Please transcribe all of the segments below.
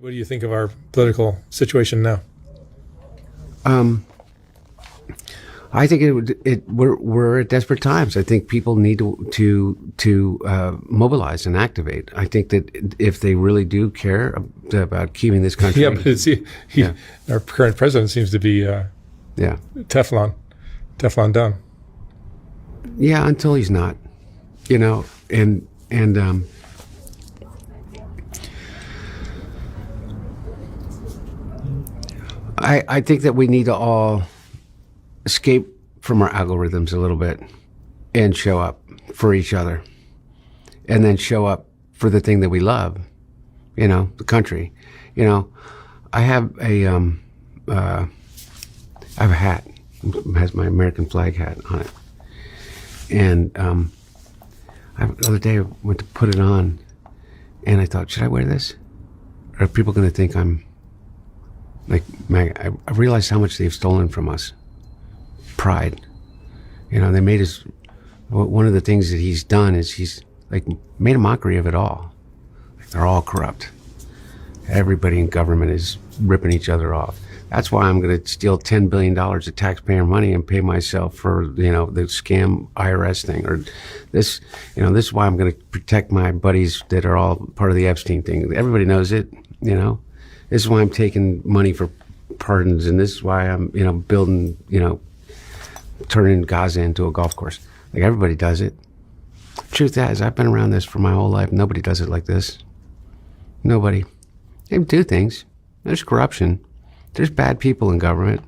What do you think of our political situation now? I think we're at desperate times. I think people need to mobilize and activate. I think that if they really do care about keeping this country, Yeah, but our current president seems to be Teflon done. Yeah, until he's not, and I think that we need to all escape from our algorithms a little bit and show up for each other, and then show up for the thing that we love, the country. I have a hat. It has my American flag hat on it. And the other day I went to put it on, and I thought, should I wear this? Are people going to think I'm like, I realized how much they've stolen from us. Pride. They made us, one of the things that he's done is he's like made a mockery of it all. Like they're all corrupt. Everybody in government is ripping each other off. That's why I'm going to steal $10 billion of taxpayer money and pay myself for, the scam IRS thing, or this, this is why I'm going to protect my buddies that are all part of the Epstein thing. Everybody knows it, This is why I'm taking money for pardons, and this is why I'm, building, turning Gaza into a golf course. Like, everybody does it. Truth is, I've been around this for my whole life. Nobody does it like this. Nobody. They do things. There's corruption. There's bad people in government.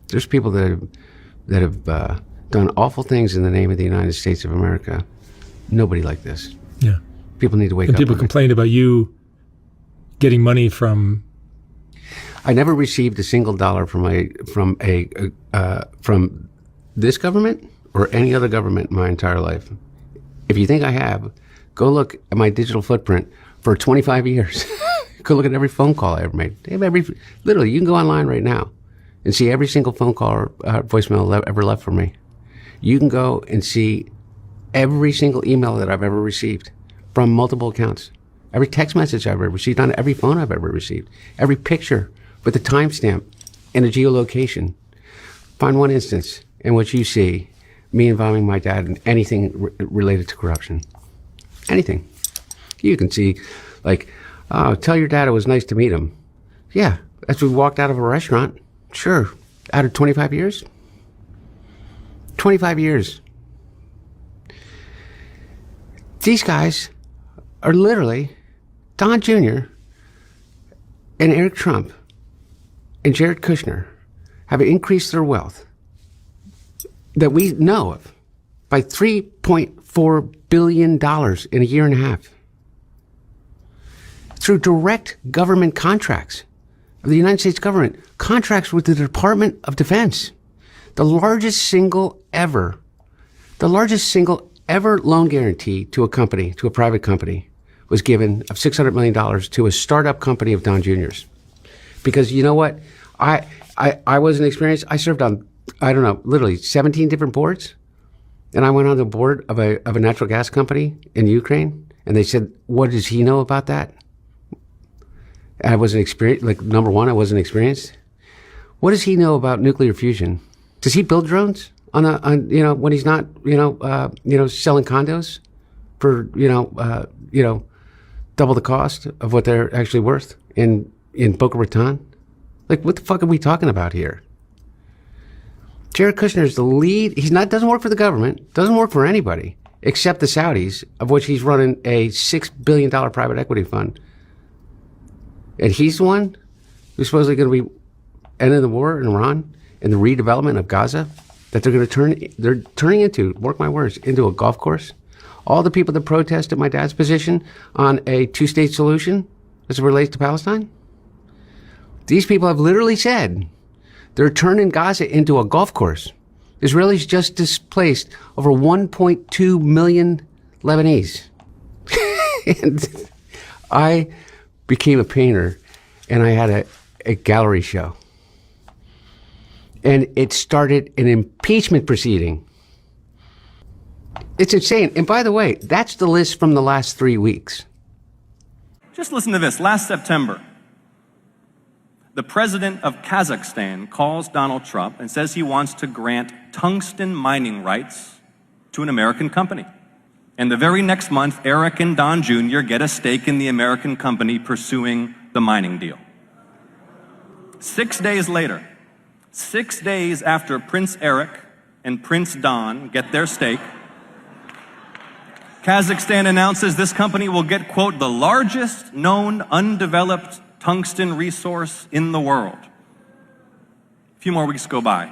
There's people that have done awful things in the name of the United States of America. Nobody like this. Yeah. People need to wake up. And people complained about you getting money from. I never received a single dollar from this government or any other government in my entire life. If you think I have, go look at my digital footprint for 25 years. Go look at every phone call I ever made. Literally, you can go online right now and see every single phone call or voicemail ever left from me. You can go and see every single email that I've ever received from multiple accounts. Every text message I've ever received on every phone I've ever received. Every picture with a timestamp and a geolocation. Find one instance in which you see me involving my dad in anything related to corruption. Anything. You can see, like, oh, tell your dad it was nice to meet him. Yeah, as we walked out of a restaurant. Sure. Out of 25 years? 25 years. These guys are literally Don Jr. and Eric Trump and Jared Kushner have increased their wealth that we know of by $3.4 billion in a year and a half. Through direct government contracts of the United States government, contracts with the Department of Defense, the largest single ever loan guarantee to a company, to a private company, was given of $600 million to a startup company of Don Jr.'s. Because you know what? I wasn't experienced. I served on, literally 17 different boards. And I went on the board of a natural gas company in Ukraine. And they said, what does he know about that? I wasn't experienced. Like, number one, I wasn't experienced. What does he know about nuclear fusion? Does he build drones when he's not, selling condos for, double the cost of what they're actually worth in Boca Raton? Like, what the fuck are we talking about here? Jared Kushner is the lead. Doesn't work for the government, doesn't work for anybody except the Saudis, of which he's running a $6 billion private equity fund. And he's the one who's supposedly going to be ending the war in Iran and the redevelopment of Gaza that they're turning into, mark my words, into a golf course. All the people that protested my dad's position on a two-state solution as it relates to Palestine, these people have literally said they're turning Gaza into a golf course. Israelis just displaced over 1.2 million Lebanese. And I became a painter, and I had a gallery show. And it started an impeachment proceeding. It's insane. And by the way, that's the list from the last 3 weeks. Just listen to this. Last September, the president of Kazakhstan calls Donald Trump and says he wants to grant tungsten mining rights to an American company. And the very next month, Eric and Don Jr. get a stake in the American company pursuing the mining deal. 6 days later, 6 days after Prince Eric and Prince Don get their stake, Kazakhstan announces this company will get, quote, the largest known undeveloped tungsten resource in the world. A few more weeks go by.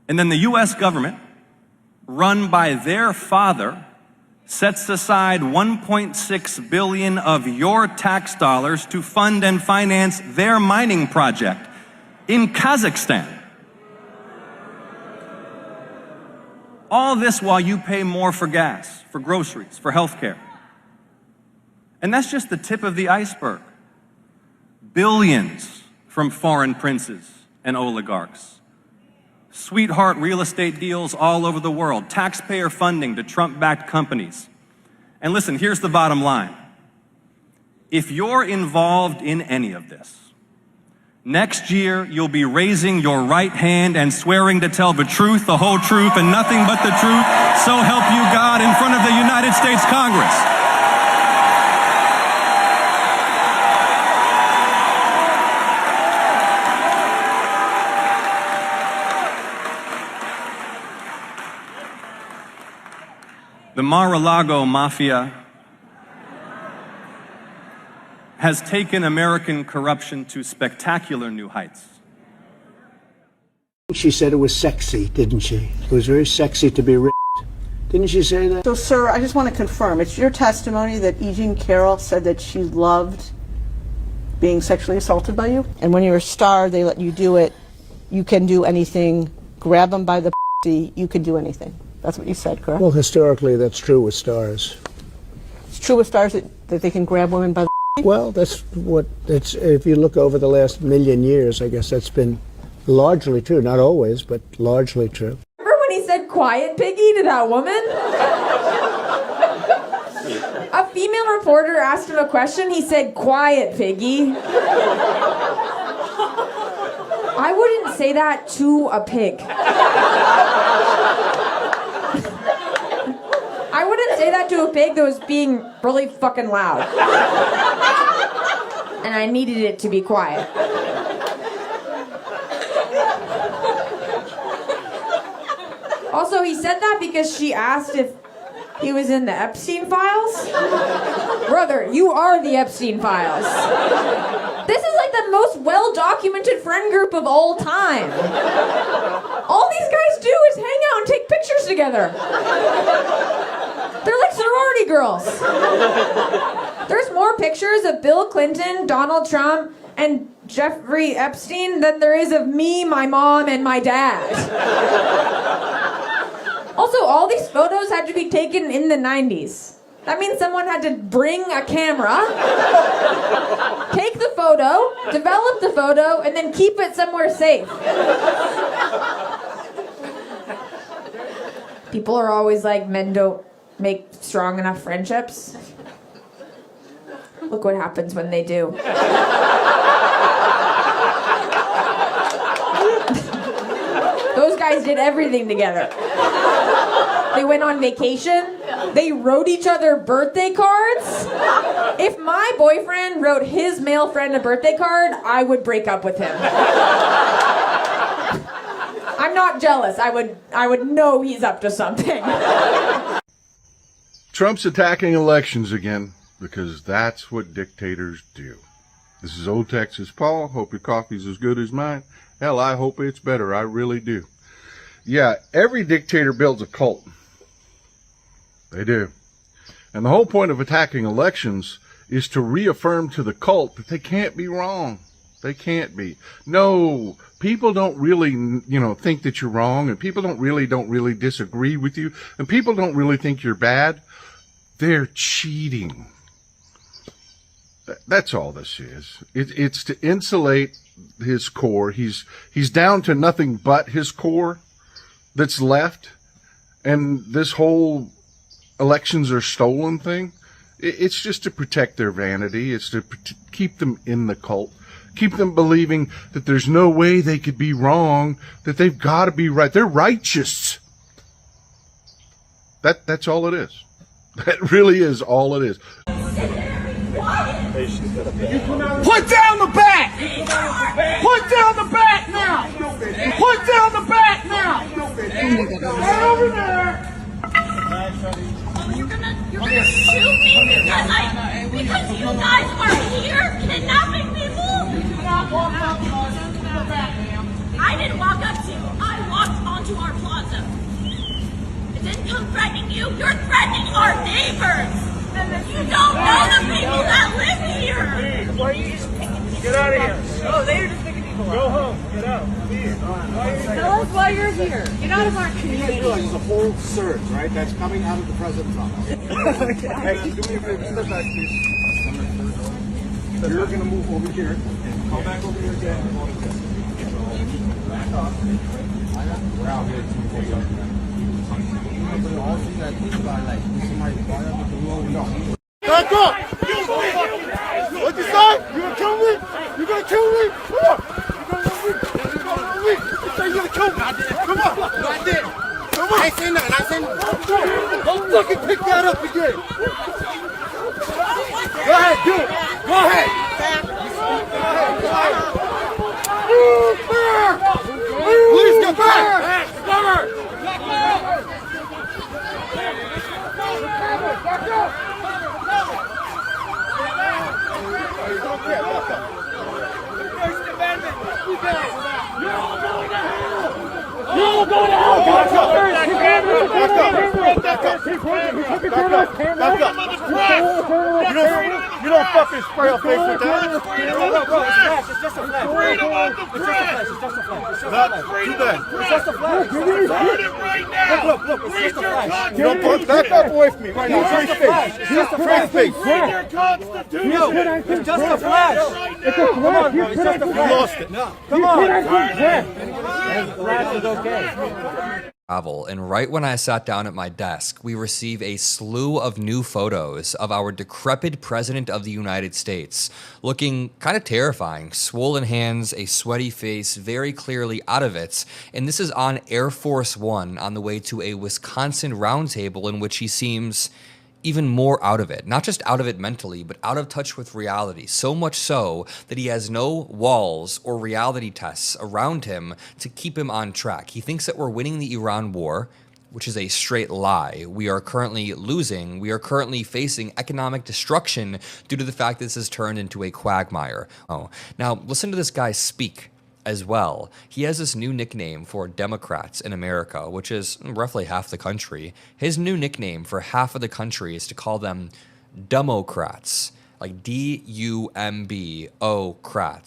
And then the US government, run by their father, sets aside $1.6 billion of your tax dollars to fund and finance their mining project in Kazakhstan. All this while you pay more for gas, for groceries, for healthcare. And that's just the tip of the iceberg. Billions from foreign princes and oligarchs. Sweetheart real estate deals all over the world. Taxpayer funding to Trump-backed companies. And listen, here's the bottom line. If you're involved in any of this, next year, you'll be raising your right hand and swearing to tell the truth, the whole truth, and nothing but the truth, so help you God, in front of the United States Congress. The Mar-a-Lago Mafia has taken American corruption to spectacular new heights. She said it was sexy, didn't she? It was very sexy to be rich. Didn't she say that? So, sir, I just want to confirm, it's your testimony that E. Jean Carroll said that she loved being sexually assaulted by you? And when you're a star, they let you do it. You can do anything. Grab them by the you can do anything. That's what you said, correct? Well, historically, that's true with stars. It's true with stars that they can grab women by the Well, that's what it's. If you look over the last million years, I guess that's been largely true. Not always, but largely true. Remember when he said "quiet piggy" to that woman? A female reporter asked him a question. He said, "Quiet piggy." I wouldn't say that to a pig. I wouldn't say that to a pig that was being really fucking loud. And I needed it to be quiet. Also, he said that because she asked if he was in the Epstein files. Brother, you are the Epstein files. This is like the most well-documented friend group of all time. All these guys do is hang out and take pictures together. They're like sorority girls. There's more pictures of Bill Clinton, Donald Trump, and Jeffrey Epstein than there is of me, my mom, and my dad. Also, all these photos had to be taken in the 90s. That means someone had to bring a camera, take the photo, develop the photo, and then keep it somewhere safe. People are always like, men don't make strong enough friendships. Look what happens when they do. Those guys did everything together. They went on vacation. They wrote each other birthday cards. If my boyfriend wrote his male friend a birthday card, I would break up with him. I'm not jealous. I would know he's up to something. Trump's attacking elections again because that's what dictators do. This is Old Texas Paul. Hope your coffee's as good as mine. Hell, I hope it's better. I really do. Yeah, every dictator builds a cult. They do. And the whole point of attacking elections is to reaffirm to the cult that they can't be wrong. They can't be. No, people don't really, think that you're wrong, and people don't really disagree with you, and people don't really think you're bad. They're cheating. That's all this is. It's to insulate his core. He's down to nothing but his core that's left, and this whole elections are stolen thing, it's just to protect their vanity. It's to keep them in the cult, Keep them believing that there's no way they could be wrong, that they've got to be right. They're righteous. That's all it is. That really is all it is. Put down the bat! Put down the bat now! Put down the bat now! Right over there! You're gonna shoot me because you guys are here kidnapping people? I didn't walk up to you. I walked onto our plaza. It didn't come threatening you. You're threatening our neighbors. You don't know the people that live here. Why are you just picking people? Get out of here. Oh, they're just picking people up. Go home. Get out. Tell us why you're here. Get out of our community. There's a whole surge, right? That's coming out of the president's office. Hey, do me a favor. Step back, please. You're going to move over here and come back over here again. Back up. We're out here to all things that think about, like, somebody fire up the road. No. Back up! What'd you say? You gonna kill me? You gonna kill me? Come on! You gonna kill me? You say you gonna kill me? I did. Come on! No, I did. Come on! I ain't saying nothing. I ain't saying nothing. Don't fucking pick that up again. Go ahead, do it. Go ahead. Please get back. Stubber. You don't fucking spray your face with that. It's just a flash. Freedom of the press. It's just a flash. It's just a flash. Burn it right now. Look. It's just a flash. Back up away from me right now. It's just a flash. It's just a flash. Read your Constitution. It's just a flash. It's a flash. It's just a flash. You lost it. Come on. Flash is okay. And right when I sat down at my desk, we receive a slew of new photos of our decrepit President of the United States, looking kind of terrifying, swollen hands, a sweaty face, very clearly out of it. And this is on Air Force One on the way to a Wisconsin roundtable in which he seems even more out of it. Not just out of it mentally, but out of touch with reality. So much so that he has no walls or reality tests around him to keep him on track. He thinks that we're winning the Iran war, which is a straight lie. We are currently losing. We are currently facing economic destruction due to the fact that this has turned into a quagmire. Oh, now listen to this guy speak as well. He has this new nickname for Democrats in America, which is roughly half the country. His new nickname for half of the country is to call them Democrats, like D-U-M-B-O-crats.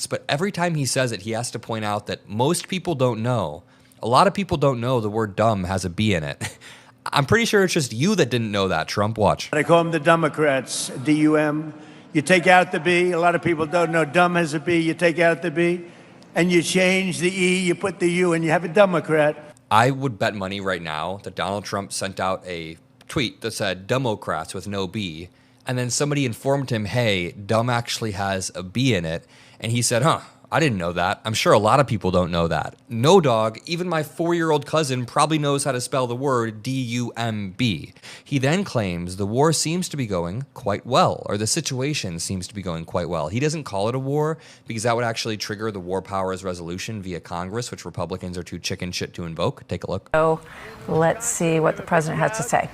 But every time he says it, he has to point out that most people don't know. A lot of people don't know the word dumb has a B in it. I'm pretty sure it's just you that didn't know that, Trump. Watch. They call them the Democrats, D-U-M. You take out the B. A lot of people don't know dumb has a B. You take out the B. And you change the E, you put the U, and you have a Democrat. I would bet money right now that Donald Trump sent out a tweet that said Democrats with no B, and then somebody informed him, hey, dumb actually has a B in it, and he said, I didn't know that. I'm sure a lot of people don't know that. No, dog, even my 4-year-old cousin probably knows how to spell the word D-U-M-B. He then claims the war seems to be going quite well, or the situation seems to be going quite well. He doesn't call it a war because that would actually trigger the War Powers Resolution via Congress, which Republicans are too chicken shit to invoke. Take a look. So let's see what the president has to say.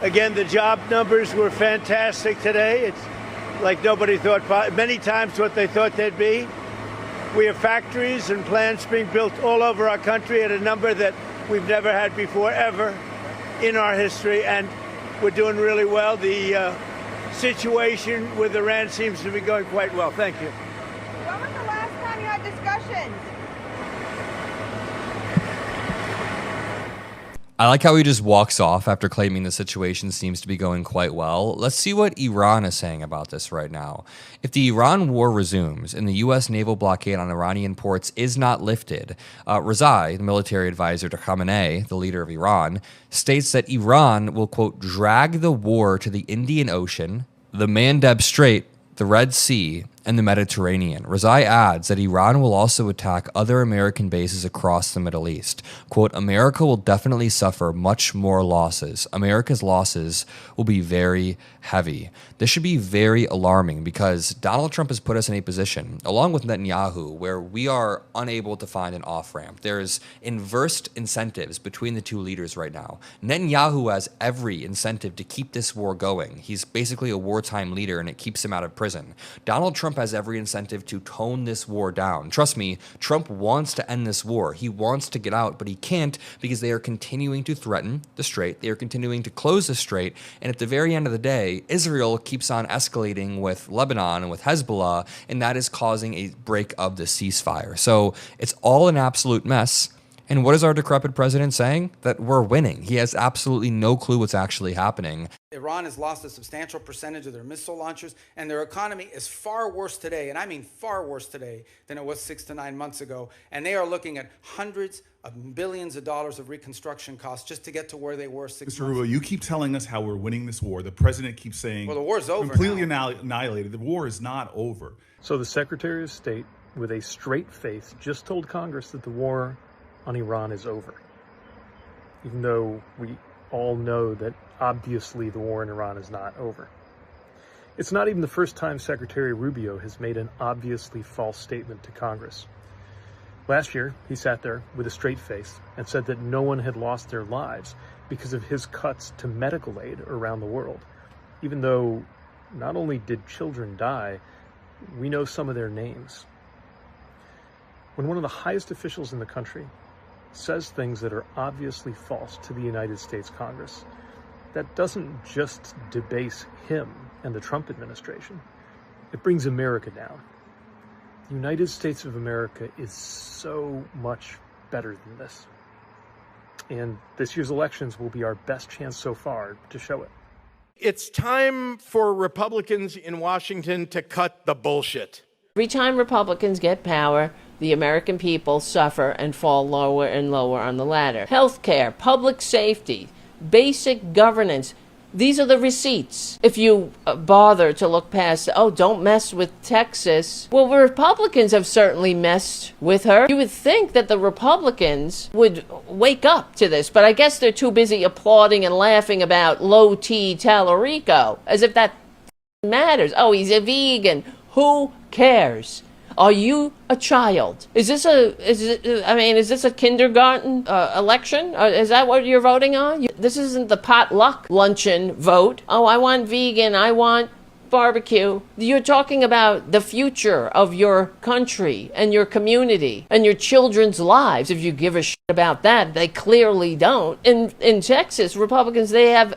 Again, the job numbers were fantastic today. It's like nobody thought, many times what they thought they'd be. We have factories and plants being built all over our country at a number that we've never had before, ever, in our history, and we're doing really well. The situation with Iran seems to be going quite well. Thank you. When was the last time you had discussions? I like how he just walks off after claiming the situation seems to be going quite well. Let's see what Iran is saying about this right now. If the Iran war resumes and the U.S. naval blockade on Iranian ports is not lifted, Rezai, the military advisor to Khamenei, the leader of Iran, states that Iran will, quote, drag the war to the Indian Ocean, the Mandeb Strait, the Red Sea, and the Mediterranean. Rezai adds that Iran will also attack other American bases across the Middle East. Quote, America will definitely suffer much more losses. America's losses will be very heavy. This should be very alarming because Donald Trump has put us in a position, along with Netanyahu, where we are unable to find an off-ramp. There's inversed incentives between the two leaders right now. Netanyahu has every incentive to keep this war going. He's basically a wartime leader and it keeps him out of prison. Donald Trump has every incentive to tone this war down. Trust me, Trump wants to end this war. He wants to get out, but he can't because they are continuing to threaten the strait. They are continuing to close the strait. And at the very end of the day, Israel keeps on escalating with Lebanon and with Hezbollah, and that is causing a break of the ceasefire. So it's all an absolute mess. And what is our decrepit president saying? That we're winning. He has absolutely no clue what's actually happening. Iran has lost a substantial percentage of their missile launchers, and their economy is far worse today, and I mean far worse today, than it was 6 to 9 months ago. And they are looking at hundreds of billions of dollars of reconstruction costs just to get to where they were 6 months ago. Mr. Rubio, you keep telling us how we're winning this war. The president keeps saying, well, the war's over completely annihilated. The war is not over. So the Secretary of State, with a straight face, just told Congress that the war on Iran is over, even though we all know that obviously the war in Iran is not over. It's not even the first time Secretary Rubio has made an obviously false statement to Congress. Last year, he sat there with a straight face and said that no one had lost their lives because of his cuts to medical aid around the world, even though not only did children die, we know some of their names. When one of the highest officials in the country says things that are obviously false to the United States Congress, that doesn't just debase him and the Trump administration. It brings America down. The United States of America is so much better than this. And this year's elections will be our best chance so far to show it. It's time for Republicans in Washington to cut the bullshit. Every time Republicans get power, the American people suffer and fall lower and lower on the ladder. Healthcare, public safety, basic governance. These are the receipts. If you bother to look past, oh, don't mess with Texas. Well, the Republicans have certainly messed with her. You would think that the Republicans would wake up to this, but I guess they're too busy applauding and laughing about low T Tallarico, as if that matters. Oh, he's a vegan. Who cares? Are you a child? Is this a kindergarten election? Is that what you're voting on? This isn't the potluck luncheon vote. Oh, I want vegan. I want barbecue. You're talking about the future of your country and your community and your children's lives. If you give a shit about that, they clearly don't. In Texas, Republicans, they have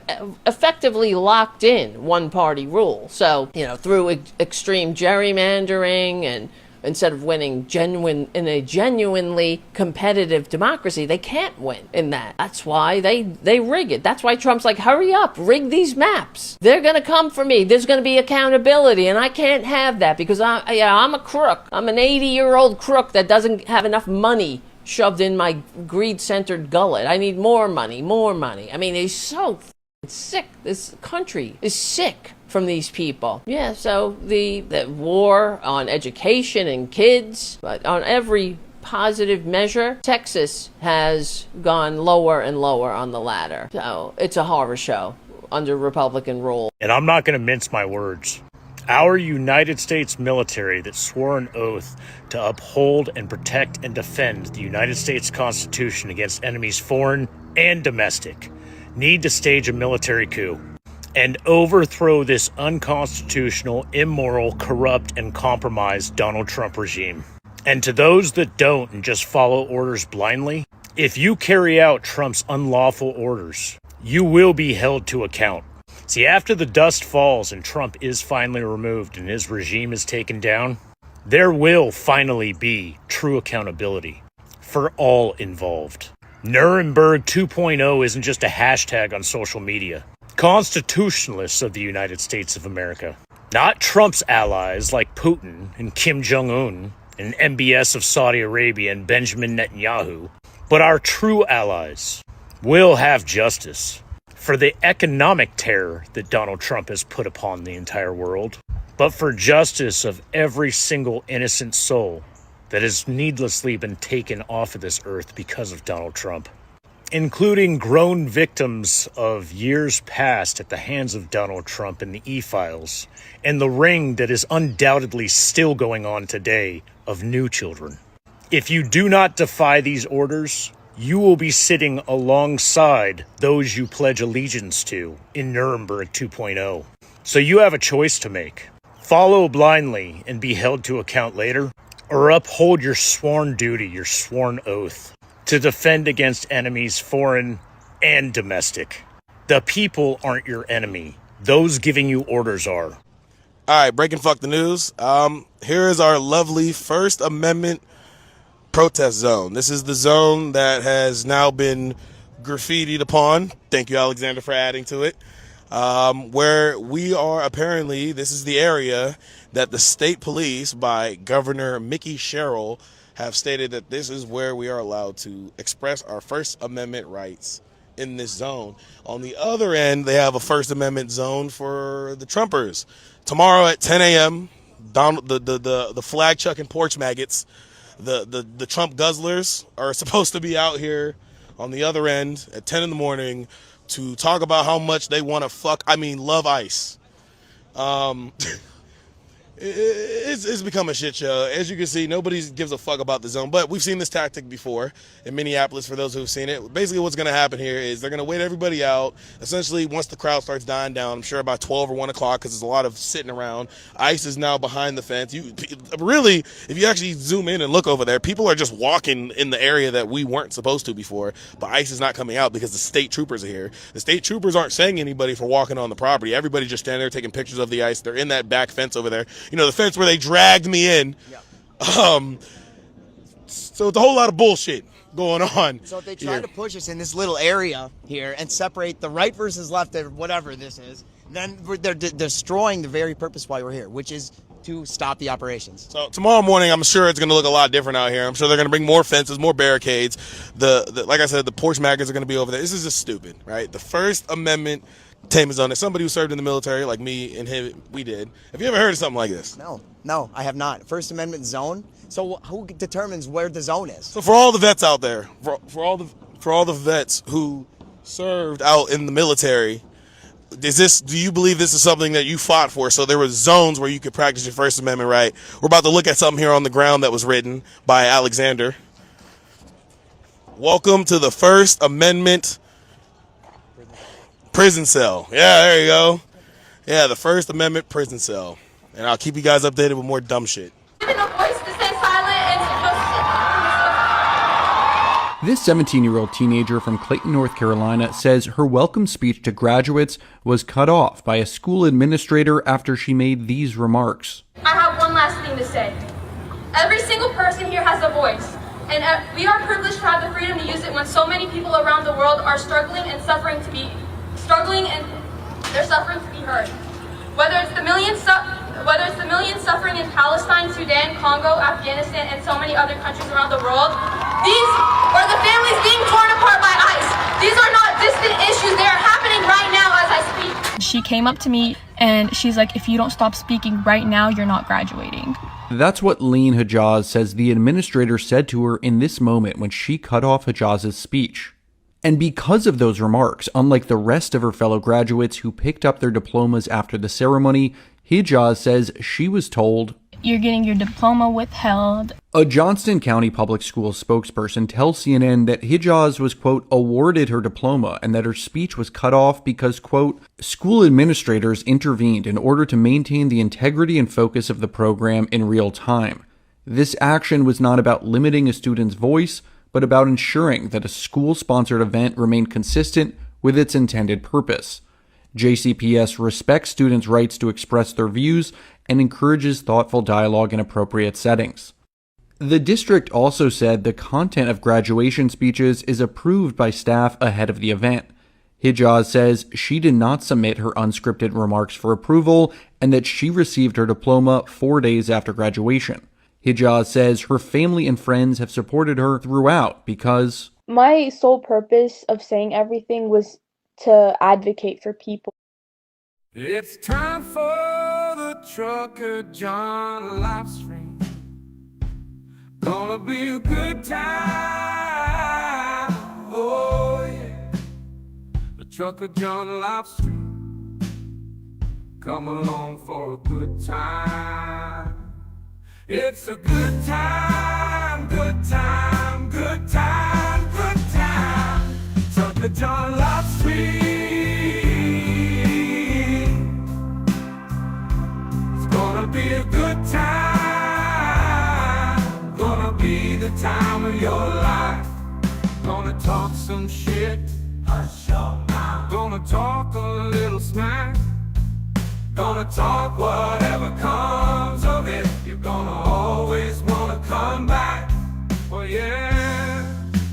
effectively locked in one-party rule. So, through extreme gerrymandering and instead of winning in a genuinely competitive democracy, they can't win in that. That's why they rig it. That's why Trump's like, hurry up, rig these maps. They're going to come for me. There's going to be accountability, and I can't have that because I'm a crook. I'm an 80-year-old crook that doesn't have enough money shoved in my greed-centered gullet. I need more money, more money. I mean, he's so sick. This country is sick from these people. Yeah, so the war on education and kids, but on every positive measure, Texas has gone lower and lower on the ladder. So it's a horror show under Republican rule. And I'm not going to mince my words. Our United States military that swore an oath to uphold and protect and defend the United States Constitution against enemies foreign and domestic need to stage a military coup and overthrow this unconstitutional, immoral, corrupt, and compromised Donald Trump regime. And to those that don't and just follow orders blindly, if you carry out Trump's unlawful orders, you will be held to account. See, after the dust falls and Trump is finally removed and his regime is taken down, there will finally be true accountability for all involved. Nuremberg 2.0 isn't just a hashtag on social media. Constitutionalists of the United States of America, not Trump's allies like Putin and Kim Jong-un and MBS of Saudi Arabia and Benjamin Netanyahu, but our true allies will have justice for the economic terror that Donald Trump has put upon the entire world. but for justice of every single innocent soul that has needlessly been taken off of this earth because of Donald Trump, including grown victims of years past at the hands of Donald Trump in the e-files, and the ring that is undoubtedly still going on today of new children. If you do not defy these orders, you will be sitting alongside those you pledge allegiance to in Nuremberg 2.0. So you have a choice to make. Follow blindly and be held to account later, or uphold your sworn duty, your sworn oath, to defend against enemies foreign and domestic. The people aren't your enemy. Those giving you orders are. All right, breaking fuck the news. Here is our lovely First Amendment protest zone. This is the zone that has now been graffitied upon. Thank you, Alexander, for adding to it. Where we are, apparently, this is the area that the state police by Governor Mickey Sherrill have stated that this is where we are allowed to express our First Amendment rights in this zone. On the other end, they have a First Amendment zone for the Trumpers. Tomorrow at 10 a.m., the flag-chucking porch maggots, the Trump guzzlers are supposed to be out here on the other end at 10 in the morning to talk about how much they want to love ICE. It's become a shit show. As you can see, nobody gives a fuck about the zone, but we've seen this tactic before in Minneapolis for those who've seen it. Basically what's going to happen here is they're going to wait everybody out. Essentially, once the crowd starts dying down, I'm sure about 12 or 1 o'clock, because there's a lot of sitting around. ICE is now behind the fence. Really, if you actually zoom in and look over there, people are just walking in the area that we weren't supposed to before, but ICE is not coming out because the state troopers are here. The state troopers aren't saying anybody for walking on the property. Everybody just standing there taking pictures of the ICE. They're in that back fence over there. You know, the fence where they dragged me in. So it's a whole lot of bullshit going on. So if they try to push us in this little area here and separate the right versus left or whatever this is, then they're destroying the very purpose why we're here, which is to stop the operations. So tomorrow morning, I'm sure it's going to look a lot different out here. I'm sure they're going to bring more fences, more barricades. Like I said, the porch maggots are going to be over there. This is just stupid, right? The First Amendment Tame is on it. Somebody who served in the military, like me and him, we did. Have you ever heard of something like this? No, I have not. First Amendment zone. So who determines where the zone is? So for all the vets out there, for all the vets who served out in the military, do you believe this is something that you fought for? So there were zones where you could practice your First Amendment right. We're about to look at something here on the ground that was written by Alexander. Welcome to the First Amendment prison cell. Yeah, there you go. Yeah, the First Amendment prison cell. And I'll keep you guys updated with more dumb shit. This 17-year-old teenager from Clayton, North Carolina says her welcome speech to graduates was cut off by a school administrator after she made these remarks. I have one last thing to say. Every single person here has a voice, and we are privileged to have the freedom to use it when so many people around the world are struggling and they're suffering to be heard. Whether it's the millions suffering in Palestine, Sudan, Congo, Afghanistan, and so many other countries around the world, these are the families being torn apart by ICE. These are not distant issues. They are happening right now as I speak. She came up to me and she's like, if you don't stop speaking right now, you're not graduating. That's what Leen Hajaz says the administrator said to her in this moment when she cut off Hajaz's speech. And because of those remarks, unlike the rest of her fellow graduates who picked up their diplomas after the ceremony, Hajaz says she was told, "You're getting your diploma withheld." A Johnston County Public Schools spokesperson tells CNN that Hajaz was, quote, awarded her diploma and that her speech was cut off because, quote, school administrators intervened in order to maintain the integrity and focus of the program in real time. This action was not about limiting a student's voice, but about ensuring that a school-sponsored event remained consistent with its intended purpose. JCPS respects students' rights to express their views and encourages thoughtful dialogue in appropriate settings. The district also said the content of graduation speeches is approved by staff ahead of the event. Hajaz says she did not submit her unscripted remarks for approval and that she received her diploma 4 days after graduation. Hajaz says her family and friends have supported her throughout because My sole purpose of saying everything was to advocate for people. It's time for the Trucker John Livestream. Gonna be a good time. Oh yeah. The Trucker John Livestream. Come along for a good time. It's a good time, good time, good time, good time. Trucker John Livestream. Gonna be a good time. Gonna be the time of your life. Gonna talk some shit. Hush your mouth. Gonna talk a little smack. Gonna talk whatever comes of it. You're gonna always wanna come back. Well, yeah,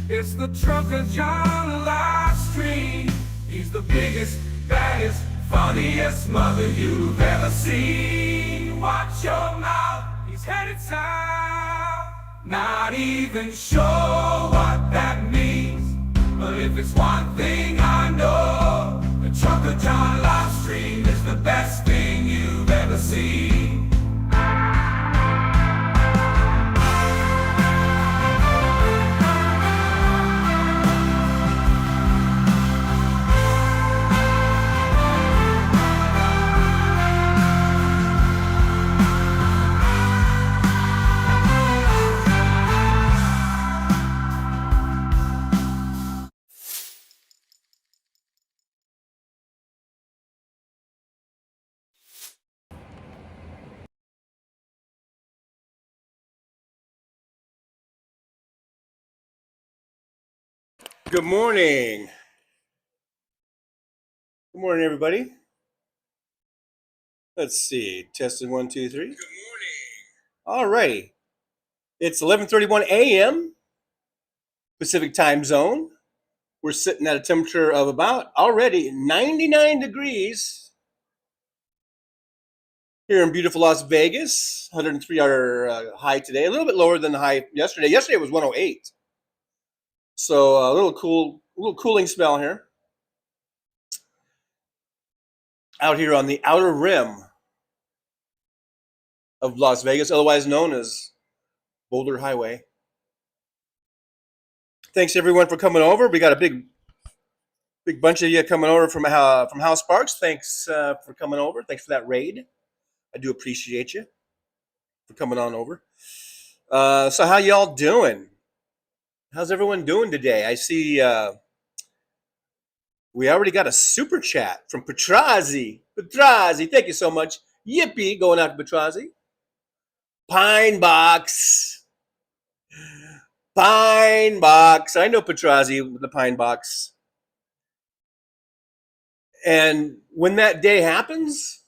it's the Trucker John Livestream. He's the biggest, baddest, funniest mother you've ever seen. Watch your mouth, he's headed south. Not even sure what that means, but if it's one thing I know, the Trucker John Livestream is the best thing you've ever seen. Good morning. Good morning, everybody. Let's see. Testing 1, 2, 3. Good morning. All righty. It's 11:31 a.m. Pacific time zone. We're sitting at a temperature of about already 99 degrees here in beautiful Las Vegas. 103 our high today. A little bit lower than the high yesterday. Yesterday was 108. So a little cooling spell here. Out here on the outer rim of Las Vegas, otherwise known as Boulder Highway. Thanks everyone for coming over. We got a big bunch of you coming over from House Parks. Thanks for coming over. Thanks for that raid. I do appreciate you for coming on over. So how y'all doing? How's everyone doing today? I see we already got a super chat from Petrazi. Petrazi, thank you so much. Yippee, going out to Petrazi. Pine Box. Pine Box. I know Petrazi with the Pine Box. And when that day happens,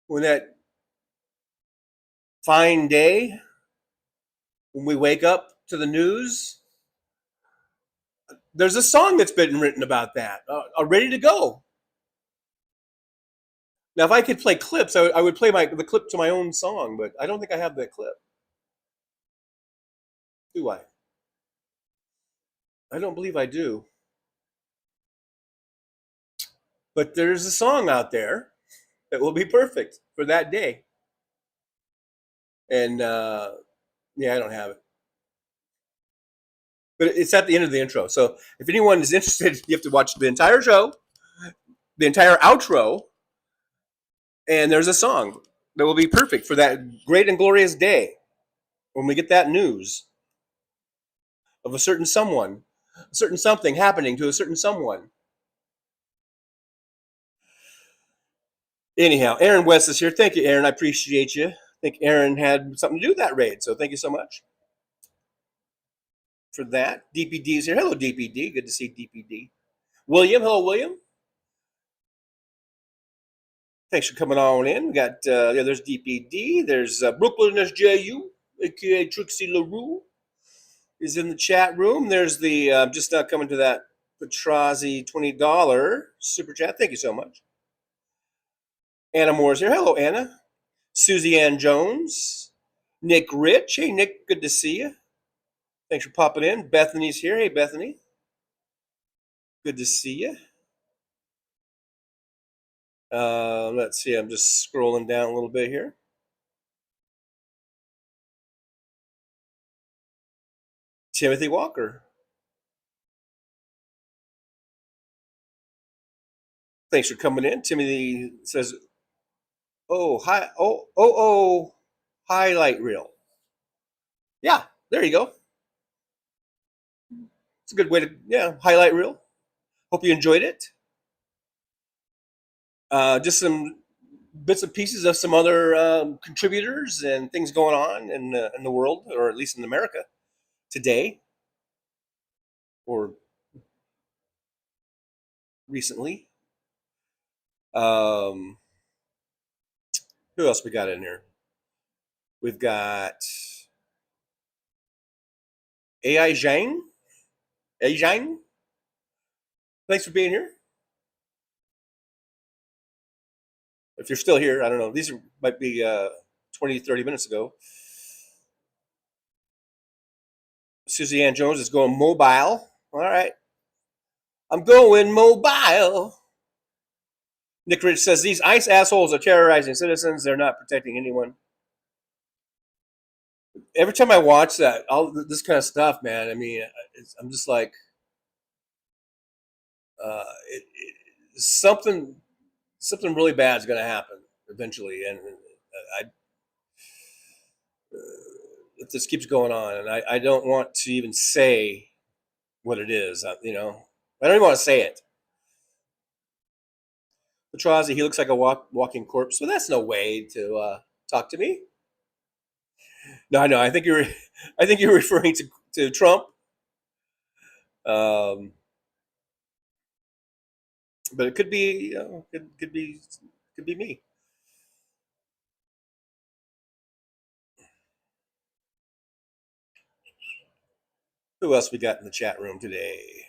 when that fine day, when we wake up to the news, there's a song that's been written about that, ready to go. Now, if I could play clips, I would play the clip to my own song, but I don't think I have that clip. Do I? I don't believe I do. But there's a song out there that will be perfect for that day. And yeah, I don't have it. But it's at the end of the intro. So if anyone is interested, you have to watch the entire show, the entire outro, and there's a song that will be perfect for that great and glorious day when we get that news of a certain someone, a certain something happening to a certain someone. Anyhow, Aaron West is here. Thank you, Aaron. I appreciate you. I think Aaron had something to do with that raid, so thank you so much for that. DPD is here. Hello, DPD. Good to see DPD. William. Hello, William. Thanks for coming on in. We got, there's DPD. There's Brooklyn SJU, aka Trixie LaRue, is in the chat room. There's the, just now coming to that Petrazi $20 super chat. Thank you so much. Anna Moore's here. Hello, Anna. Susie Ann Jones. Nick Rich. Hey, Nick. Good to see you. Thanks for popping in. Bethany's here. Hey, Bethany. Good to see you. Let's see. I'm just scrolling down a little bit here. Timothy Walker. Thanks for coming in. Timothy says, highlight reel. Yeah, there you go. It's a good way to, highlight reel. Hope you enjoyed it. Just some bits and pieces of some other contributors and things going on in the world, or at least in America today, or recently. Who else we got in here? We've got AI Zhang. Thanks for being here. If you're still here, I don't know. These might be 20, 30 minutes ago. Susie Ann Jones is going mobile. All right. I'm going mobile. Nick Rich says, these ICE assholes are terrorizing citizens. They're not protecting anyone. Every time I watch that, all this kind of stuff, man, I mean, I'm just like, something really bad is going to happen eventually. And if this keeps going on, and I don't want to even say what it is, I don't even want to say it. Petrozzi, he looks like a walking corpse. Well, that's no way to talk to me. No, I know. I think you're referring to Trump. But it could be, could be me. Who else we got in the chat room today?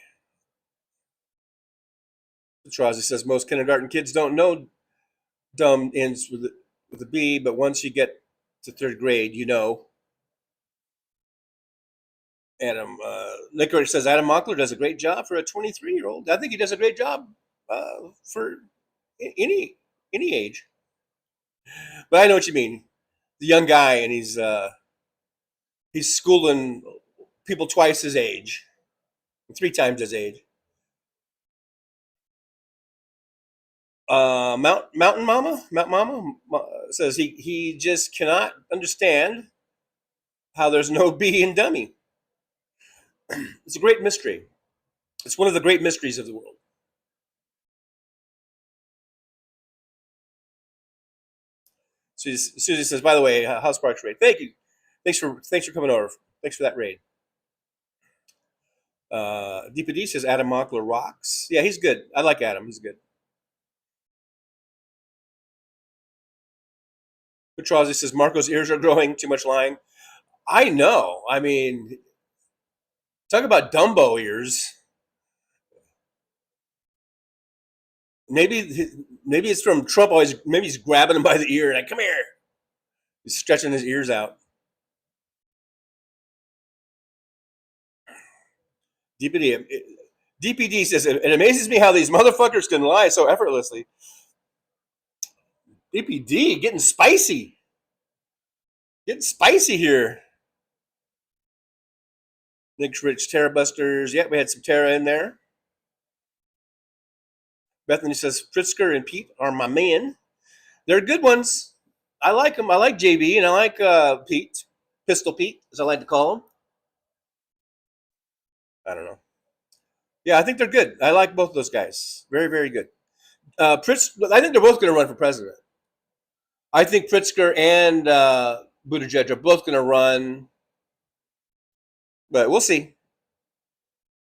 Petrozzi says most kindergarten kids don't know dumb ends with a B, but once you get to third grade, you know. Adam Nick says Adam Mockler does a great job for a 23-year-old. I think he does a great job for any age. But I know what you mean. The young guy, and he's schooling people twice his age, 3 times his age. Mountain Mama says he just cannot understand how there's no B in dummy. It's a great mystery. It's one of the great mysteries of the world. Susie says, by the way, House Parks raid. Thank you. Thanks for coming over. Thanks for that raid. DPD says Adam Mockler rocks. Yeah, he's good. I like Adam. He's good. Petrozzi says Marco's ears are growing. Too much lying. I know. I mean, talk about Dumbo ears. Maybe it's from Trump always. Maybe he's grabbing him by the ear and like, come here. He's stretching his ears out. DPD says it amazes me how these motherfuckers can lie so effortlessly. DPD getting spicy. Getting spicy here. Nick's Rich Terra Busters. Yeah, we had some Terra in there. Bethany says Pritzker and Pete are my men. They're good ones. I like them. I like JB and I like Pete. Pistol Pete, as I like to call him. I don't know. Yeah, I think they're good. I like both of those guys. Very, very good. I think they're both going to run for president. I think Pritzker and Buttigieg are both going to run, but we'll see.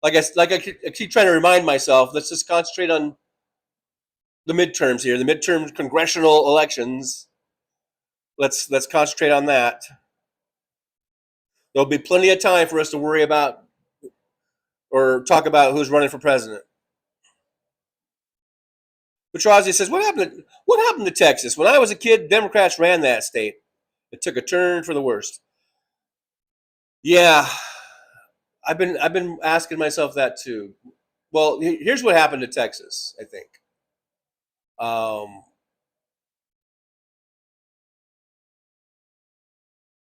I keep trying to remind myself, let's just concentrate on the midterms here, the midterm congressional elections. Let's concentrate on that. There'll be plenty of time for us to worry about or talk about who's running for president. Petrozzi says, what happened to Texas? When I was a kid, Democrats ran that state. It took a turn for the worst. Yeah, I've been asking myself that too. Well, here's what happened to Texas, I think.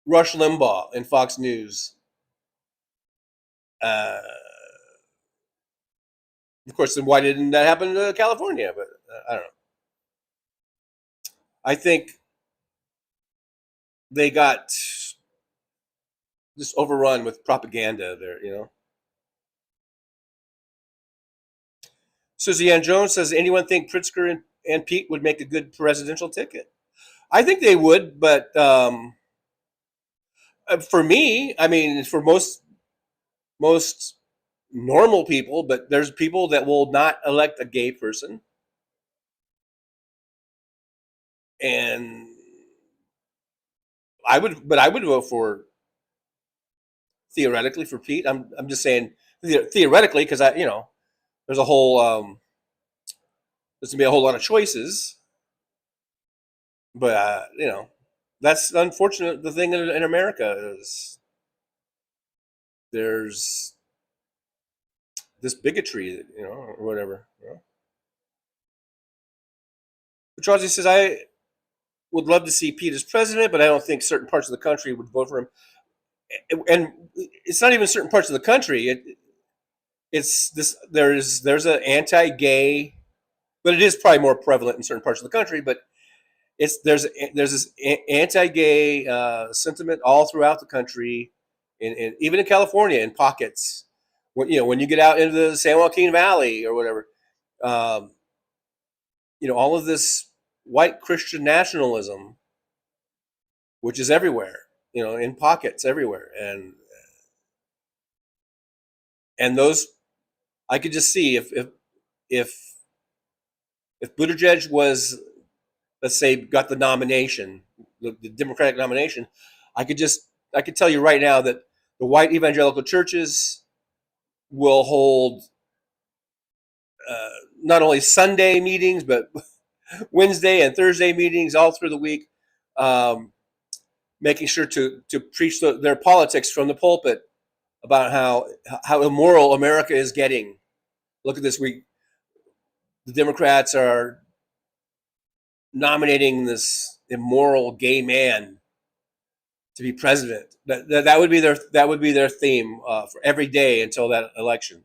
Rush Limbaugh and Fox News. Of course, then why didn't that happen to California? But I don't know. I think they got just overrun with propaganda there, you know. Susie Ann Jones says, anyone think Pritzker and Pete would make a good presidential ticket? I think they would, but for me, I mean, for most normal people, but there's people that will not elect a gay person. And I would vote for, theoretically, for Pete. I'm just saying theoretically, because there's a whole there's gonna be a whole lot of choices, but that's unfortunate. The thing in America is there's this bigotry, or whatever. Petrozzi says, I would love to see Pete as president, but I don't think certain parts of the country would vote for him. And it's not even certain parts of the country. It's this. There's an anti-gay, but it is probably more prevalent in certain parts of the country. But there's this anti-gay sentiment all throughout the country, and even in California in pockets. When you get out into the San Joaquin Valley or whatever, all of this white Christian nationalism, which is everywhere, in pockets everywhere, and those, I could just see if Buttigieg was, let's say, got the nomination, the Democratic nomination, I could tell you right now that the white evangelical churches will hold not only Sunday meetings, but Wednesday and Thursday meetings all through the week, making sure to preach their politics from the pulpit about how immoral America is getting. Look at this week. The Democrats are nominating this immoral gay man to be president. That would be their theme for every day until that election.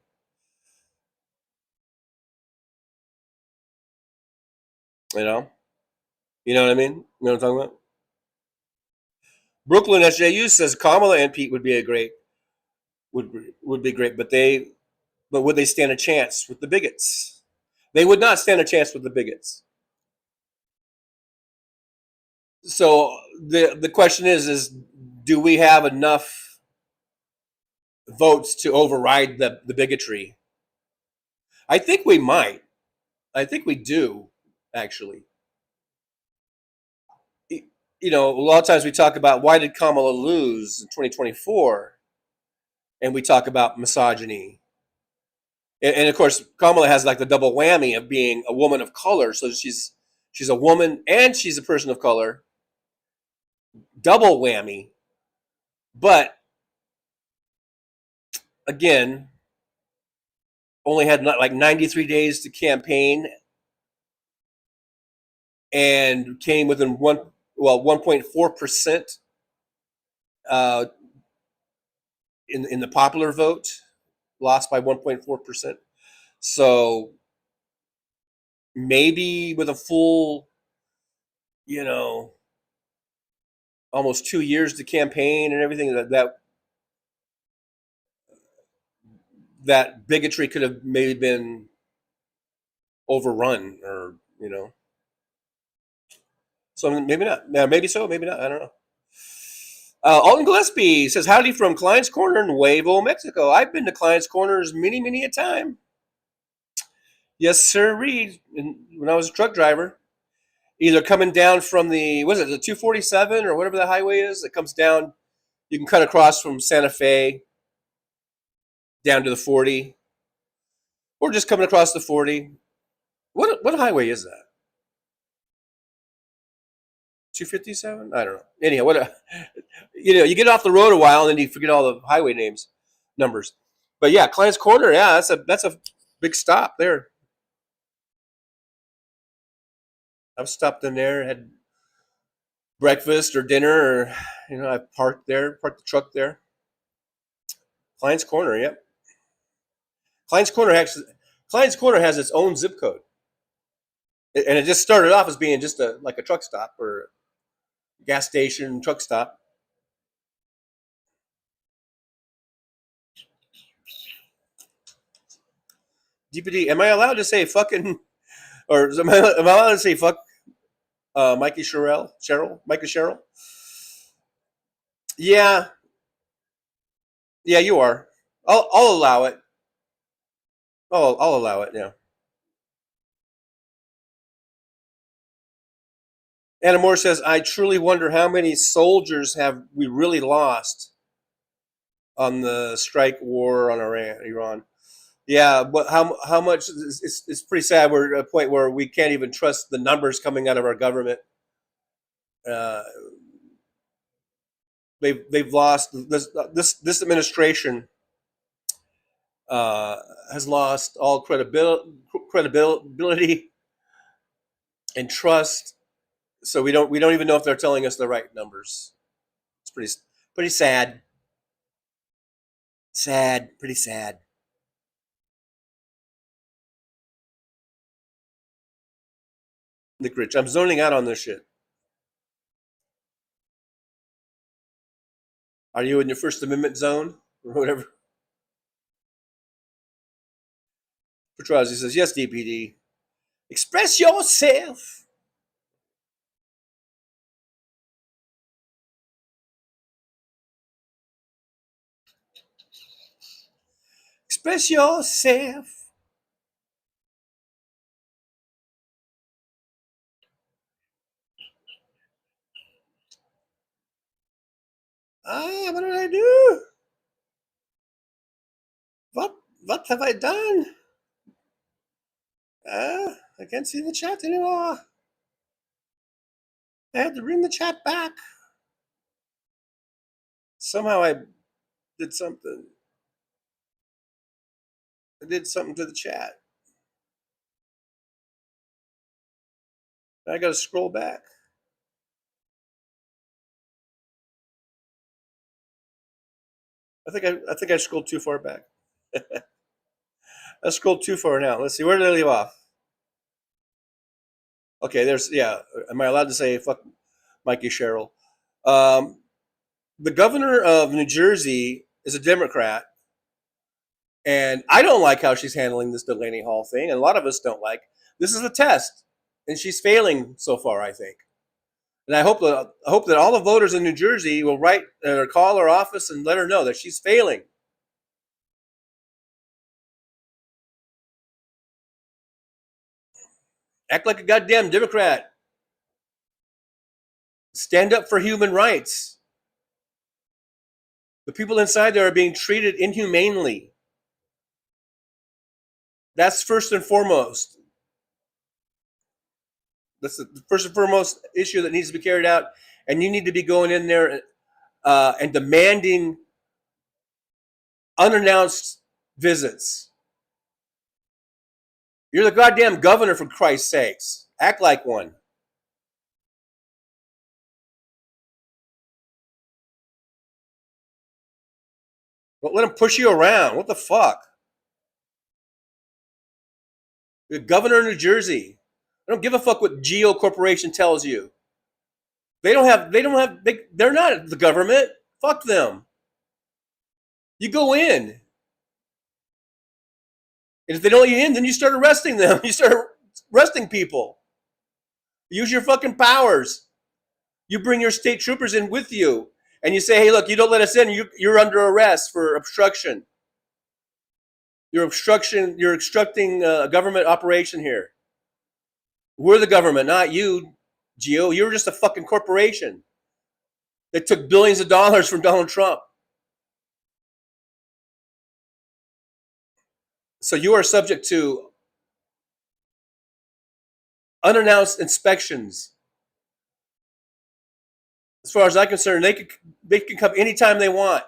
You know what I mean? You know what I'm talking about? Brooklyn SJU says Kamala and Pete would be great, but would they stand a chance with the bigots? They would not stand a chance with the bigots. So the question is do we have enough votes to override the bigotry? I think we might. I think we do, actually. A lot of times we talk about why did Kamala lose in 2024, and we talk about misogyny. And of course, Kamala has like the double whammy of being a woman of color. So she's a woman and she's a person of color. Double whammy. But again, only had like 93 days to campaign and came within 1.4% in the popular vote, lost by 1.4%. So maybe with a full, almost 2 years to campaign and everything, that bigotry could have maybe been overrun, or so maybe not. Maybe so, maybe not. I don't know. Alton Gillespie says, howdy from Client's Corner, Nuevo Mexico. I've been to Client's Corners many a time. Yes, sir, Reed. When I was a truck driver, either coming down from the 247 or whatever the highway is that comes down, you can cut across from Santa Fe down to the 40, or just coming across the 40. What highway is that? 257? I don't know. Anyhow, you get off the road a while and then you forget all the highway numbers. But yeah, Client's Corner, yeah, that's a big stop there. I've stopped in there, had breakfast or dinner, or I parked the truck there. Klein's Corner, yep. Klein's Corner has its own zip code. And it just started off as being just like a truck stop or gas station truck stop. DPD, am I allowed to say fucking, or am I allowed to say fuck Mikey Sherrill? Micah Sherrill? Yeah, you are. I'll allow it. I'll allow it. Yeah. Anna Moore says, I truly wonder how many soldiers have we really lost on the strike war on Iran. Yeah, but how much? It's pretty sad. We're at a point where we can't even trust the numbers coming out of our government. They've lost this administration has lost all credibility and trust. So we don't even know if they're telling us the right numbers. It's pretty sad. Pretty sad. Nick Rich, I'm zoning out on this shit. Are you in your First Amendment zone or whatever? Petrozzi says, yes, DPD. Express yourself. Express yourself. What did I do? What have I done? I can't see the chat anymore. I had to bring the chat back. Somehow I did something. I did something to the chat. I got to scroll back. I think I scrolled too far back. I scrolled too far now. Let's see. Where did I leave off? Okay, am I allowed to say fuck Mikey Sherrill? The governor of New Jersey is a Democrat, and I don't like how she's handling this Delaney Hall thing, and a lot of us don't like. This is a test, and she's failing so far, I think. And I hope that all the voters in New Jersey will write or call her office and let her know that she's failing. Act like a goddamn Democrat. Stand up for human rights. The people inside there are being treated inhumanely. That's first and foremost. That's the first and foremost issue that needs to be carried out. And you need to be going in there and demanding unannounced visits. You're the goddamn governor, for Christ's sakes. Act like one. Don't let them push you around. What the fuck? You're the governor of New Jersey. I don't give a fuck what Geo Corporation tells you. They're not the government. Fuck them. You go in. And if they don't let you in, then you start arresting them. You start arresting people. Use your fucking powers. You bring your state troopers in with you. And you say, hey, look, you don't let us in. You're under arrest for obstruction. You're obstructing a government operation here. We're the government, not you, Geo. You're just a fucking corporation that took billions of dollars from Donald Trump. So you are subject to unannounced inspections. As far as I'm concerned, they can come anytime they want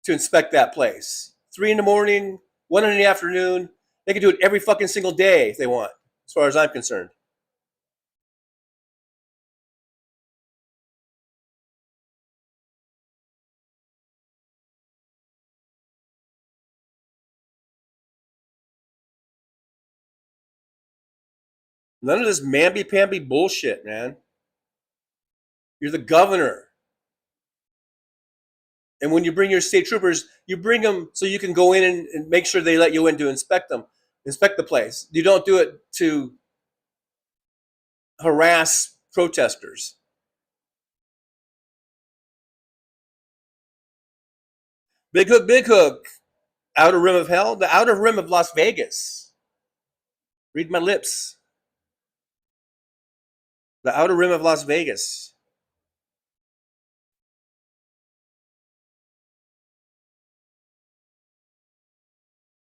to inspect that place. 3 in the morning, 1 in the afternoon. They can do it every fucking single day if they want, as far as I'm concerned. None of this mamby-pamby bullshit, man. You're the governor. And when you bring your state troopers, you bring them so you can go in and make sure they let you in to inspect the place. You don't do it to harass protesters. Big Hook, outer rim of hell, the outer rim of Las Vegas. Read my lips. The outer rim of Las Vegas.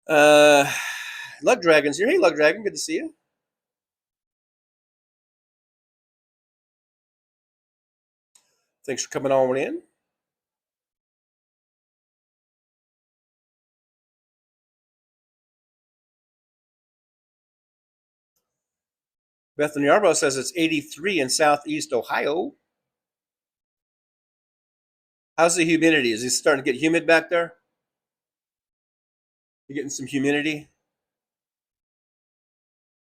Luck Dragon's here. Hey, Luck Dragon, good to see you. Thanks for coming on in. Bethany Yarbrough says it's 83 in Southeast Ohio. How's the humidity? Is it starting to get humid back there? You getting some humidity?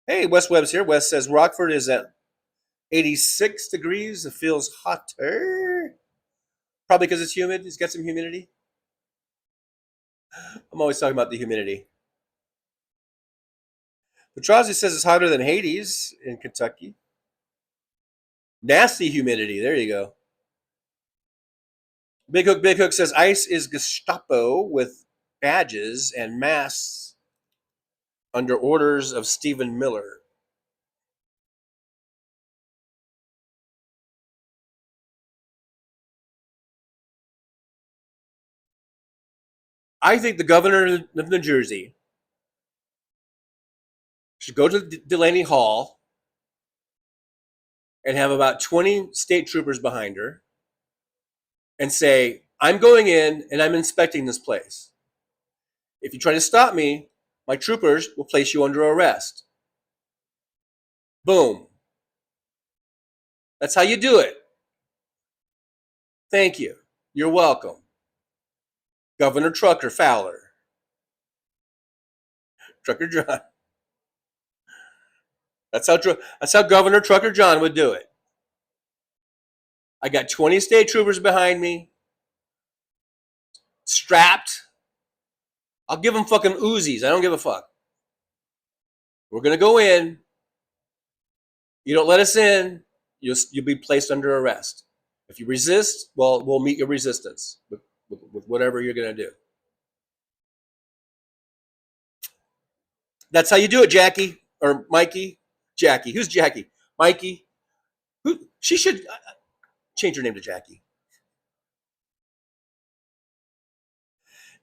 Hey, Wes Webb's here. Wes says Rockford is at 86 degrees. It feels hotter. Probably because it's humid. It's got some humidity. I'm always talking about the humidity. Petrozzi says it's hotter than Hades in Kentucky. Nasty humidity. There you go. Big Hook says ICE is Gestapo with badges and masks under orders of Stephen Miller. I think the governor of New Jersey should go to Delaney Hall and have about 20 state troopers behind her and say, I'm going in and I'm inspecting this place. If you try to stop me, my troopers will place you under arrest. Boom. That's how you do it. Thank you. You're welcome. Governor Trucker Fowler. Trucker John. That's how Governor Trucker John would do it. I got 20 state troopers behind me, strapped. I'll give them fucking Uzis. I don't give a fuck. We're going to go in. You don't let us in, you'll be placed under arrest. If you resist, well, we'll meet your resistance with whatever you're going to do. That's how you do it, Jackie. Or Mikey. Jackie. Who's Jackie? Mikey. She should change her name to Jackie.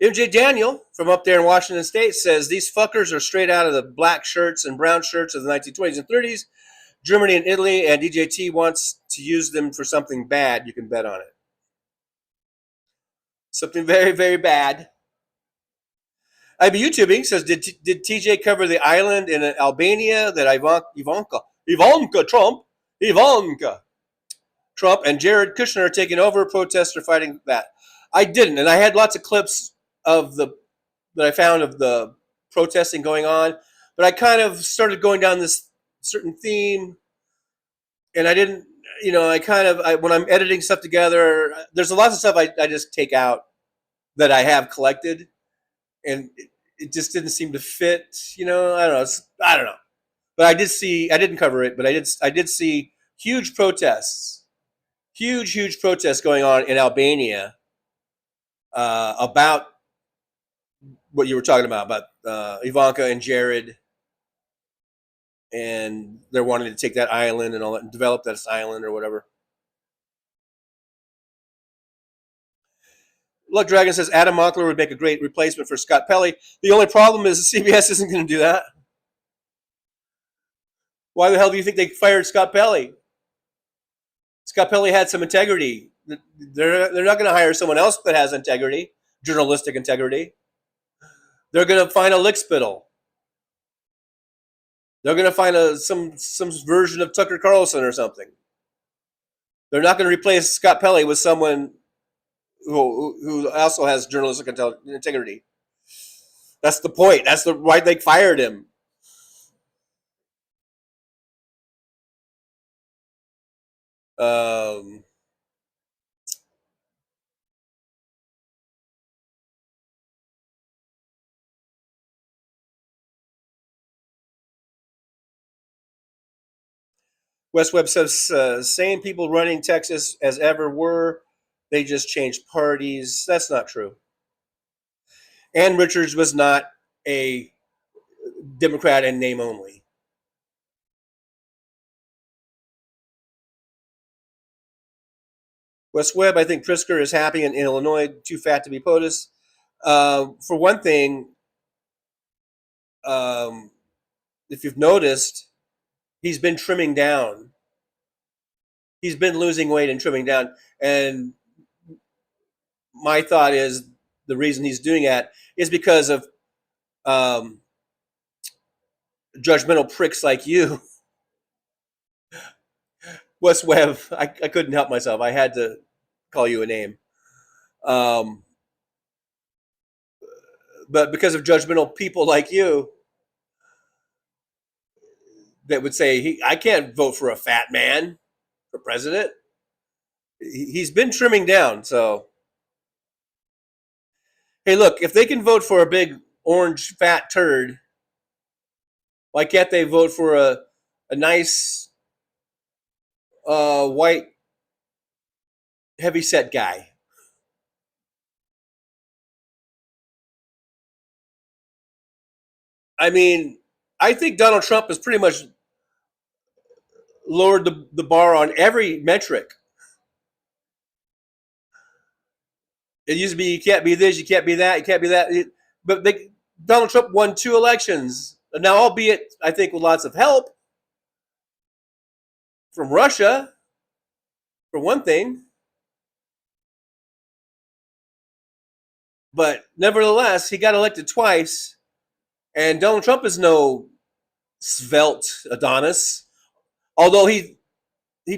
MJ Daniel from up there in Washington State says these fuckers are straight out of the black shirts and brown shirts of the 1920s and 30s. Germany and Italy, and DJT wants to use them for something bad. You can bet on it. Something very, very bad. IB YouTubing says, did TJ cover the island in Albania that Ivanka Trump and Jared Kushner are taking over? Protests are fighting that. I didn't, and I had lots of clips that I found of the protesting going on, but I kind of started going down this certain theme, and I didn't, when I'm editing stuff together, there's a lot of stuff I just take out that I have collected, and it just didn't seem to fit, I don't know. But I didn't cover it, but I did see huge protests going on in Albania about what you were talking about Ivanka and Jared, and they're wanting to take that island and all that and develop that island or whatever. Luck Dragon says Adam Mockler would make a great replacement for Scott Pelley. The only problem is CBS isn't going to do that. Why the hell do you think they fired Scott Pelley? Scott Pelley had some integrity. They're not going to hire someone else that has integrity, journalistic integrity. They're going to find a lickspittle. They're going to find some version of Tucker Carlson or something. They're not going to replace Scott Pelley with someone who also has journalistic integrity. That's the point. That's why they fired him. Um, West Webb says, same people running Texas as ever were. They just changed parties. That's not true. Ann Richards was not a Democrat in name only. West Webb, I think Pritzker is happy in Illinois, too fat to be POTUS. For one thing, if you've noticed, he's been trimming down. He's been losing weight and trimming down. And my thought is the reason he's doing that is because of judgmental pricks like you. West Webb, I couldn't help myself. I had to call you a name. But because of judgmental people like you that would say, I can't vote for a fat man for president. He's been trimming down. So, hey, look, if they can vote for a big orange fat turd, why can't they vote for a nice white heavyset guy? I mean, I think Donald Trump has pretty much lowered the bar on every metric. It used to be you can't be this, you can't be that, you can't be that. But Donald Trump won 2 elections. Now, albeit, I think, with lots of help from Russia, for one thing. But nevertheless, he got elected twice. And Donald Trump is no svelte Adonis. Although he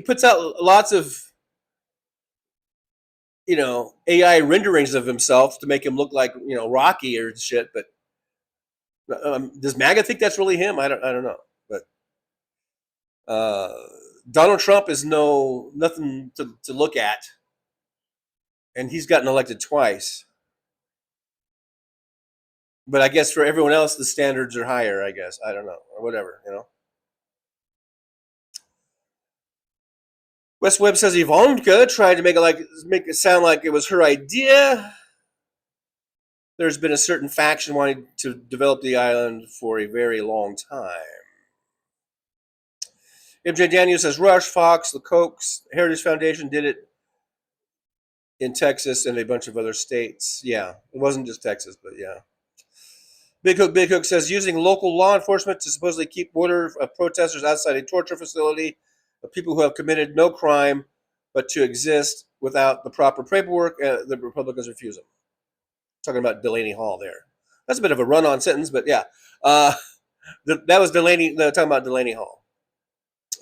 puts out lots of, AI renderings of himself to make him look like, Rocky or shit. But does MAGA think that's really him? I don't know. But Donald Trump is nothing to look at. And he's gotten elected twice. But I guess for everyone else, the standards are higher, I guess. I don't know. Or whatever, West Webb says Ivanka tried to make it sound like it was her idea. There's been a certain faction wanting to develop the island for a very long time. MJ Daniels says Rush, Fox, the Kochs, Heritage Foundation did it in Texas and a bunch of other states. Yeah, it wasn't just Texas, but yeah. Big Hook says using local law enforcement to supposedly keep order of protesters outside a torture facility of people who have committed no crime but to exist without the proper paperwork, the Republicans refuse them. Talking about Delaney Hall there. That's a bit of a run-on sentence, but yeah. That was Delaney, talking about Delaney Hall.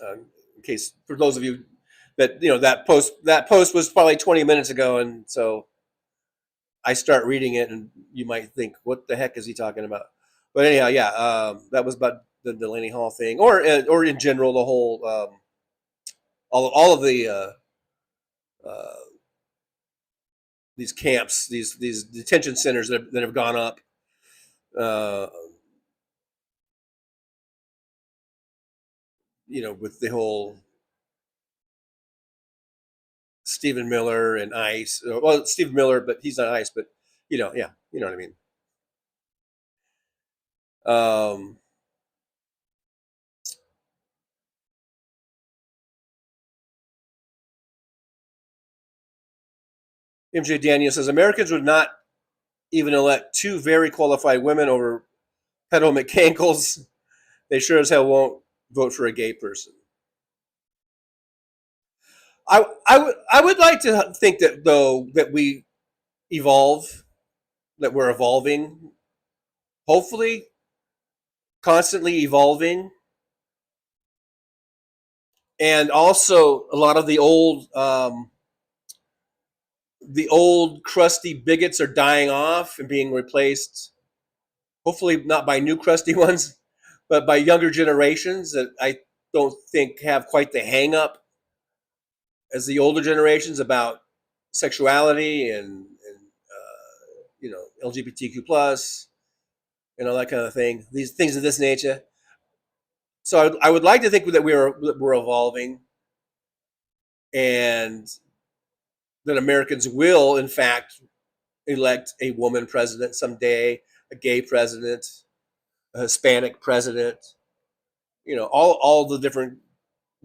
In case, for those of you that, that post was probably 20 minutes ago, and so I start reading it, and you might think, what the heck is he talking about? But anyhow, yeah, that was about the Delaney Hall thing, or in general, the whole, all of the these camps, these detention centers that have gone up. With the whole Stephen Miller and ICE. Well, Stephen Miller, but he's not ICE, but yeah, you know what I mean. MJ Daniel says Americans would not even elect 2 very qualified women over pedo McCankles. They sure as hell won't vote for a gay person. I would like to think that, though, that we evolve, that we're evolving, hopefully constantly evolving. And also a lot of the old crusty bigots are dying off and being replaced, hopefully not by new crusty ones, but by younger generations that I don't think have quite the hang up as the older generations about sexuality and LGBTQ plus and all that kind of thing. These things of this nature. So I would like to think that we're evolving, and that Americans will, in fact, elect a woman president someday, a gay president, a Hispanic president. All the different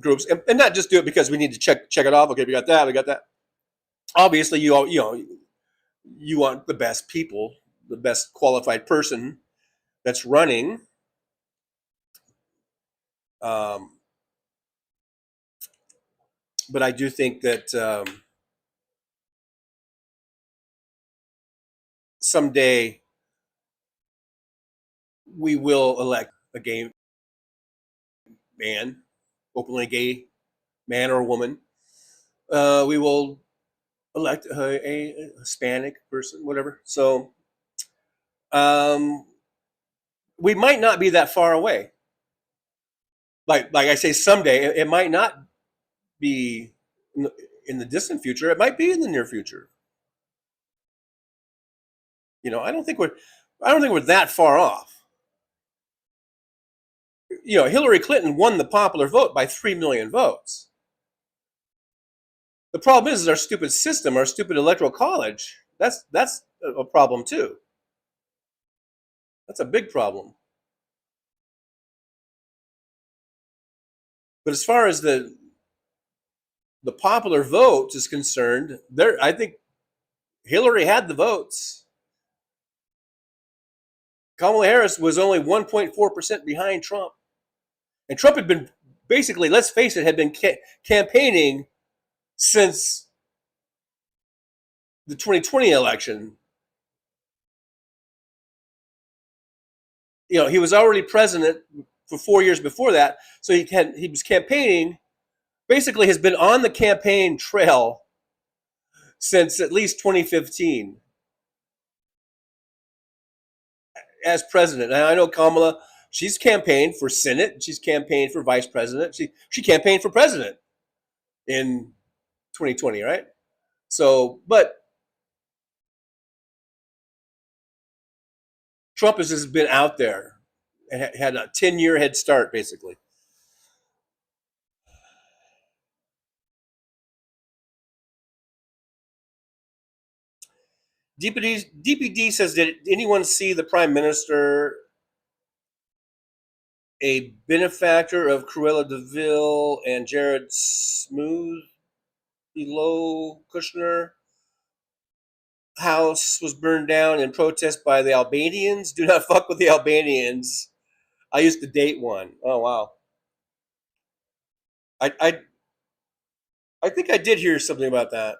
groups, and not just do it because we need to check it off. Okay, we got that. We got that. Obviously, you want the best people, the best qualified person that's running. But I do think that someday we will elect a gay man, openly gay man or woman. We will elect a Hispanic person, whatever. So we might not be that far away. Like I say, someday it might not be in the distant future. It might be in the near future. I don't think we're that far off. Hillary Clinton won the popular vote by 3 million votes. The problem is our stupid system, our stupid electoral college. That's a problem too. That's a big problem. But as far as the popular vote is concerned, I think Hillary had the votes. Kamala Harris was only 1.4% behind Trump. And Trump had been basically, let's face it, had been campaigning since the 2020 election. He was already president for 4 years before that. So he was campaigning, basically has been on the campaign trail since at least 2015 as president. And I know Kamala, she's campaigned for Senate, she's campaigned for vice president, she campaigned for president in 2020, right? So, but Trump has just been out there and had a 10-year head start, basically. DPD says, did anyone see the Prime Minister a benefactor of Cruella de Vil and Jared Smooth below Kushner? House was burned down in protest by the Albanians. Do not fuck with the Albanians. I used to date one. Oh wow. I think I did hear something about that.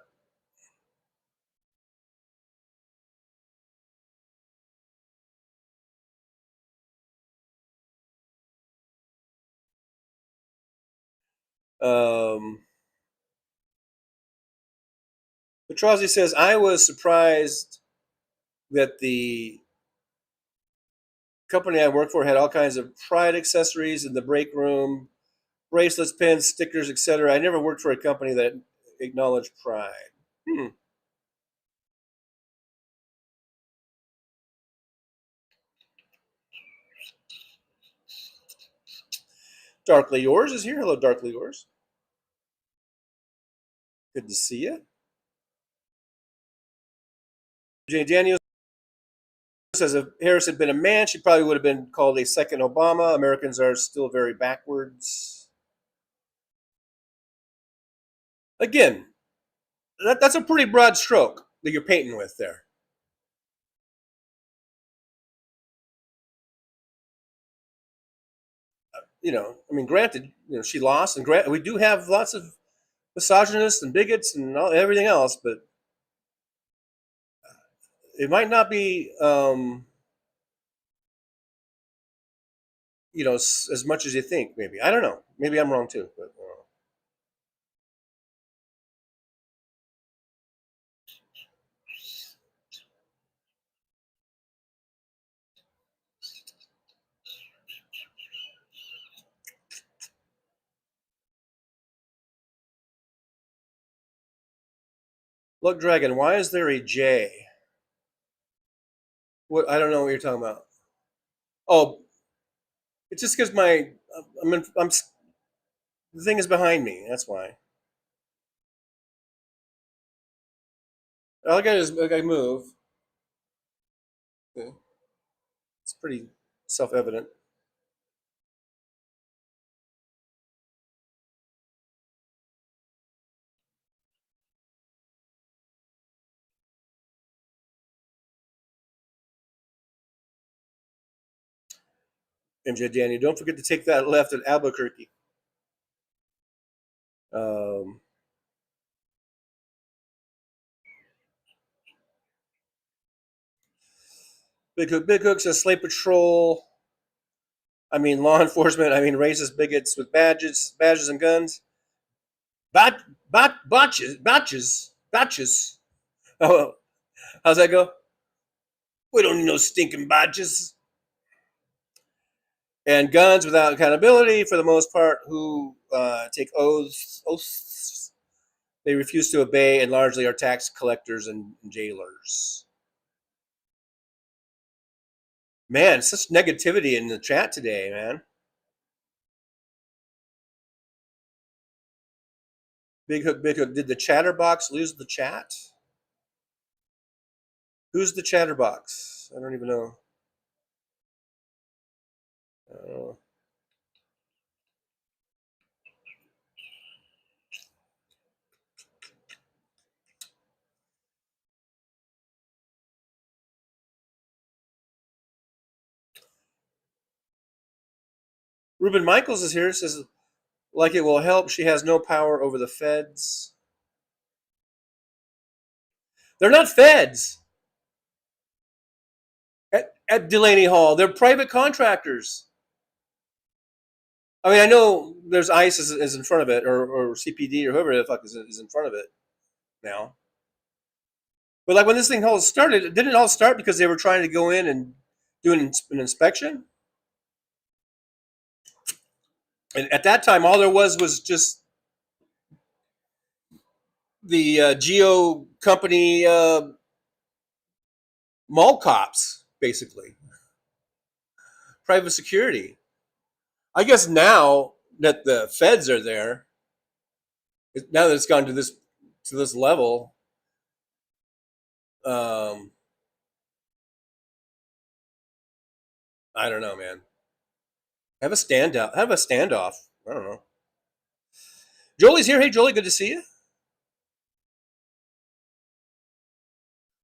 Petrozzi says, I was surprised that the company I work for had all kinds of Pride accessories in the break room, bracelets, pins, stickers, etc. I never worked for a company that acknowledged Pride. Darkly Yours is here. Hello, Darkly Yours. Good to see you. Jay Daniels says if Harris had been a man, she probably would have been called a second Obama. Americans are still very backwards. Again, that's a pretty broad stroke that you're painting with there. Granted, she lost, and we do have lots of misogynists and bigots and everything else, but it might not be, as much as you think. Maybe, I don't know. Maybe I'm wrong too. But Look, Dragon, why is there a J? What? I don't know what you're talking about. Oh, it's just because the thing is behind me. That's why. All I got is I move. Okay. It's pretty self-evident. MJ Danny, don't forget to take that left at Albuquerque. Big Hook says Slate Patrol. I mean law enforcement. I mean racist bigots with badges and guns. Batches. Oh, how's that go? We don't need no stinking badges. And guns without accountability, for the most part, who take oaths. They refuse to obey and largely are tax collectors and jailers. Man, such negativity in the chat today, man. Big Hook. Did the Chatterbox lose the chat? Who's the Chatterbox? I don't even know. Ruben Michaels is here. Says, like it will help. She has no power over the feds. They're not feds at Delaney Hall. They're private contractors. I mean, I know there's ICE is in front of it, or CPD, or whoever the fuck is in front of it now. But like when this thing all started, didn't it all start because they were trying to go in and do an inspection? And at that time, all there was just the Geo company mall cops, basically. Private security. I guess now that the feds are there, now that it's gone to this level, I don't know, man. Have a standoff. I don't know. Jolie's here. Hey, Jolie, good to see you.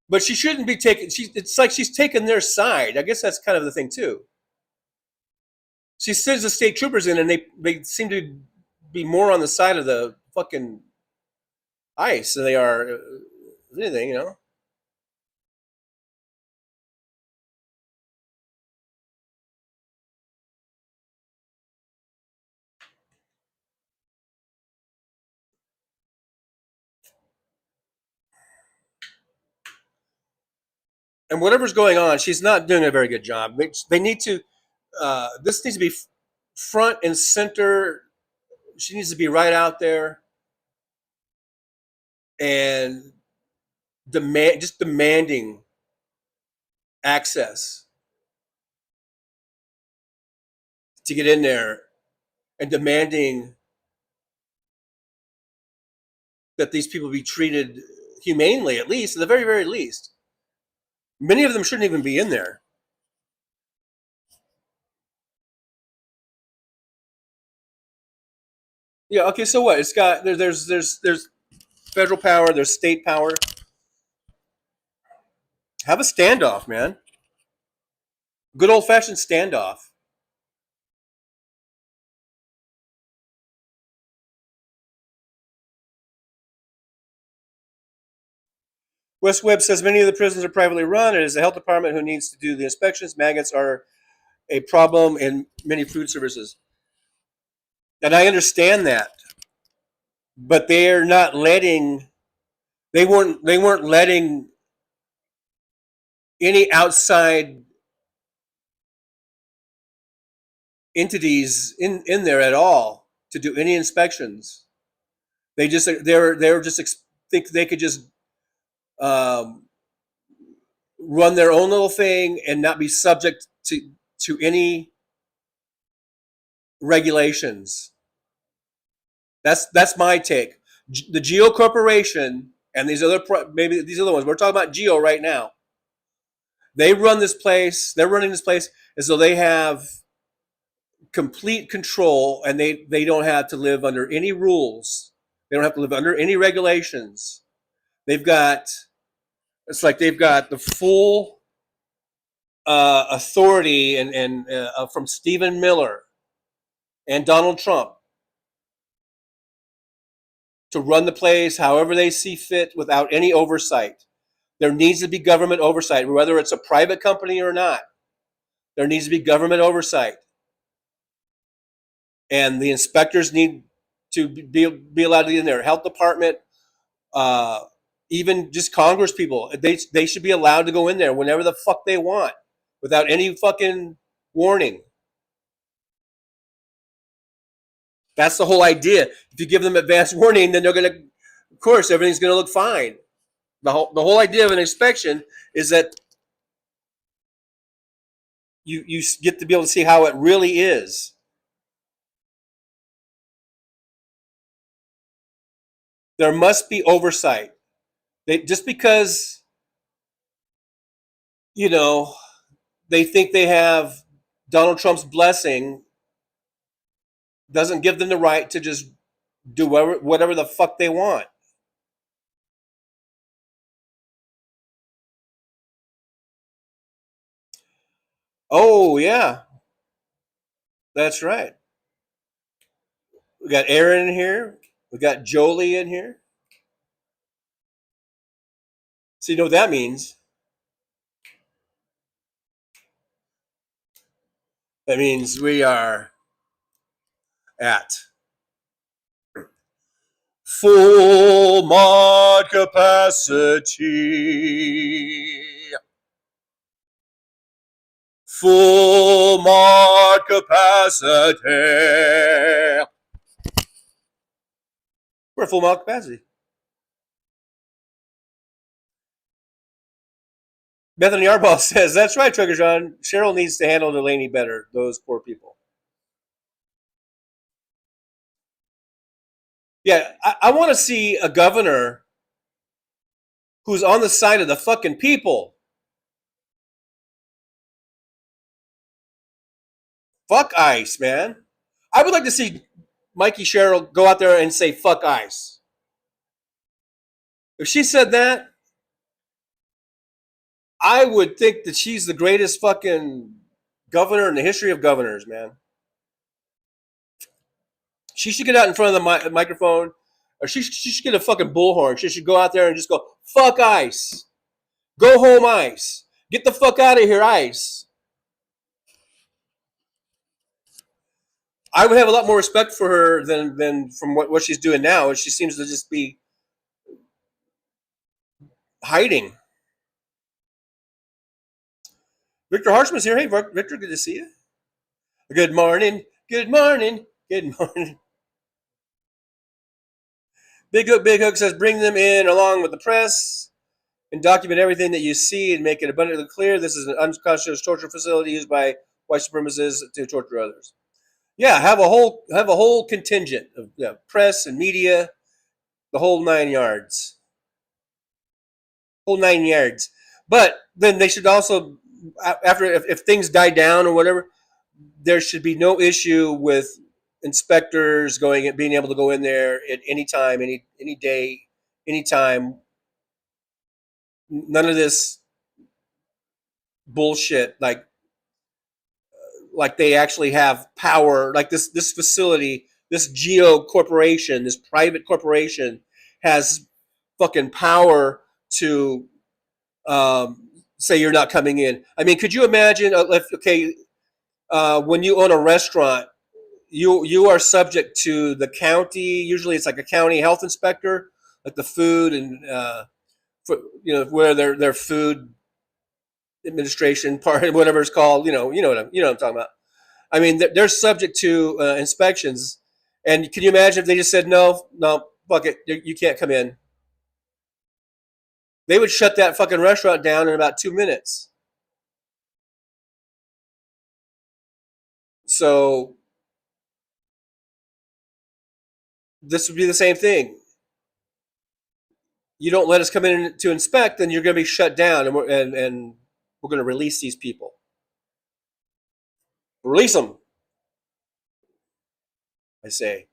But she shouldn't be taking. It's like she's taking their side. I guess that's kind of the thing too. She sends the state troopers in, and they seem to be more on the side of the fucking ICE than they are anything, you know. And whatever's going on, she's not doing a very good job. They need to. This needs to be front and center. She needs to be right out there and demanding access to get in there and demanding that these people be treated humanely, at least, at the very, very least. Many of them shouldn't even be in there. Yeah. Okay. So what? It's got there's federal power. There's state power. Have a standoff, man. Good old fashioned standoff. West Webb says many of the prisons are privately run. It is the health department who needs to do the inspections. Maggots are a problem in many food services. And I understand that. But they're not letting they weren't letting any outside entities in there at all to do any inspections. They're just think they could just run their own little thing and not be subject to any regulations. That's my take. The Geo Corporation and these other maybe these other ones, we're talking about Geo right now. They run this place. They're running this place as though they have complete control, and they don't have to live under any rules. They don't have to live under any regulations. It's like they've got the full authority and from Stephen Miller and Donald Trump to run the place however they see fit without any oversight. There needs to be government oversight, whether it's a private company or not. There needs to be government oversight. And the inspectors need to be allowed to get in there. Health department, even just Congress people, they should be allowed to go in there whenever the fuck they want without any fucking warning. That's the whole idea. If you give them advance warning, then they're going to, of course, everything's going to look fine. The whole idea of an inspection is that you get to be able to see how it really is. There must be oversight. Just because, they think they have Donald Trump's blessing doesn't give them the right to just do whatever the fuck they want. Oh, yeah. That's right. We got Aaron in here. We got Jolie in here. So you know what that means? That means we are at full mod capacity. Full mod capacity. We're at full mod capacity. Bethany Arball says, that's right, Trucker John. Cheryl needs to handle Delaney better, those poor people. Yeah, I want to see a governor who's on the side of the fucking people. Fuck ICE, man. I would like to see Mikey Cheryl go out there and say fuck ICE. If she said that, I would think that she's the greatest fucking governor in the history of governors, man. She should get out in front of the microphone, or she should get a fucking bullhorn. She should go out there and just go, fuck ICE. Go home, ICE. Get the fuck out of here, ICE. I would have a lot more respect for her than from what she's doing now. She seems to just be hiding. Victor Harshman's here. Hey, Victor, good to see you. Good morning. Good morning. Good morning. Big Hook says, bring them in along with the press and document everything that you see and make it abundantly clear this is an unconstitutional torture facility used by white supremacists to torture others. Yeah, have a whole contingent of press and media, the whole 9 yards. Whole 9 yards. But then they should also, after if things die down or whatever, there should be no issue with inspectors being able to go in there at any time, any day, any time. None of this bullshit like they actually have power. Like this facility, this Geo Corporation, this private corporation has fucking power to say you're not coming in. I mean, could you imagine when you own a restaurant, you are subject to the county. Usually, it's like a county health inspector, like the food and where their food administration part, whatever it's called. You know what I'm talking about. I mean, they're subject to inspections. And can you imagine if they just said no, fuck it, you can't come in. They would shut that fucking restaurant down in about 2 minutes. So this would be the same thing. You don't let us come in to inspect, then you're going to be shut down, and we're going to release these people. Release them, I say.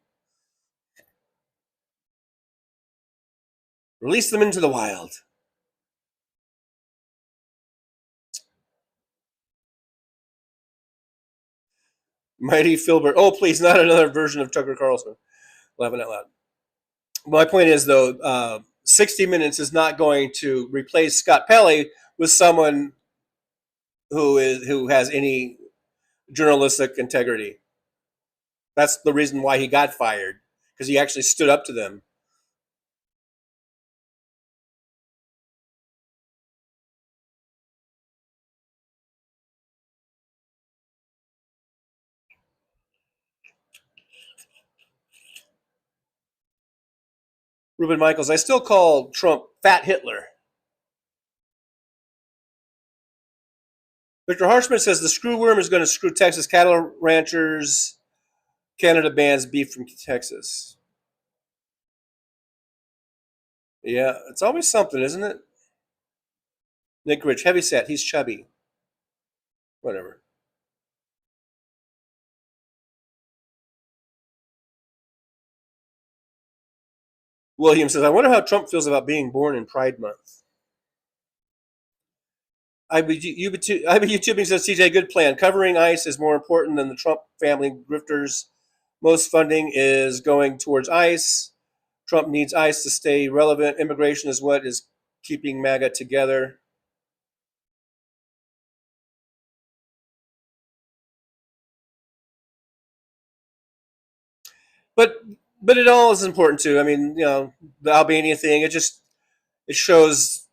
Release them into the wild. Mighty Filbert. Oh, please, not another version of Tucker Carlson. Laughing out loud. My point is, though, 60 Minutes is not going to replace Scott Pelley with someone who has any journalistic integrity. That's the reason why he got fired, because he actually stood up to them. Ruben Michaels, I still call Trump Fat Hitler. Victor Harshman says the screw worm is going to screw Texas cattle ranchers. Canada bans beef from Texas. Yeah, it's always something, isn't it? Nick Rich, heavyset, he's chubby. Whatever. William says, I wonder how Trump feels about being born in Pride Month. YouTubing says, TJ, good plan. Covering ICE is more important than the Trump family grifters. Most funding is going towards ICE. Trump needs ICE to stay relevant. Immigration is what is keeping MAGA together. But it all is important too. I mean, you know, the Albania thing, it shows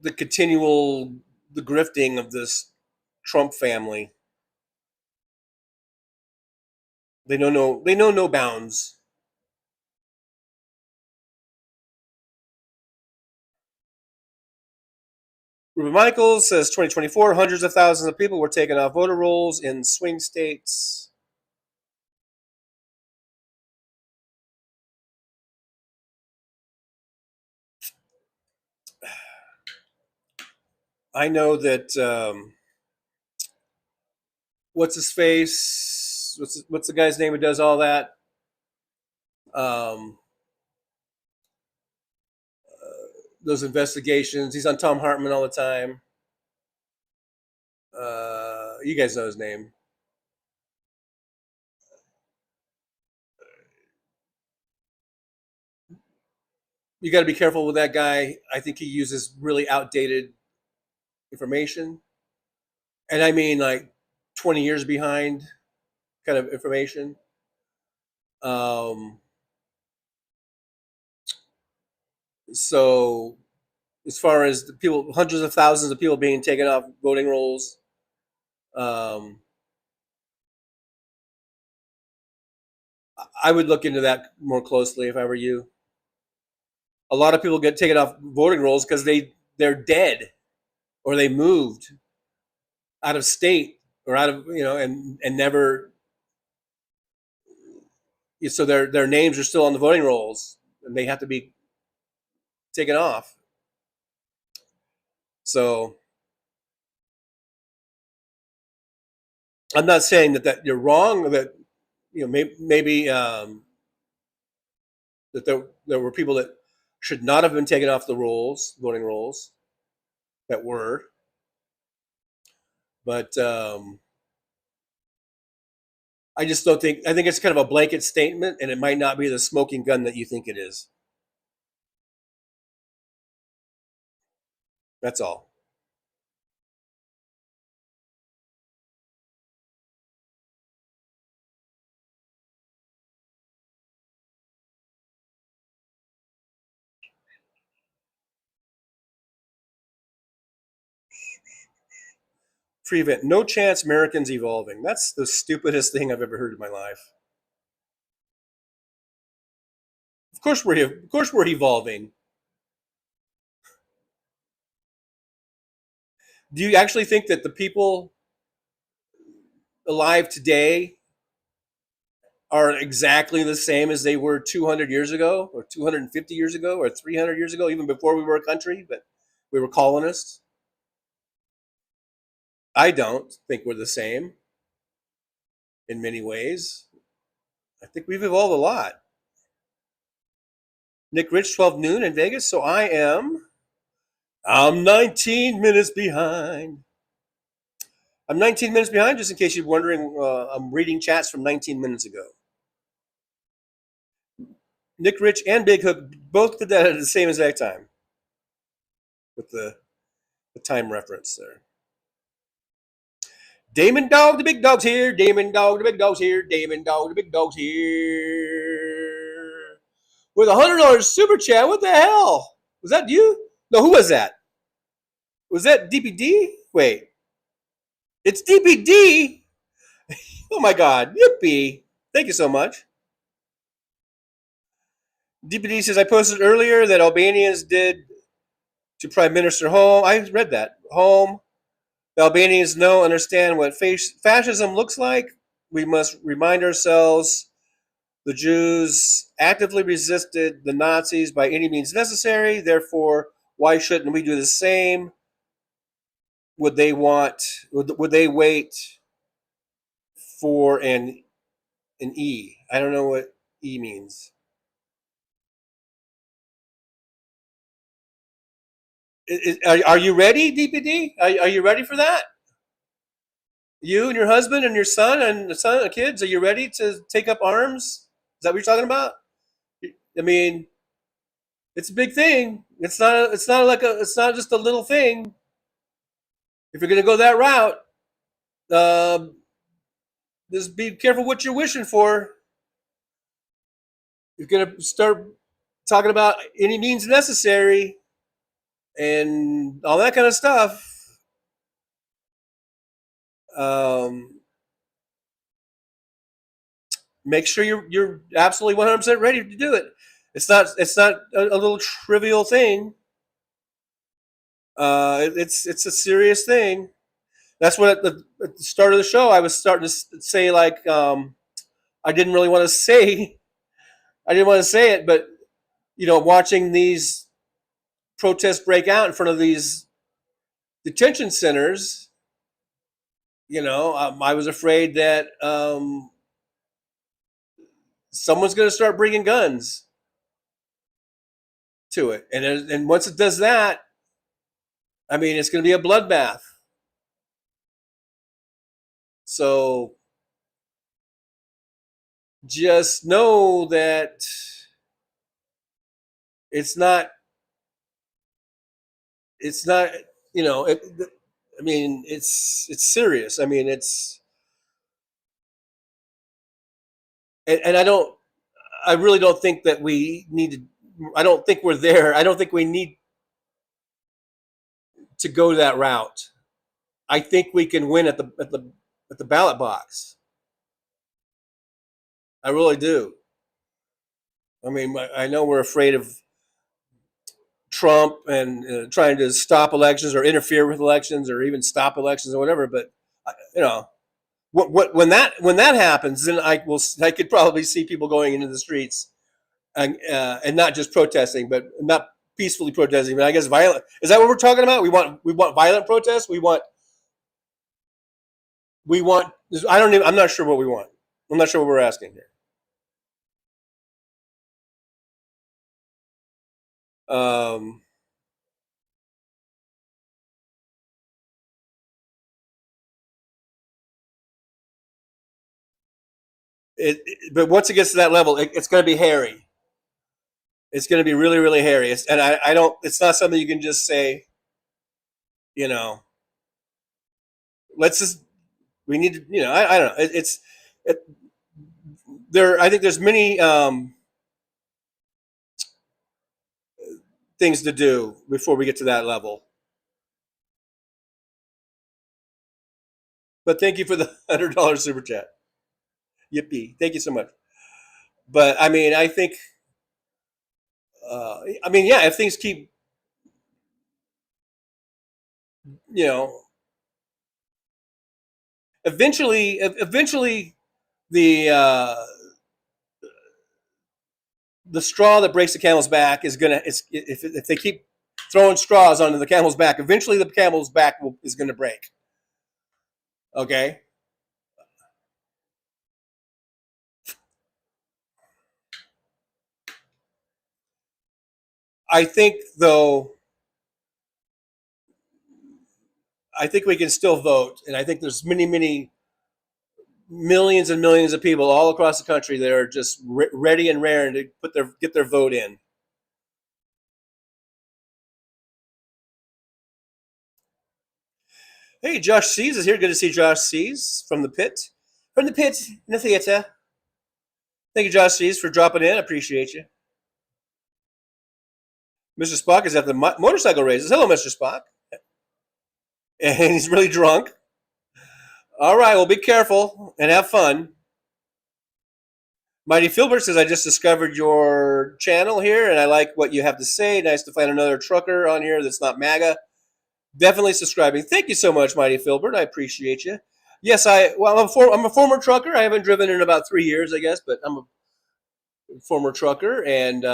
the grifting of this Trump family. They know no bounds. Ruben Michaels says 2024, hundreds of thousands of people were taken off voter rolls in swing states. I know that what's his face? What's the guy's name who does all that? Those investigations. He's on Tom Hartman all the time. You guys know his name. You got to be careful with that guy. I think he uses really outdated information. And I mean like 20 years behind kind of information. So as far as the people, hundreds of thousands of people being taken off voting rolls, I would look into that more closely if I were you. A lot of people get taken off voting rolls because they're dead or they moved out of state or out of, you know, and never, so their names are still on the voting rolls and they have to be taken off. So I'm not saying that you're wrong, that, you know, maybe that there were people that should not have been taken off the rolls, voting rolls, that were. But I just don't think, I think it's kind of a blanket statement, and it might not be the smoking gun that you think it is. That's all. Free event. No chance Americans evolving. That's the stupidest thing I've ever heard in my life. Of course we're evolving. Do you actually think that the people alive today are exactly the same as they were 200 years ago, or 250 years ago, or 300 years ago, even before we were a country, but we were colonists? I don't think we're the same in many ways. I think we've evolved a lot. Nick Rich, 12 noon in Vegas, so I'm 19 minutes behind. I'm 19 minutes behind, just in case you're wondering. I'm reading chats from 19 minutes ago. Nick Rich and Big Hook both did that at the same exact time, with the time reference there. Damon Dog, the big dog's here. Damon Dog, the big dog's here. Damon Dog, the big dog's here. With a $100 super chat. What the hell? Was that you? No, who was that? Was that DPD? Wait. It's DPD? Oh my God. Yippee. Thank you so much. DPD says, I posted earlier that Albanians did to Prime Minister Home. I read that. Home. The Albanians understand what fascism looks like. We must remind ourselves the Jews actively resisted the Nazis by any means necessary. Therefore, why shouldn't we do the same? Would they wait for an E? I don't know what E means. Are you ready, DPD? Are you ready for that? You and your husband and your son and the kids, are you ready to take up arms? Is that what you're talking about? I mean, it's a big thing. It's not just a little thing. If you're going to go that route, just be careful what you're wishing for. You're going to start talking about any means necessary and all that kind of stuff. Make sure you're absolutely 100% ready to do it. It's not a little trivial thing. It's a serious thing. That's what at the start of the show I was starting to say, like, I didn't really want to say. I didn't want to say it, but watching these protests break out in front of these detention centers, I was afraid that someone's going to start bringing guns to it, and once it does that, I mean, it's going to be a bloodbath. So just know that it's not. I mean, it's serious. I mean, and I really don't think that we need to. I don't think we're there. I don't think we need to go that route. I think we can win at the ballot box. I really do. I mean, I know we're afraid of Trump and trying to stop elections or interfere with elections or even stop elections or whatever. But when that happens, then I could probably see people going into the streets and not just protesting, but not peacefully protesting, but I guess violent. Is that what we're talking about? We want violent protests. We want. I'm not sure what we want. I'm not sure what we're asking here. But once it gets to that level, it's going to be hairy. It's going to be really, really hairy. And I don't. It's not something you can just say. Let's just. We need to. I don't know. I think there's many things to do before we get to that level. But thank you for the $100 super chat. Yippee! Thank you so much. But I mean, I think. Yeah, if things keep, eventually, the straw that breaks the camel's back is gonna. If they keep throwing straws onto the camel's back, eventually the camel's back is gonna break. Okay. I think, though, I think we can still vote, and I think there's many millions and millions of people all across the country that are just ready and raring to get their vote in. Hey, Josh Sees is here. Good to see Josh Sees from the pit. From the pit in the theater. Thank you, Josh Sees, for dropping in. I appreciate you. Mr. Spock is at the motorcycle races. Hello, Mr. Spock. And he's really drunk. All right, well, be careful and have fun. Mighty Filbert says, I just discovered your channel here, and I like what you have to say. Nice to find another trucker on here that's not MAGA. Definitely subscribing. Thank you so much, Mighty Filbert. I appreciate you. Yes, I'm a former trucker. I haven't driven in about 3 years, I guess, but I'm a former trucker, and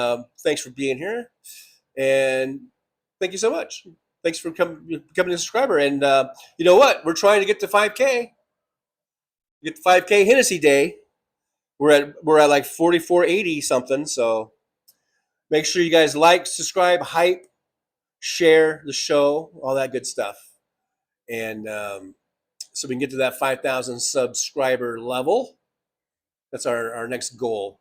thanks for being here. And thank you so much. Thanks for becoming a subscriber. And you know what? We're trying to get to 5K. Get to 5K Hennessy Day. We're at like 4480 something. So make sure you guys like, subscribe, hype, share the show, all that good stuff. And so we can get to that 5,000 subscriber level. That's our next goal.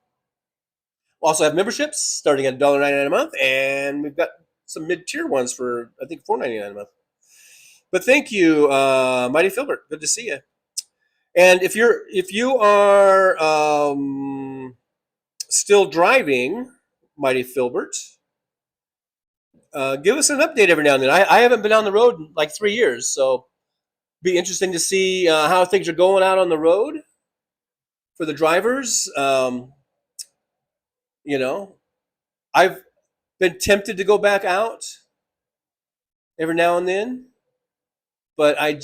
We also have memberships starting at $1.99 a month, and we've got some mid-tier ones for, I think, $4.99 a month. But thank you, Mighty Filbert. Good to see you. And if you are still driving, Mighty Filbert, give us an update every now and then. I haven't been on the road in like 3 years, so be interesting to see how things are going out on the road for the drivers. You know, I've been tempted to go back out every now and then, but a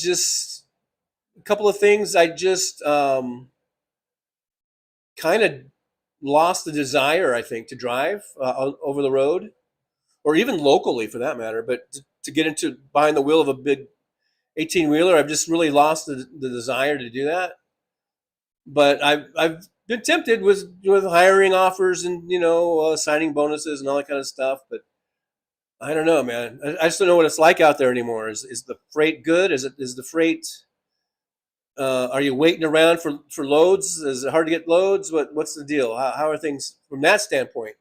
couple of things, I just kind of lost the desire, I think, to drive over the road, or even locally for that matter. But to get into behind the wheel of a big 18-wheeler, I've just really lost the desire to do that. But I've been tempted with hiring offers and signing bonuses and all that kind of stuff. But I don't know, man. I just don't know what it's like out there anymore. Is the freight good? Is the freight? Are you waiting around for loads? Is it hard to get loads? What's the deal? How are things from that standpoint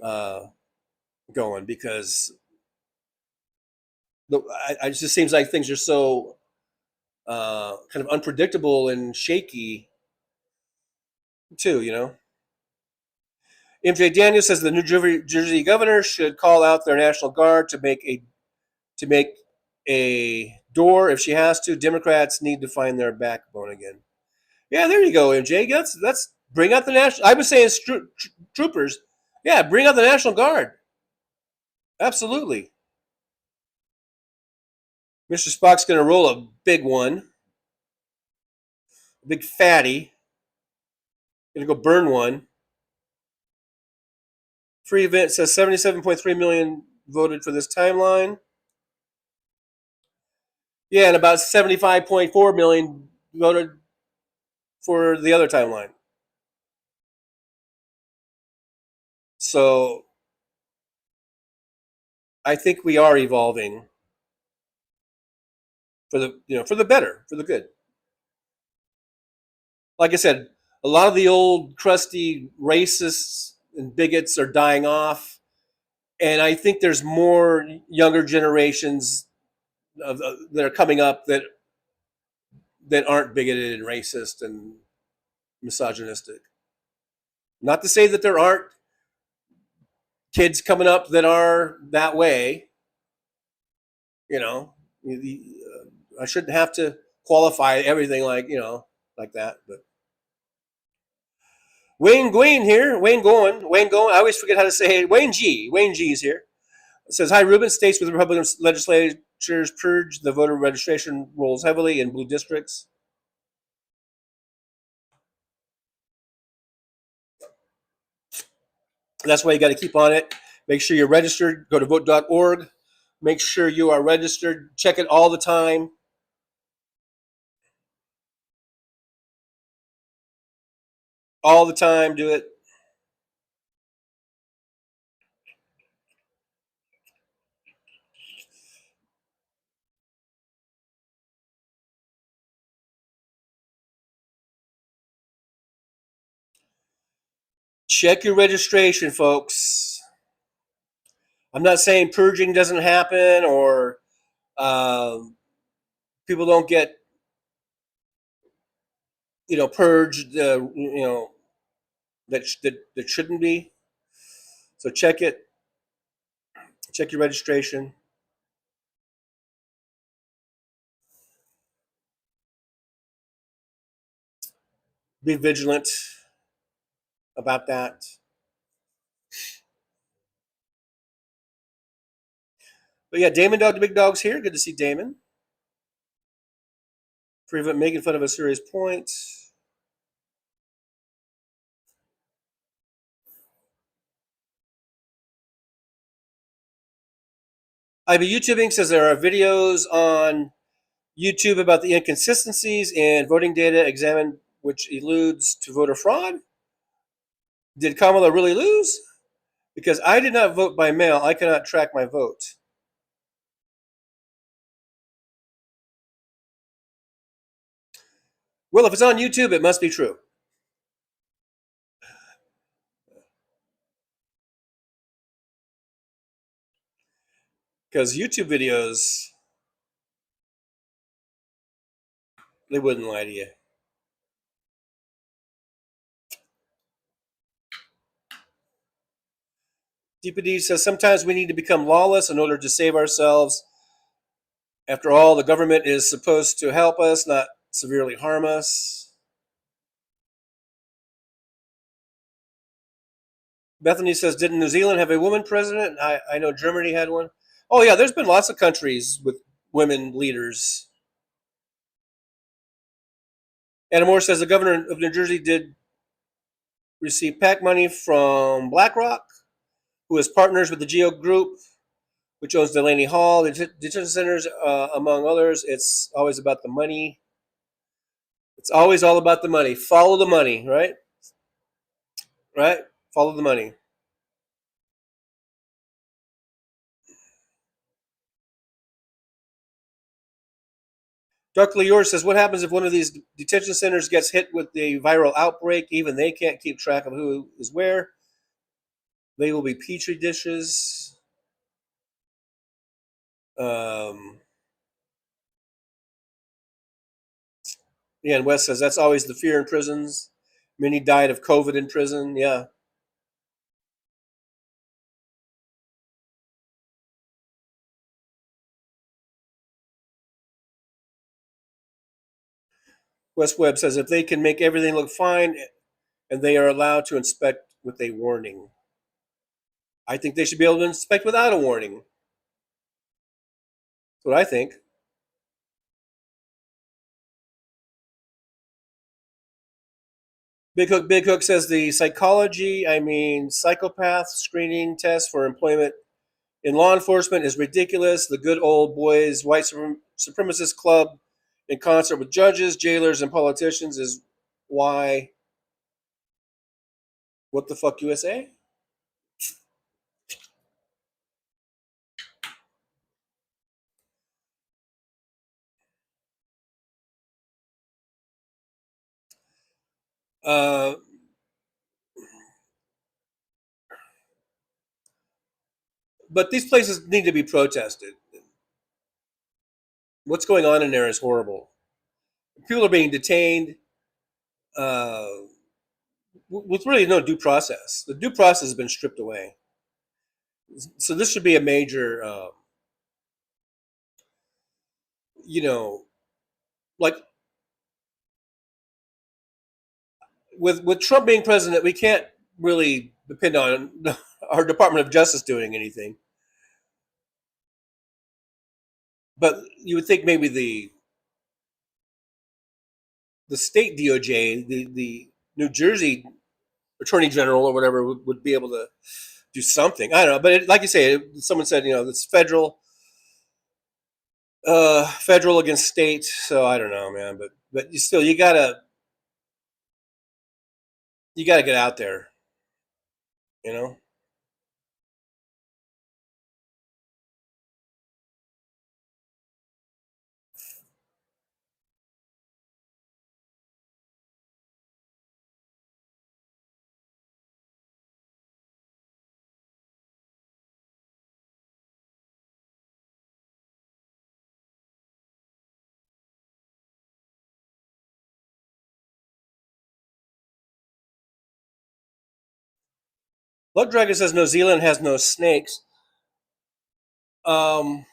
going? Because it just seems like things are so kind of unpredictable and shaky too, MJ Daniels says the New Jersey governor should call out their National Guard to make a door if she has to. Democrats need to find their backbone again. Yeah, there you go, MJ. Let's bring out the national. I was saying troopers. Yeah, bring out the National Guard. Absolutely. Mr. Spock's going to roll a big one, a big fatty. Going to go burn one. Free event says 77.3 million voted for this timeline. Yeah, and about 75.4 million voted for the other timeline. So I think we are evolving for the better, for the good. Like I said, a lot of the old crusty racists and bigots are dying off, and I think there's more younger generations that are coming up that aren't bigoted and racist and misogynistic. Not to say that there aren't kids coming up that are that way. I shouldn't have to qualify everything like that, but Wayne Gwayne here. Wayne Goen. I always forget how to say it. Wayne G is here. It says, hi, Ruben. States with Republican legislatures purge the voter registration rolls heavily in blue districts. That's why you got to keep on it. Make sure you're registered. Go to vote.org. Make sure you are registered. Check it all the time. All the time, do it. Check your registration, folks. I'm not saying purging doesn't happen or people don't get, purged, that shouldn't be. So check it. Check your registration. Be vigilant about that. But yeah, Damon Dog the Big Dog's here. Good to see Damon. Prevent making fun of a serious point. IB YouTubing says there are videos on YouTube about the inconsistencies in voting data examined, which alludes to voter fraud. Did Kamala really lose? Because I did not vote by mail, I cannot track my vote. Well, if it's on YouTube, it must be true. Because YouTube videos, they wouldn't lie to you. DPD says sometimes we need to become lawless in order to save ourselves. After all, the government is supposed to help us, not severely harm us. Bethany says, didn't New Zealand have a woman president? I know Germany had one. Oh, yeah, there's been lots of countries with women leaders. Anna Moore says the governor of New Jersey did receive PAC money from BlackRock, who is partners with the Geo Group, which owns Delaney Hall, the detention centers, among others. It's always about the money. It's always all about the money. Follow the money, right? Right? Follow the money. Darkly Yours says, what happens if one of these detention centers gets hit with a viral outbreak? Even they can't keep track of who is where. They will be petri dishes. Yeah, and Wes says, that's always the fear in prisons. Many died of COVID in prison. Yeah. Wes Webb says, if they can make everything look fine and they are allowed to inspect with a warning, I think they should be able to inspect without a warning. That's what I think. Big Hook says the psychopath screening test for employment in law enforcement is ridiculous. The good old boys white supremacist club in concert with judges, jailers, and politicians is why. What the fuck, USA? But these places need to be protested. What's going on in there is horrible. People are being detained with really no due process. The due process has been stripped away. So this should be a major, like with Trump being president, we can't really depend on our Department of Justice doing anything. But you would think maybe the state DOJ, the New Jersey attorney general or whatever would be able to do something. I don't know, but like you say, someone said, it's federal against state. So I don't know, man, but you gotta get out there, Blood Dragon says New Zealand has no snakes. Doesn't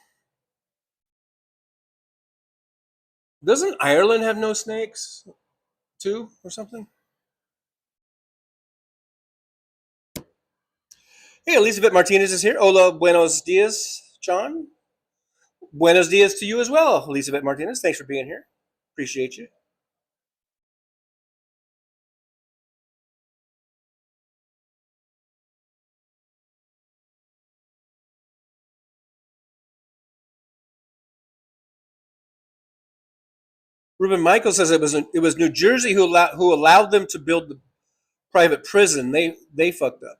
Ireland have no snakes too, or something? Hey, Elizabeth Martinez is here. Hola, buenos dias, John. Buenos dias to you as well, Elizabeth Martinez. Thanks for being here. Appreciate you. Ruben Michael says it was New Jersey who allowed them to build the private prison. They fucked up.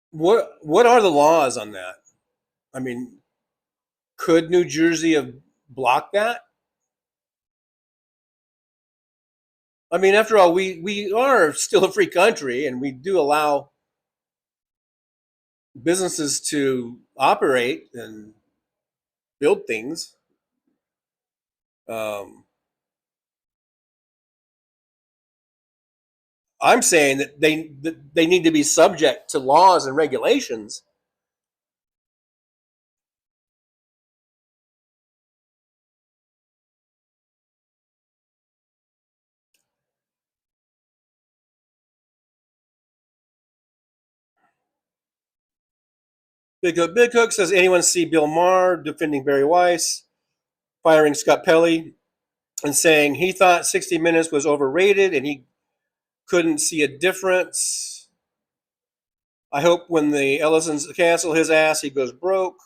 What are the laws on that? I mean, could New Jersey have blocked that? I mean, after all, we are still a free country, and we do allow businesses to operate and build things. I'm saying that they need to be subject to laws and regulations. Big Hook says, anyone see Bill Maher defending Barry Weiss, firing Scott Pelley, and saying he thought 60 Minutes was overrated and he couldn't see a difference. I hope when the Ellisons cancel his ass, he goes broke.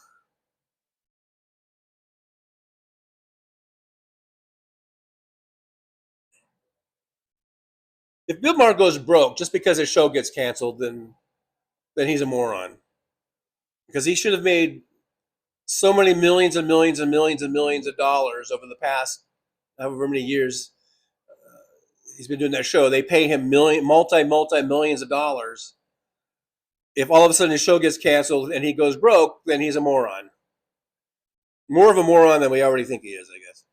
If Bill Maher goes broke just because his show gets canceled, then he's a moron. Because he should have made so many millions and millions and millions and millions of dollars over the past however many years he's been doing that show. They pay him multi millions of dollars. If all of a sudden his show gets canceled and he goes broke, then he's a moron. More of a moron than we already think he is, I guess.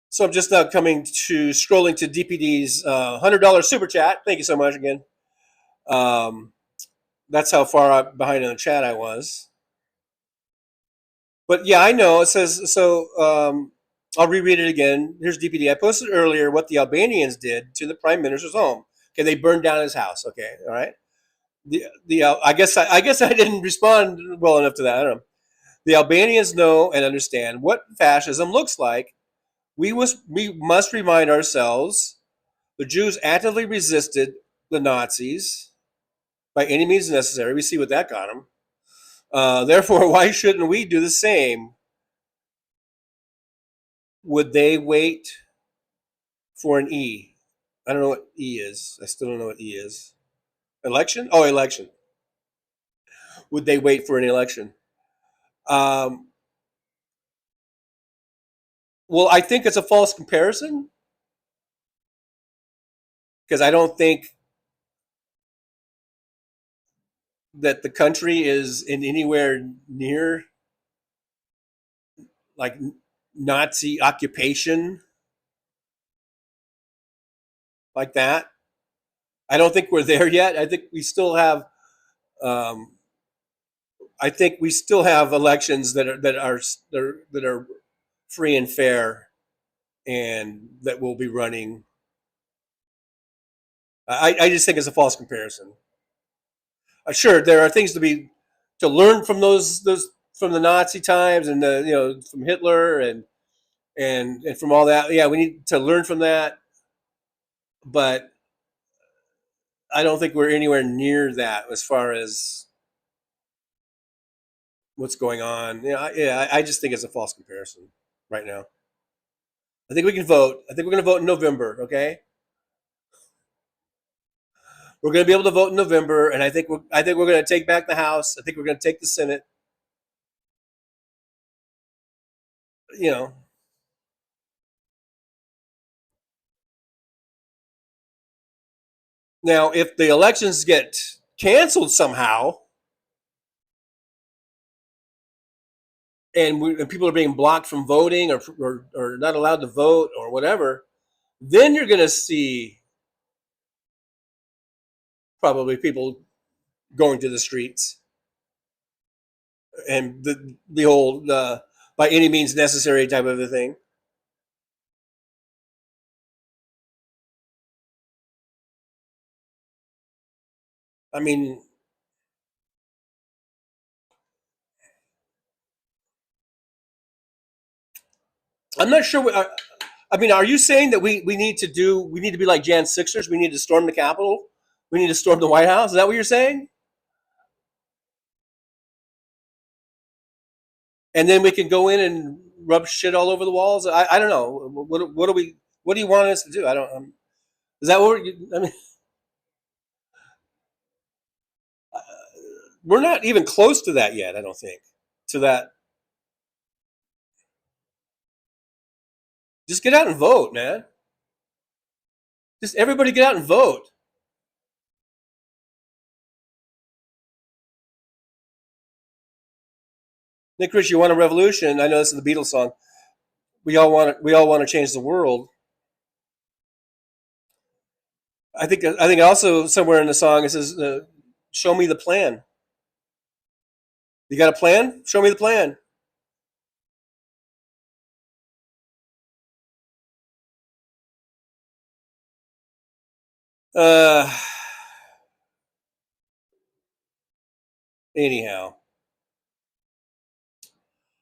So I'm just now scrolling to DPD's $100 super chat. Thank you so much again. That's how far behind in the chat I was. But yeah, I know. It says, so I'll reread it again. Here's DPD. I posted earlier what the Albanians did to the Prime Minister's home. Okay, they burned down his house. Okay, all right. I guess I didn't respond well enough to that. I don't know. The Albanians know and understand what fascism looks like. We must remind ourselves the Jews actively resisted the Nazis by any means necessary. We see what that got them. Therefore, why shouldn't we do the same? Would they wait for an E? I don't know what E is. I still don't know what E is. Election? Oh, election. Would they wait for an election? Well, I think it's a false comparison because I don't think that the country is in anywhere near like Nazi occupation like that. I don't think we're there yet. I think we still have elections that are free and fair, and that will be running I just think it's a false comparison. Sure, there are things to learn from those from the Nazi times and from Hitler and from all that. Yeah, we need to learn from that, but I don't think we're anywhere near that as far as what's going on. I just think it's a false comparison right now. I think we can vote. I think we're going to vote in November. Okay, we're going to be able to vote in November, and I think we're going to take back the House. I think we're going to take the Senate. You know, now if the elections get canceled somehow, and people are being blocked from voting or not allowed to vote or whatever, then you're going to see probably people going to the streets and the whole by any means necessary type of a thing. I mean, I'm not sure. I mean, are you saying that we need to be like Jan Sixers? We need to storm the Capitol. We need to storm the White House. Is that what you're saying? And then we can go in and rub shit all over the walls. I don't know. What do you want us to do? I don't. Is that what I mean? We're not even close to that yet. I don't think to that. Just get out and vote, man. Just everybody get out and vote. Nick Rich, you want a revolution? I know this is the Beatles song. We all want to change the world. I think also somewhere in the song it says, "Show me the plan." You got a plan? Show me the plan. Anyhow,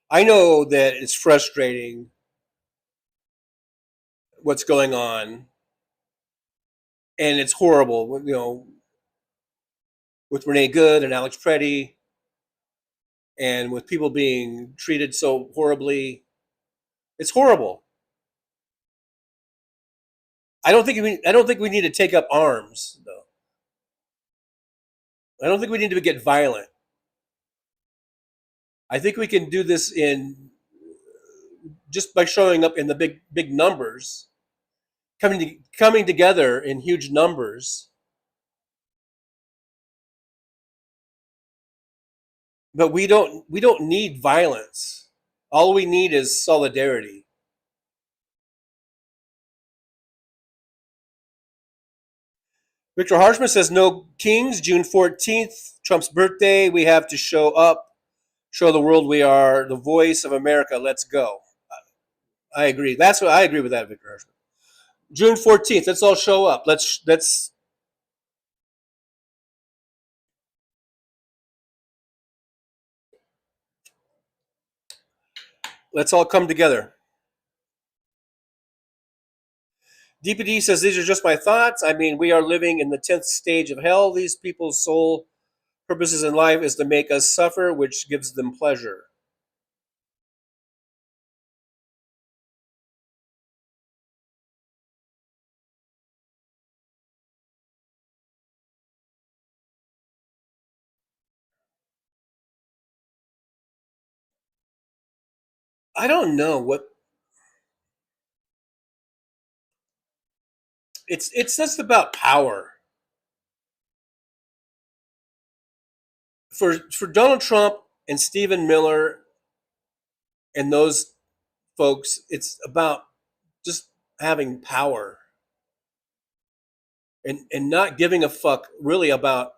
I know that it's frustrating what's going on, and it's horrible. With Renee Good and Alex Preddy, and with people being treated so horribly, it's horrible. I don't think we need to take up arms, though. I don't think we need to get violent. I think we can do this just by showing up in the big numbers, coming together in huge numbers. But we don't need violence. All we need is solidarity. Victor Harshman says no kings, June 14th, Trump's birthday. We have to show up, show the world we are the voice of America. Let's go. I agree. I agree with that, Victor Harshman. June 14th, let's all show up. Let's all come together. DPD says these are just my thoughts. I mean, we are living in the 10th stage of hell. These people's sole purposes in life is to make us suffer, which gives them pleasure. I don't know what it's just about power. For Donald Trump and Stephen Miller and those folks, it's about just having power and not giving a fuck really about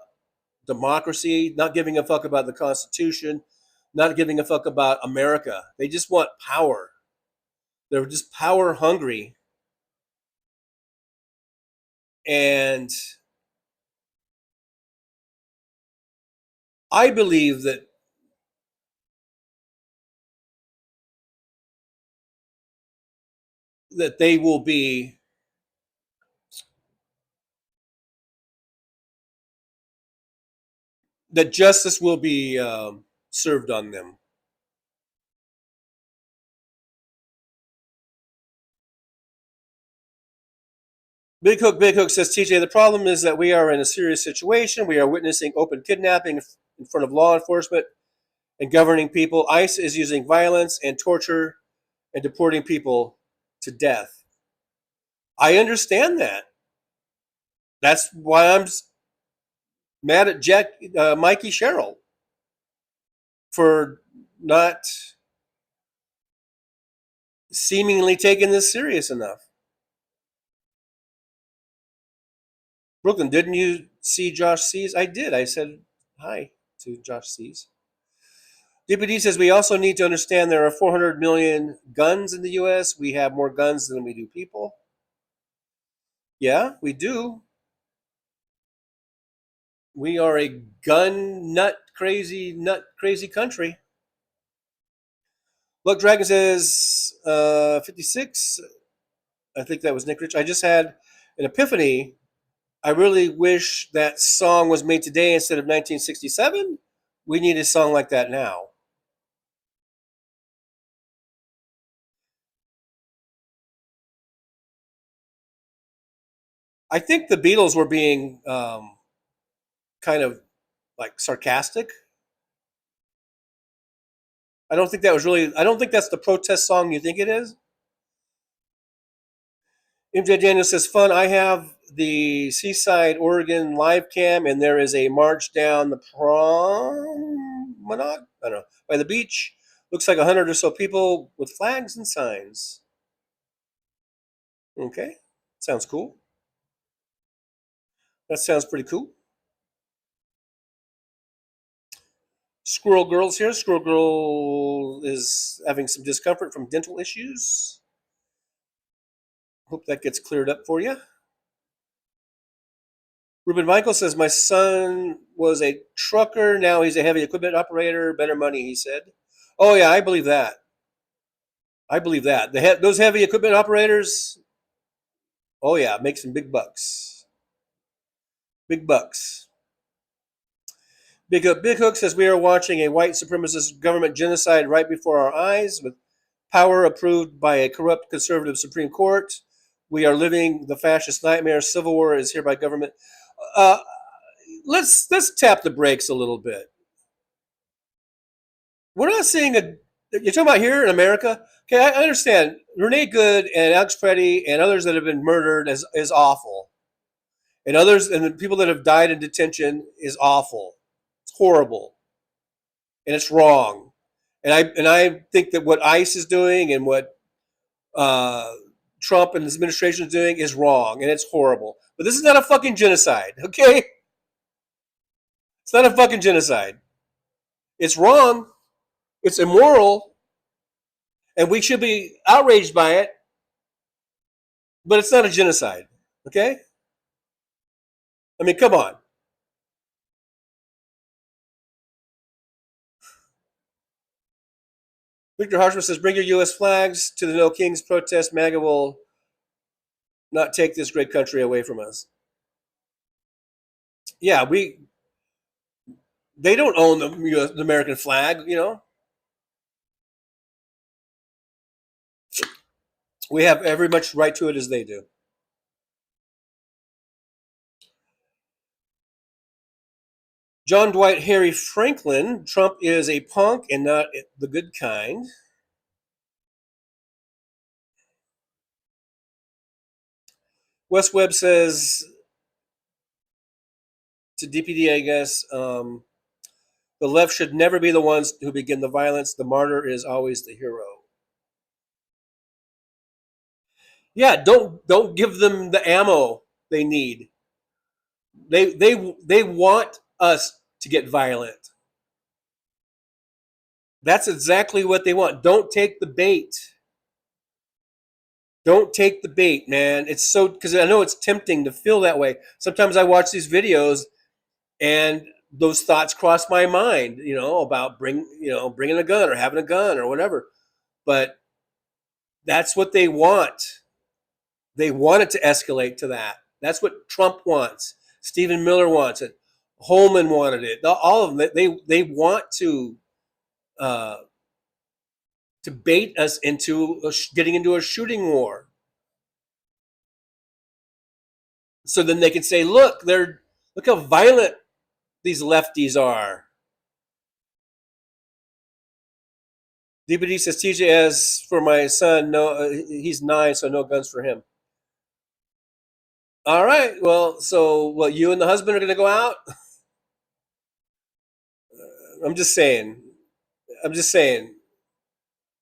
democracy, not giving a fuck about the Constitution, not giving a fuck about America. They just want power. They're just power hungry. And I believe that they will be that justice will be served on them. Big Hook says, TJ, the problem is that we are in a serious situation. We are witnessing open kidnapping in front of law enforcement and governing people. ICE is using violence and torture and deporting people to death. I understand that. That's why I'm mad at Mikey Sherrill for not seemingly taking this serious enough. Brooklyn, didn't you see Josh Sees? I did. I said hi to Josh Sees. DPD says we also need to understand there are 400 million guns in the U.S. We have more guns than we do people. Yeah, we do. We are a gun nut crazy country. Look, Dragon says 56. I think that was Nick Rich. I just had an epiphany. I really wish that song was made today instead of 1967. We need a song like that now. I think the Beatles were being kind of like sarcastic. I don't think that's the protest song you think it is. MJ Daniel says, fun. I have the Seaside, Oregon live cam, and there is a march down the promenade, I don't know, by the beach. Looks like 100 or so people with flags and signs. Okay, sounds cool. That sounds pretty cool. Squirrel Girl's here. Squirrel Girl is having some discomfort from dental issues. Hope that gets cleared up for you. Ruben Michael says, my son was a trucker. Now he's a heavy equipment operator. Better money, he said. Oh, yeah, I believe that. Those heavy equipment operators, oh, yeah, make some big bucks. Big bucks. Big Hook says, we are watching a white supremacist government genocide right before our eyes with power approved by a corrupt conservative Supreme Court. We are living the fascist nightmare. Civil war is here by government. Let's tap the brakes a little bit. We're not seeing you're talking about here in America? Okay, I understand. Renee Good and Alex Preddy and others that have been murdered is awful. And the people that have died in detention is awful. It's horrible. And it's wrong. And I think that what ICE is doing and what Trump and his administration is doing is wrong, and it's horrible. But this is not a fucking genocide, okay? It's not a fucking genocide. It's wrong. It's immoral. And we should be outraged by it. But it's not a genocide, okay? I mean, come on. Victor Harshman says, bring your U.S. flags to the No Kings protest. MAGA will not take this great country away from us. Yeah, they don't own the American flag, you know. We have every much right to it as they do. John Dwight Harry Franklin, Trump is a punk and not the good kind. Wes Webb says to DPD, I guess, the left should never be the ones who begin the violence. The martyr is always the hero. Yeah, don't give them the ammo they need. They want us to get violent. That's exactly what they want. Don't take the bait. Don't take the bait, man. It's so, because I know it's tempting to feel that way. Sometimes I watch these videos and those thoughts cross my mind, about bringing a gun or having a gun or whatever. But that's what they want. They want it to escalate to that. That's what Trump wants. Stephen Miller wants it. Holman wanted it. All of them. They want to bait us into getting into a shooting war. So then they can say, look how violent these lefties are. DBD says, TJ, as for my son, no, he's 9, so no guns for him. All right. Well, so what, you and the husband are going to go out? I'm just saying.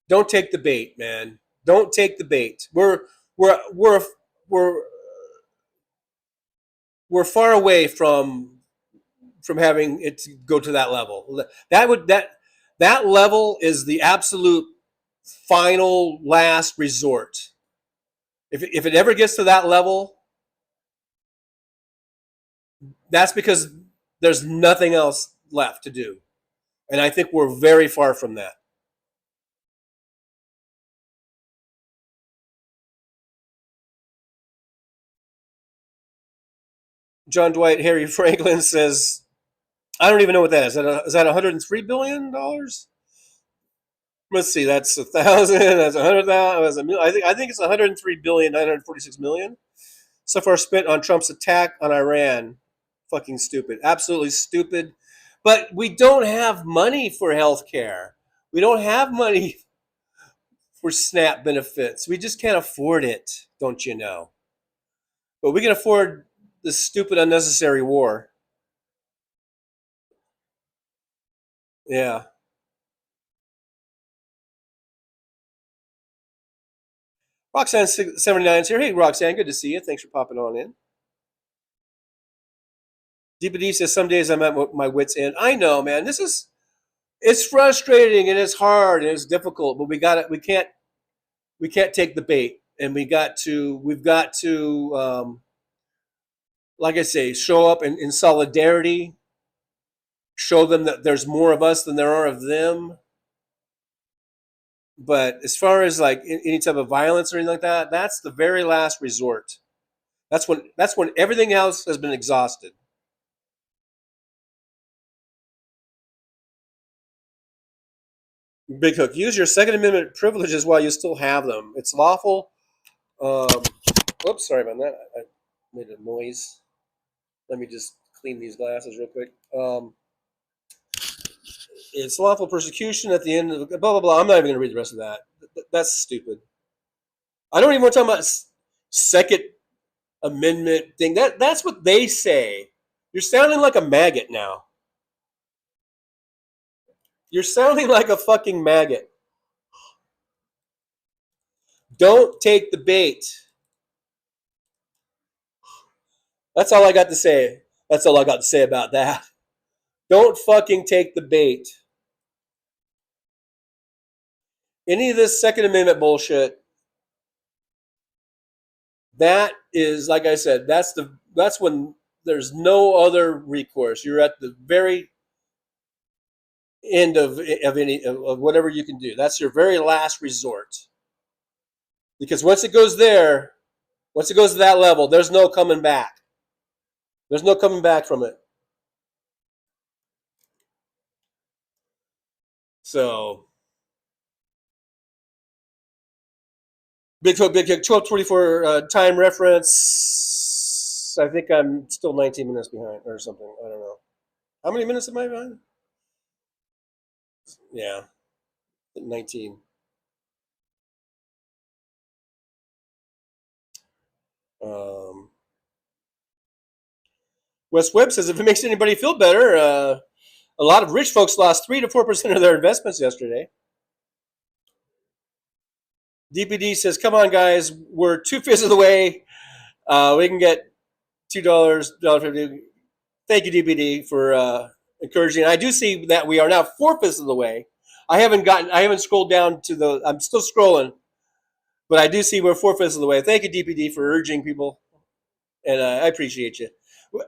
Don't take the bait, man. Don't take the bait. We're far away from having it to go to that level. That level is the absolute final last resort. If it ever gets to that level, that's because there's nothing else left to do. And I think we're very far from that. John Dwight Harry Franklin says, I don't even know what that is. Is that $103 billion? Let's see. That's 1,000. That's 100,000. That's a million. I think it's 103,946,000,000 so far spent on Trump's attack on Iran. Fucking stupid. Absolutely stupid. But we don't have money for health care. We don't have money for SNAP benefits. We just can't afford it, don't you know? But we can afford this stupid, unnecessary war. Yeah. Roxanne 79 is here. Hey, Roxanne, good to see you. Thanks for popping on in. DPD says, some days I'm at my wit's end. I know, man. It's frustrating and it's hard and it's difficult, but we can't take the bait, and we've got to, like I say, show up in solidarity, show them that there's more of us than there are of them. But as far as like any type of violence or anything like that, that's the very last resort. That's when everything else has been exhausted. Big Hook, use your Second Amendment privileges while you still have them. It's lawful. Whoops, sorry about that. I made a noise. Let me just clean these glasses real quick. It's lawful persecution at the end of blah, blah, blah. I'm not even going to read the rest of that. That's stupid. I don't even want to talk about Second Amendment thing. That's what they say. You're sounding like a maggot now. You're sounding like a fucking maggot. Don't take the bait. That's all I got to say. That's all I got to say about that. Don't fucking take the bait. Any of this Second Amendment bullshit, that is, like I said, that's when there's no other recourse. You're at the very end of whatever you can do. That's your very last resort. Because once it goes to that level, there's no coming back. There's no coming back from it. So, Big 1224 time reference. I think I'm still 19 minutes behind or something. I don't know. How many minutes am I behind? Yeah, 19. Wes Webb says, if it makes anybody feel better, a lot of rich folks lost 3 to 4% of their investments yesterday. DPD says, come on, guys. We're 2/5 of the way. We can get $2, $1.50. Thank you, DPD, for encouraging. I do see that we are now 4/5 of the way. I haven't scrolled down to I'm still scrolling. But I do see we're 4/5 of the way. Thank you, DPD, for urging people, and I appreciate you.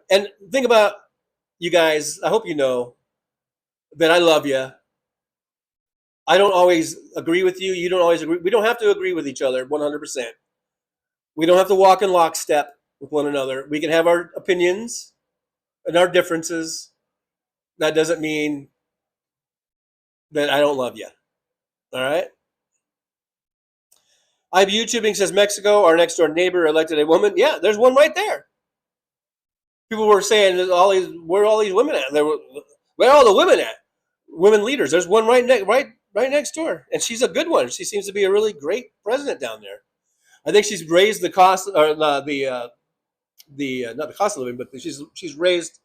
And think about you guys. I hope you know that I love you. I don't always agree with you. You don't always agree. We don't have to agree with each other 100%. We don't have to walk in lockstep with one another. We can have our opinions and our differences. That doesn't mean that I don't love you. All right? I'm YouTubing, says Mexico, our next door neighbor elected a woman. Yeah, there's one right there. People were saying, where are all these women at? Where are all the women at? Women leaders. There's one right next door. And she's a good one. She seems to be a really great president down there. I think she's raised the cost, or not the cost of living, but she's raised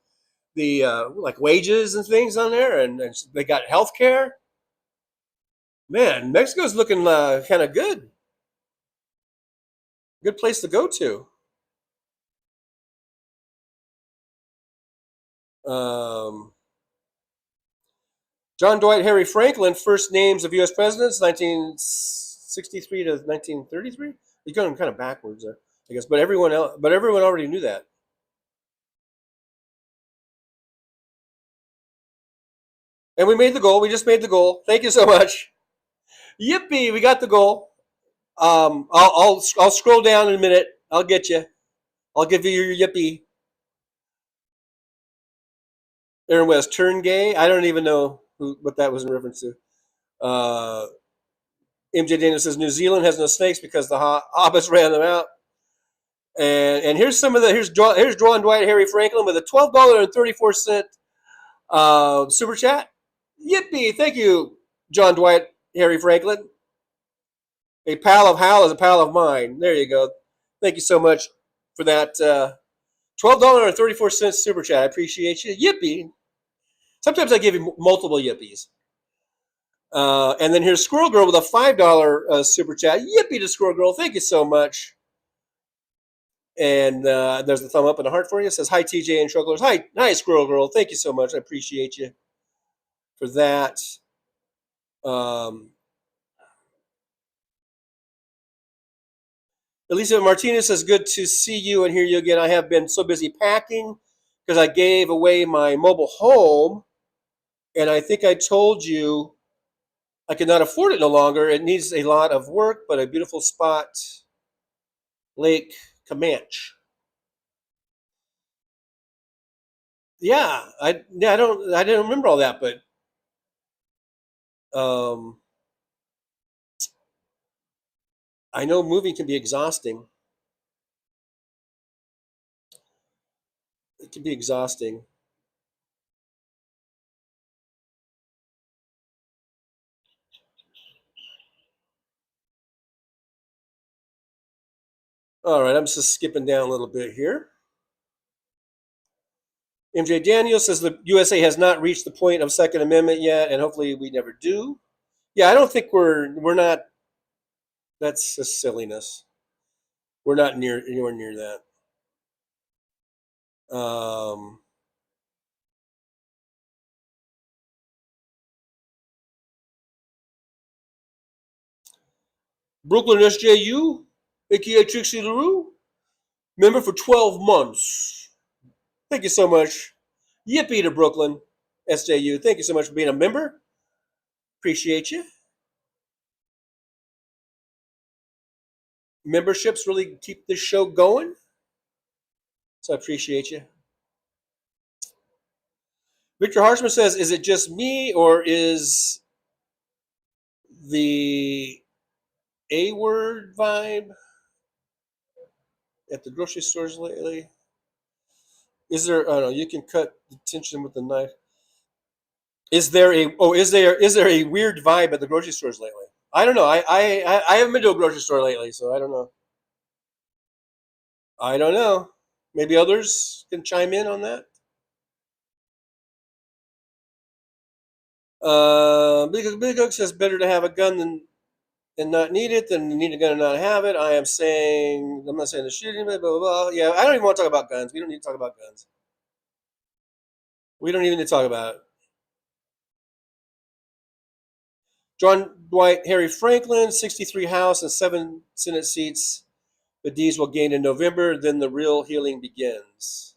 the like wages and things on there, and they got health care. Man, Mexico's looking kind of good. Good place to go to. John Dwight Harry Franklin, first names of U.S. presidents, 1963 to 1933. You're going kind of backwards there, I guess. But everyone already knew that. And we made the goal. We just made the goal. Thank you so much. Yippee! We got the goal. I'll scroll down in a minute. I'll get you. I'll give you your yippee. Aaron West, turn gay. I don't even know what that was in reference to. MJ Daniel says New Zealand has no snakes because the hobbits ran them out. And here's some of the here's John Dwight Harry Franklin with a $12.34 super chat. Yippee! Thank you, John Dwight Harry Franklin. A pal of Hal is a pal of mine. There you go. Thank you so much for that $12.34 super chat. I appreciate you. Yippee! Sometimes I give you multiple yippies. And then here's Squirrel Girl with a $5 super chat. Yippee to Squirrel Girl. Thank you so much. And there's the thumb up and a heart for you. It says, hi, TJ and Strugglers. Hi, Squirrel Girl. Thank you so much. I appreciate you for that. Elisa Martinez says, good to see you and hear you again. I have been so busy packing because I gave away my mobile home. And I think I told you I could not afford it no longer. It needs a lot of work, but a beautiful spot, Lake Comanche. Yeah, I didn't remember all that, but I know moving can be exhausting. It can be exhausting. All right, I'm just skipping down a little bit here. MJ Daniel says the USA has not reached the point of Second Amendment yet, and hopefully we never do. Yeah, I don't think we're not. That's just silliness. We're not anywhere near that. Brooklyn SJU, aka Trixie LaRue, member for 12 months. Thank you so much. Yippee to Brooklyn SJU. Thank you so much for being a member. Appreciate you. Memberships really keep this show going. So I appreciate you. Victor Harshman says, is it just me or is the A-word vibe at the grocery stores lately? Is there, I don't know, you can cut the tension with the knife. Is there a weird vibe at the grocery stores lately? I don't know. I haven't been to a grocery store lately, so I don't know. I don't know. Maybe others can chime in on that. Big Hook says better to have a gun and not need it than need a gun and not have it. I'm not saying the shooting, blah, blah, blah. Yeah, I don't even want to talk about guns. We don't need to talk about guns. We don't even need to talk about it. John Dwight Harry Franklin, 63 House and 7 Senate seats. The D's will gain in November, then the real healing begins.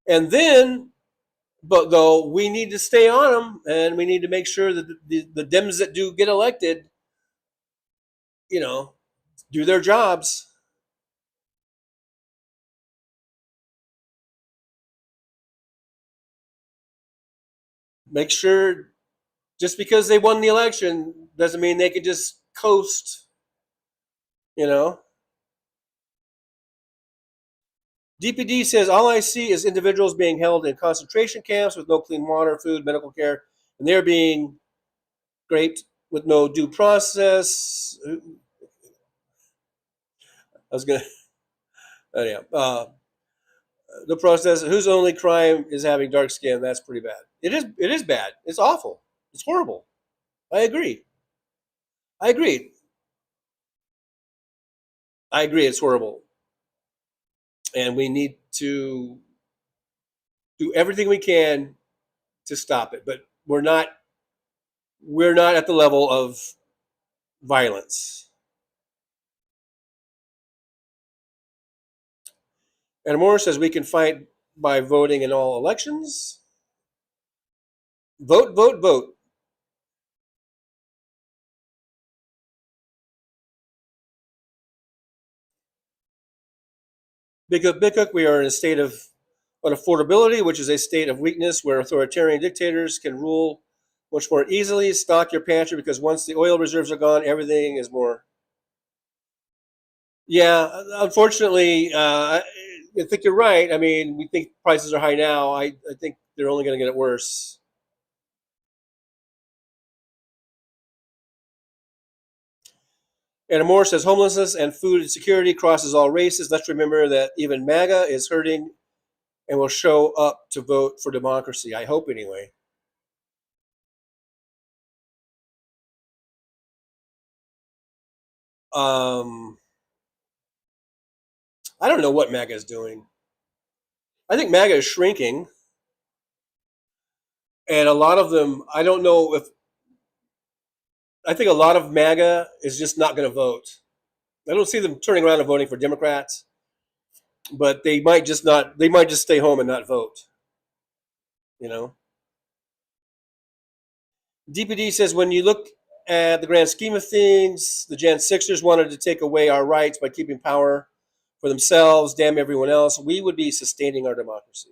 And then, but though, we need to stay on them, and we need to make sure that the Dems that do get elected, do their jobs. Make sure, just because they won the election doesn't mean they could just coast, DPD says, all I see is individuals being held in concentration camps with no clean water, food, medical care, and they're being raped with no due process. I was going to, anyhow, the process, whose only crime is having dark skin. That's pretty bad. It is bad. It's awful. It's horrible. I agree. It's horrible. And we need to do everything we can to stop it. But we're not at the level of violence. And Moore says we can fight by voting in all elections. Vote, vote, vote. Big we are in a state of unaffordability, which is a state of weakness where authoritarian dictators can rule much more easily. Stock your pantry because once the oil reserves are gone, everything is more. Yeah, unfortunately, I think you're right. I mean, we think prices are high now. I think they're only going to get worse. And Moore says homelessness and food insecurity crosses all races. Let's remember that even MAGA is hurting and will show up to vote for democracy. I hope anyway. I don't know what MAGA is doing. I think MAGA is shrinking. And a lot of them, I don't know if, I think a lot of MAGA is just not going to vote. I don't see them turning around and voting for Democrats, but they might just stay home and not vote. DPD says when you look at the grand scheme of things, the Jan 6ers wanted to take away our rights by keeping power for themselves, damn everyone else. We would be sustaining our democracy.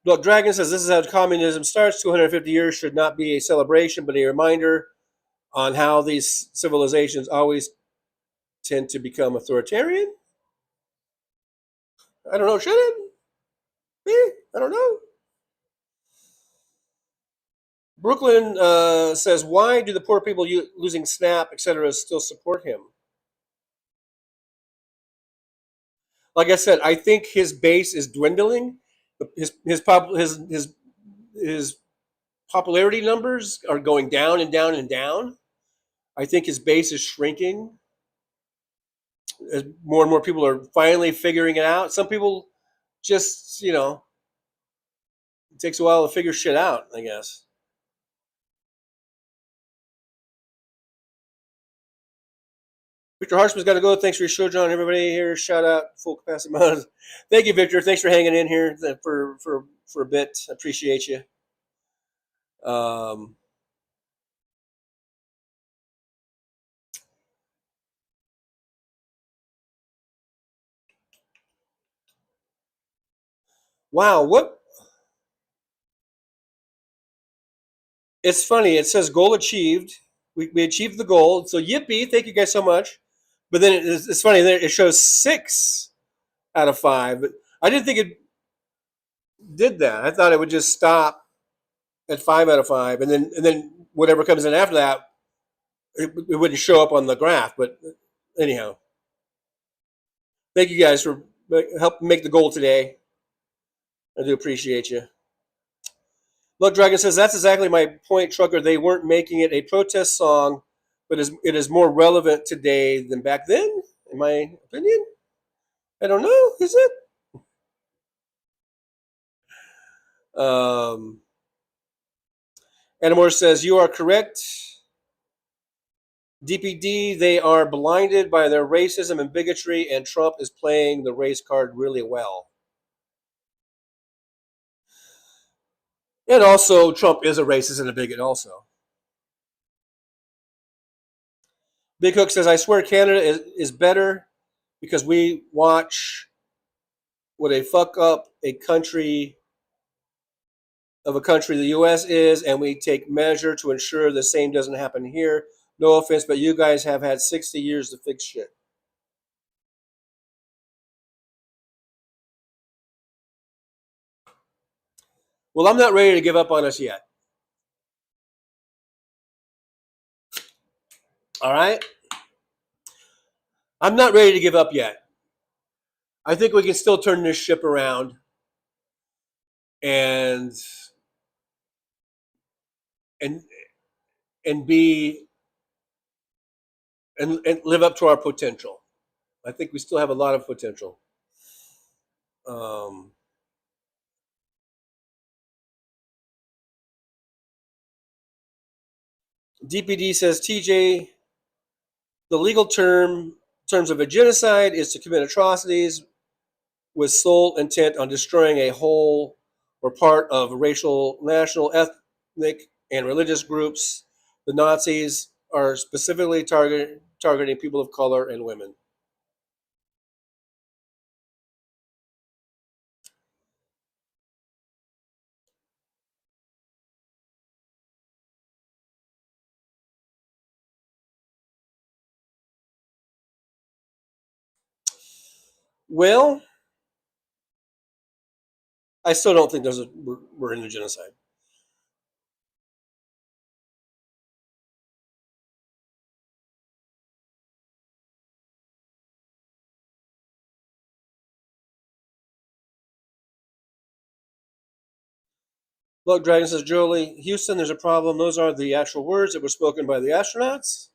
Blood Dragon says this is how communism starts. 250 years should not be a celebration, but a reminder on how these civilizations always tend to become authoritarian. I don't know, should it? I don't know. Brooklyn says, why do the poor people losing SNAP, etc., still support him? Like I said, I think his base is dwindling. His popularity numbers are going down and down and down. I think his base is shrinking as more and more people are finally figuring it out. Some people just, it takes a while to figure shit out, I guess. Victor Harshman's got to go. Thanks for your show, John. Everybody here, shout out, full capacity. Thank you, Victor. Thanks for hanging in here for a bit. I appreciate you. Wow, what? It's funny. It says goal achieved. We achieved the goal. So yippee! Thank you guys so much. But then it's funny. It shows 6 out of 5. But I didn't think it did that. I thought it would just stop at 5 out of 5, and then whatever comes in after that, it wouldn't show up on the graph. But anyhow, thank you guys for helping make the goal today. I do appreciate you. Blood Dragon says that's exactly my point, Trucker. They weren't making it a protest song, but it is more relevant today than back then, in my opinion. I don't know. Is it? Anamore says, you are correct. DPD, they are blinded by their racism and bigotry, and Trump is playing the race card really well. And also, Trump is a racist and a bigot also. Big Hook says, I swear Canada is better because we watch what a fuck up a country the U.S. is, and we take measure to ensure the same doesn't happen here. No offense, but you guys have had 60 years to fix shit. Well, I'm not ready to give up on us yet. All right? I'm not ready to give up yet. I think we can still turn this ship around and be and live up to our potential. I think we still have a lot of potential. DPD says, TJ, the legal terms of a genocide is to commit atrocities with sole intent on destroying a whole or part of racial, national, ethnic, and religious groups. The Nazis are specifically targeting people of color and women. Well, I still don't think we're in a genocide. Blood Dragon says, Jolie, Houston, there's a problem. Those aren't the actual words that were spoken by the astronauts.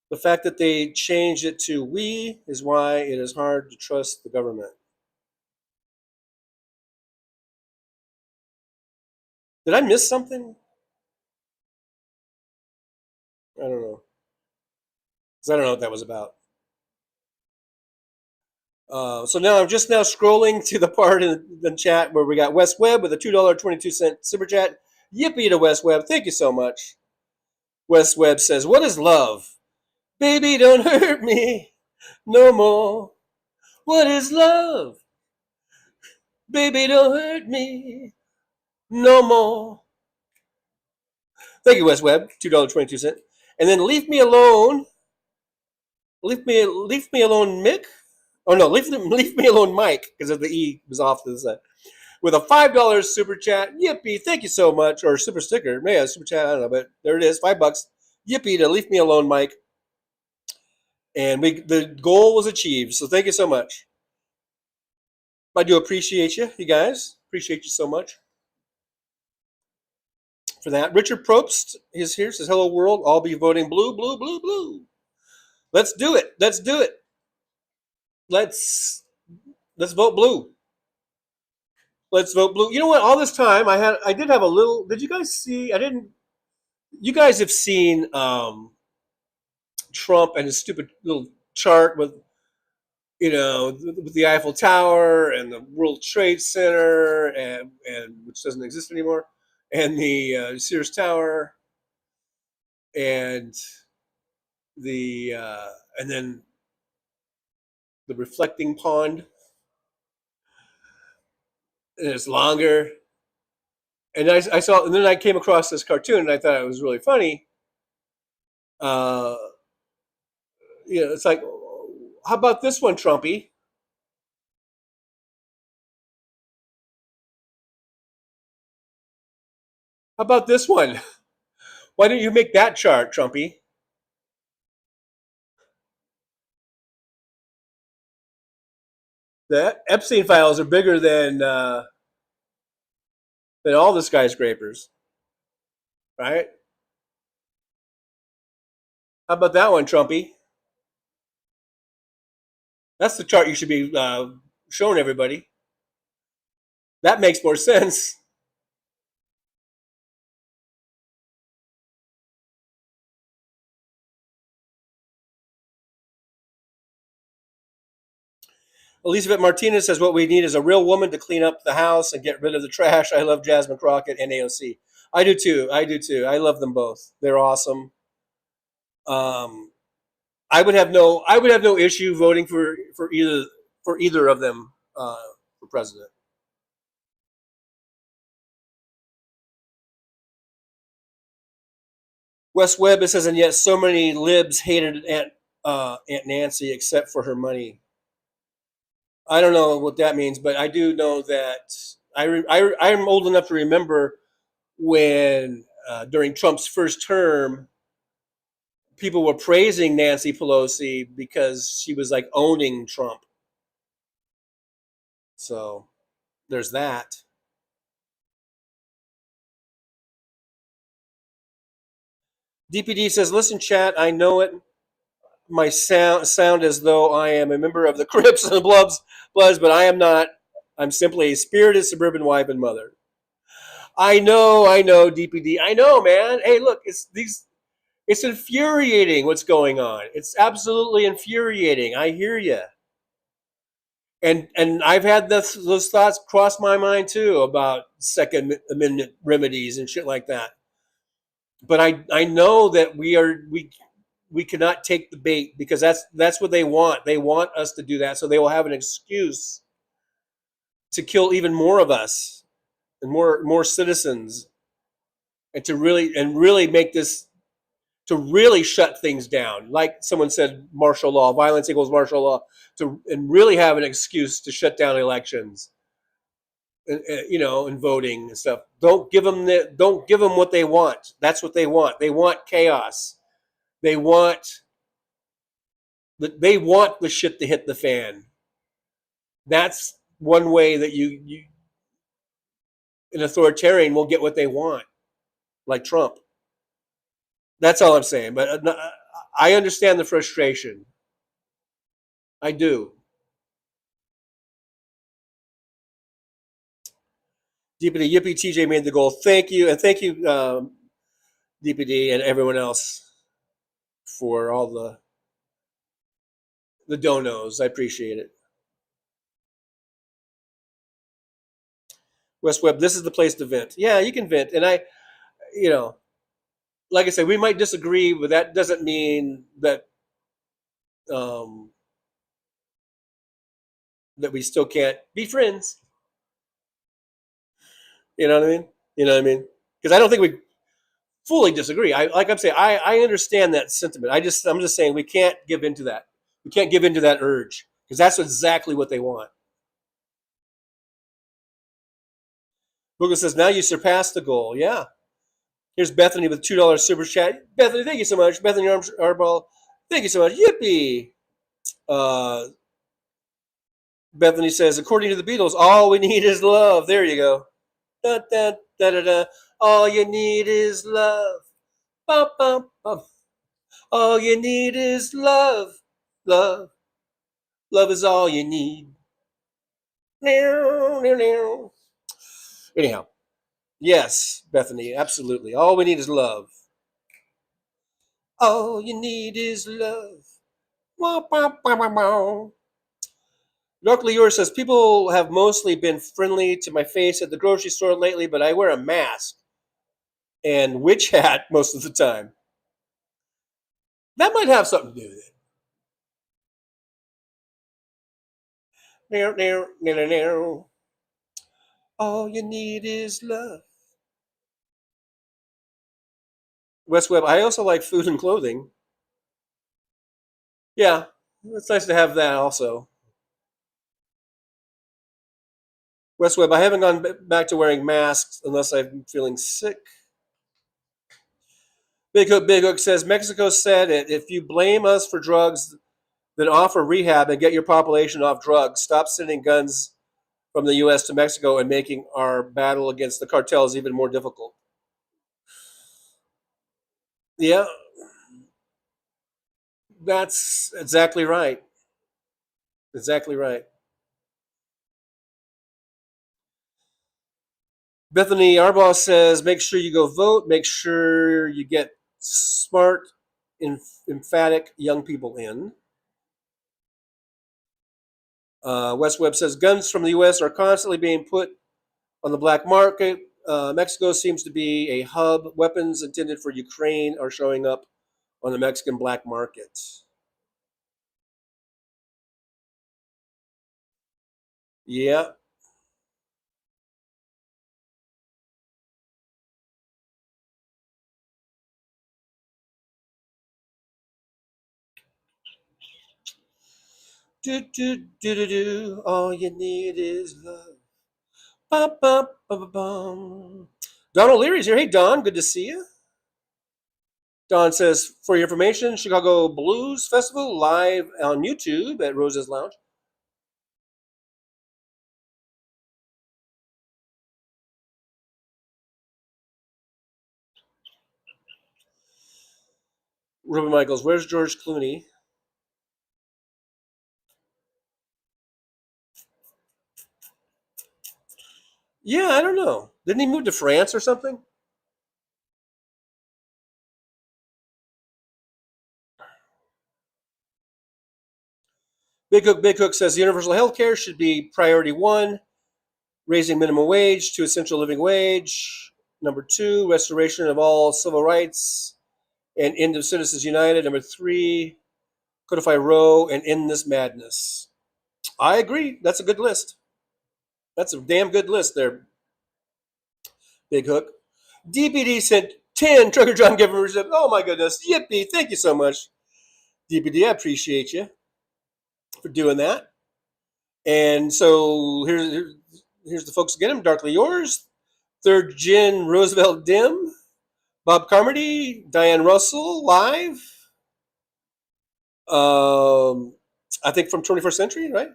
The fact that they changed it to we is why it is hard to trust the government. Did I miss something? I don't know. Because I don't know what that was about. So now I'm just now scrolling to the part in the chat where we got West Webb with a $2.22 super chat. Yippee to West Webb. Thank you so much. West Webb says, what is love? Baby, don't hurt me no more. What is love? Baby, don't hurt me no more. Thank you, West Webb. $2.22. And then leave me alone. Leave me alone, Mick. Oh no, leave me alone, Mike, because of the E was off to the side. With a $5 super chat. Yippee. Thank you so much. Or super sticker. Maybe a super chat. I don't know, but there it is. $5. Yippee to leave me alone, Mike. And the goal was achieved. So thank you so much. I do appreciate you guys. Appreciate you so much for that. Richard Probst is here. Says, hello, world. I'll be voting blue, blue, blue, blue. Let's do it. Let's do it. Let's vote blue. Let's vote blue. You know what? All this time I did have a little. Did you guys see? I didn't. You guys have seen Trump and his stupid little chart with, with the Eiffel Tower and the World Trade Center and which doesn't exist anymore, and the Sears Tower and and then the reflecting pond. And it's longer. And I saw, and then I came across this cartoon, and I thought it was really funny. It's like, how about this one, Trumpy? How about this one? Why don't you make that chart, Trumpy? The Epstein files are bigger than all the skyscrapers, right? How about that one, Trumpy? That's the chart you should be showing everybody. That makes more sense. Elizabeth Martinez says what we need is a real woman to clean up the house and get rid of the trash. I love Jasmine Crockett and AOC. I do too. I love them both. They're awesome. I would have no issue voting for either of them for president. Wes Webb, it says, and yet so many libs hated Aunt Nancy except for her money. I don't know what that means, but I do know that I'm old enough to remember when during Trump's first term, people were praising Nancy Pelosi because she was like owning Trump. So there's that. DPD says, listen, chat, I know it. My sound as though I am a member of the Crips and the Bloods, but I am not. I'm simply a spirited suburban wife and mother. I know, DPD. I know, man. Hey, look, it's infuriating what's going on. It's absolutely infuriating. I hear you. And I've had those thoughts cross my mind too about Second Amendment remedies and shit like that. But I know that we cannot take the bait because that's what they want. They want us to do that, so they will have an excuse to kill even more of us and more citizens, and to really make this, to really shut things down. Like someone said, martial law, violence equals martial law, and really have an excuse to shut down elections, and voting and stuff. Don't give them what they want. That's what they want. They want chaos. They want the shit to hit the fan. That's one way that you an authoritarian will get what they want, like Trump. That's all I'm saying. But I understand the frustration. I do. DPD, Yippee, TJ made the goal. Thank you, and thank you, DPD, and everyone else for all the donos. I appreciate it. West Webb, this is the place to vent. Yeah, you can vent, and like I said, we might disagree, but that doesn't mean that that we still can't be friends. You know what I mean? Because I don't think we fully disagree. I'm saying, I understand that sentiment. I'm just saying we can't give into that. We can't give into that urge because that's exactly what they want. Google says, now you surpassed the goal. Yeah. Here's Bethany with $2 super chat. Bethany, thank you so much. Bethany Arball, thank you so much. Yippee. Bethany says, according to the Beatles, all we need is love. There you go. Da, da, da, da, da. All you need is love. Bum, bum, bum. All you need is love. Love. Love is all you need. Anyhow. Yes, Bethany, absolutely. All we need is love. All you need is love. Locally Yours says, people have mostly been friendly to my face at the grocery store lately, but I wear a mask and witch hat most of the time. That might have something to do with it. All you need is love. West Webb, I also like food and clothing. Yeah, it's nice to have that also. West Webb, I haven't gone back to wearing masks unless I'm feeling sick. Big Hook says, Mexico said it. If you blame us for drugs, then offer rehab and get your population off drugs. Stop sending guns from the U.S. to Mexico and making our battle against the cartels even more difficult. Yeah, that's exactly right. Exactly right. Bethany Arbaugh says, make sure you go vote. Make sure you get smart, emphatic young people in. West Webb says guns from the U.S. are constantly being put on the black market. Mexico seems to be a hub. Weapons intended for Ukraine are showing up on the Mexican black market. Yeah. Do, do, do, do, do. All you need is love. Ba, ba, ba, ba, bum. Don O'Leary's here. Hey, Don. Good to see you. Don says, for your information, Chicago Blues Festival live on YouTube at Rose's Lounge. Ruben Michaels, where's George Clooney? Yeah, I don't know. Didn't he move to France or something? Big Hook says universal health care should be priority one, raising minimum wage to essential living wage. Number two, restoration of all civil rights and end of Citizens United. Number three, codify Roe and end this madness. I agree. That's a good list. That's a damn good list there, Big Hook. DPD sent 10 Trucker John Giver. Oh my goodness. Yippee. Thank you so much. DPD, I appreciate you for doing that. And so here's the folks again. Darkly Yours, Third Gen Roosevelt Dim, Bob Carmody, Diane Russell live. I think from 21st Century, right?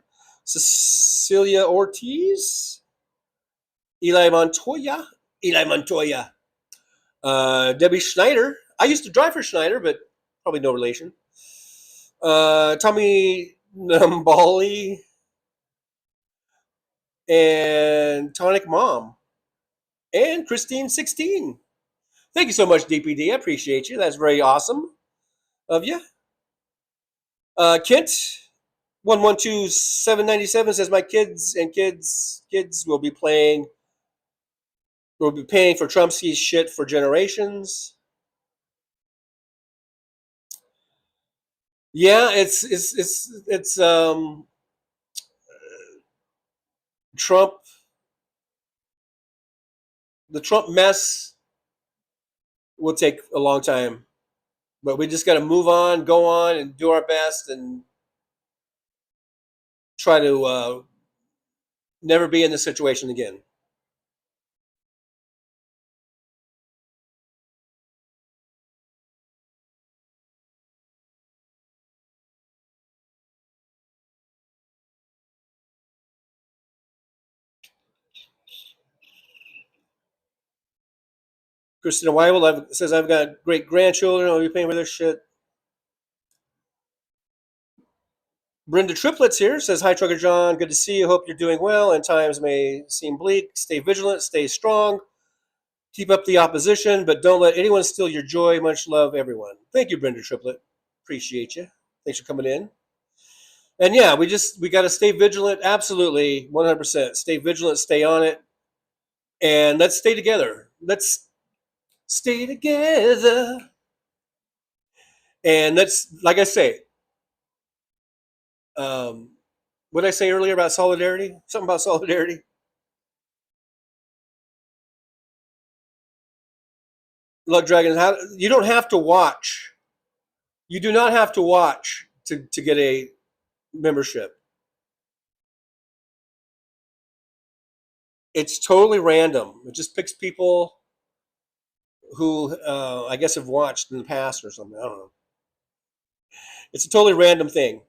Cecilia Ortiz, Eli Montoya, Debbie Schneider. I used to drive for Schneider, but probably no relation. Tommy Nambali and Tonic Mom and Christine 16. Thank you so much, DPD. I appreciate you. That's very awesome of you. Kent 112797 says my kids will be paying for Trumpsky's shit for generations. Yeah, it's Trump. The Trump mess will take a long time, but we just got to move on, go on, and do our best, and try to never be in this situation again. Christina Weibel says, I've got great grandchildren. I'll be paying for this shit. Brenda Triplets here says, hi, Trucker John. Good to see you. Hope you're doing well, and times may seem bleak. Stay vigilant. Stay strong. Keep up the opposition, but don't let anyone steal your joy. Much love, everyone. Thank you, Brenda Triplet. Appreciate you. Thanks for coming in. And yeah, we got to stay vigilant. Absolutely, 100%. Stay vigilant. Stay on it. And let's stay together. Let's stay together. And that's, like I say, what did I say earlier about solidarity? Something about solidarity. Lug Dragon, you don't have to watch. You do not have to watch to get a membership. It's totally random. It just picks people who I guess have watched in the past or something. I don't know. It's a totally random thing.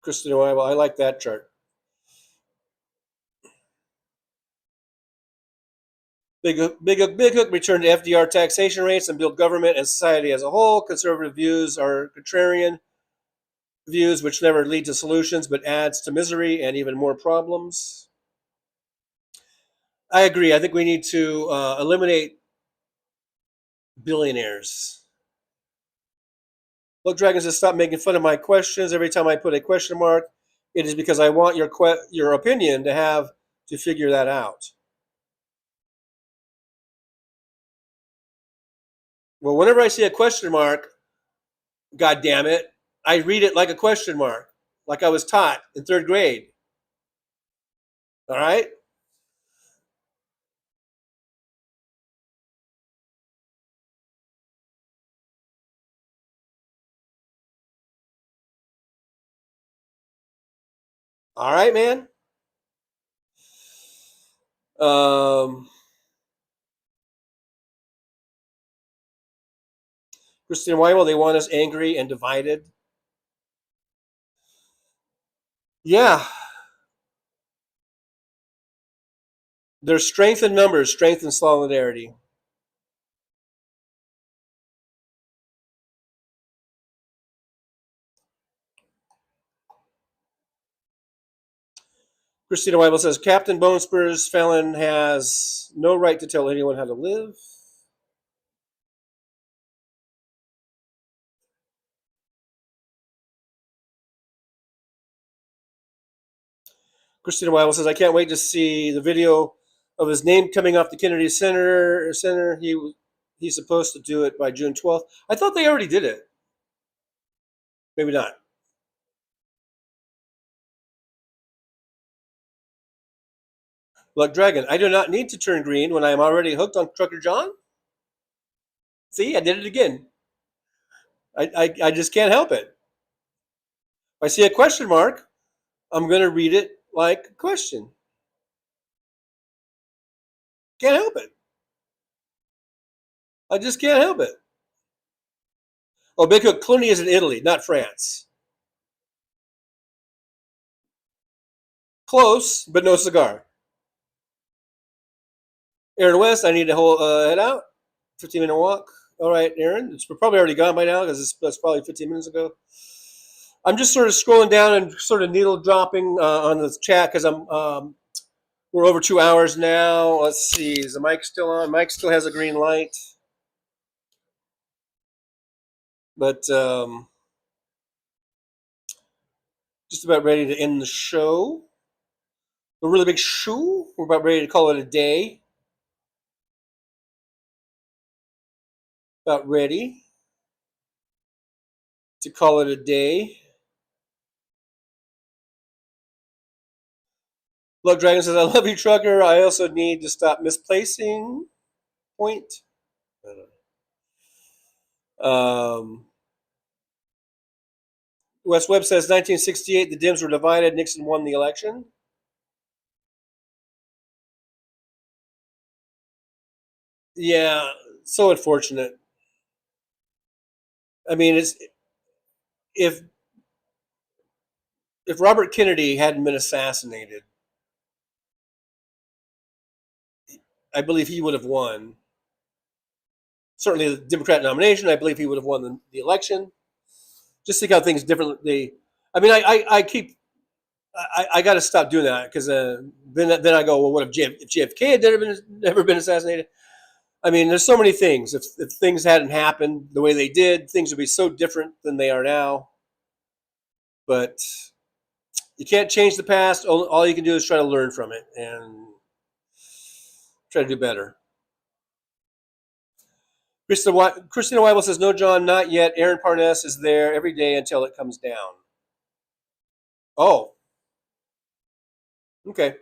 Kristen, I like that chart. Big Hook returned to FDR taxation rates and build government and society as a whole. Conservative views are contrarian views which never lead to solutions but adds to misery and even more problems. I agree. I think we need to eliminate billionaires. Look, Dragon says, stop making fun of my questions. Every time I put a question mark, it is because I want your opinion to have to figure that out. Well, whenever I see a question mark, God damn it, I read it like a question mark, like I was taught in 3rd grade. All right? All right, man. Christine, why will they want us angry and divided? Yeah. There's strength in numbers, strength in solidarity. Christina Weibel says, Captain Bonespur's felon has no right to tell anyone how to live. Christina Weibel says, I can't wait to see the video of his name coming off the Kennedy Center. He's supposed to do it by June 12th. I thought they already did it. Maybe not. Look, Dragon, I do not need to turn green when I am already hooked on Trucker John. See, I did it again. I just can't help it. If I see a question mark, I'm going to read it like a question. Can't help it. I just can't help it. Oh, Big Hook, Clooney is in Italy, not France. Close, but no cigar. Aaron West, I need to head out. 15-minute walk. All right, Aaron. It's probably already gone by now because that's probably 15 minutes ago. I'm just sort of scrolling down and sort of needle dropping on the chat because we're over 2 hours now. Let's see. Is the mic still on? Mike still has a green light. But just about ready to end the show. A really big show. We're about ready to call it a day. About ready to call it a day. Look, Dragon says, I love you, trucker. I also need to stop misplacing. Point. West Webb says 1968, the Dems were divided. Nixon won the election. Yeah, so unfortunate. I mean, if Robert Kennedy hadn't been assassinated, I believe he would have won. Certainly the Democrat nomination, I believe he would have won the election. Just think how things differently. I mean, I got to stop doing that because then I go, well, what if JFK had never been assassinated? I mean, there's so many things. If things hadn't happened the way they did, things would be so different than they are now. But you can't change the past. All you can do is try to learn from it and try to do better. Christina Weibel says, no, John, not yet. Aaron Parness is there every day until it comes down. Oh. Okay.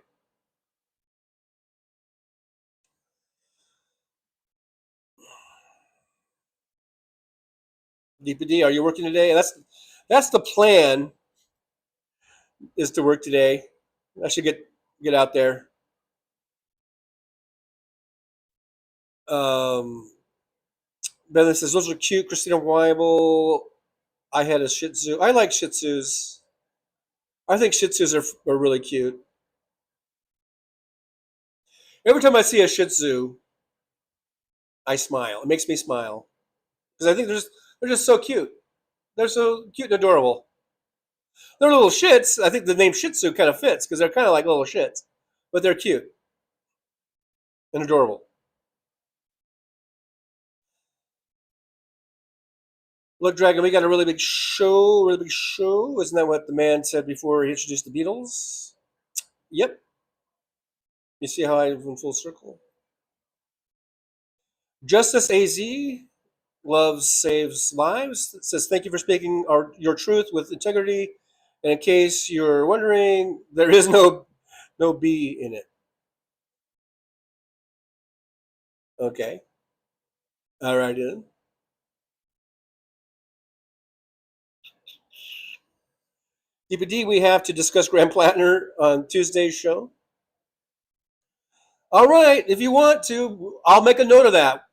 DPD, are you working today? That's the plan, is to work today. I should get out there. Beth says, those are cute. Christina Weibel, I had a Shih Tzu. I like Shih Tzus. I think Shih Tzus are really cute. Every time I see a Shih Tzu, I smile. It makes me smile. Because I think they're just so cute. They're so cute and adorable. They're little shits. I think the name Shih Tzu kind of fits because they're kind of like little shits. But they're cute and adorable. Look, Dragon, we got a really big show. Really big show. Isn't that what the man said before he introduced the Beatles? Yep. You see how I went full circle? Justice AZ loves saves lives. It says thank you for speaking your truth with integrity. And in case you're wondering, there is no B in it. Okay. All right then. DPD, we have to discuss Graham Plattner on Tuesday's show. All right, if you want to, I'll make a note of that.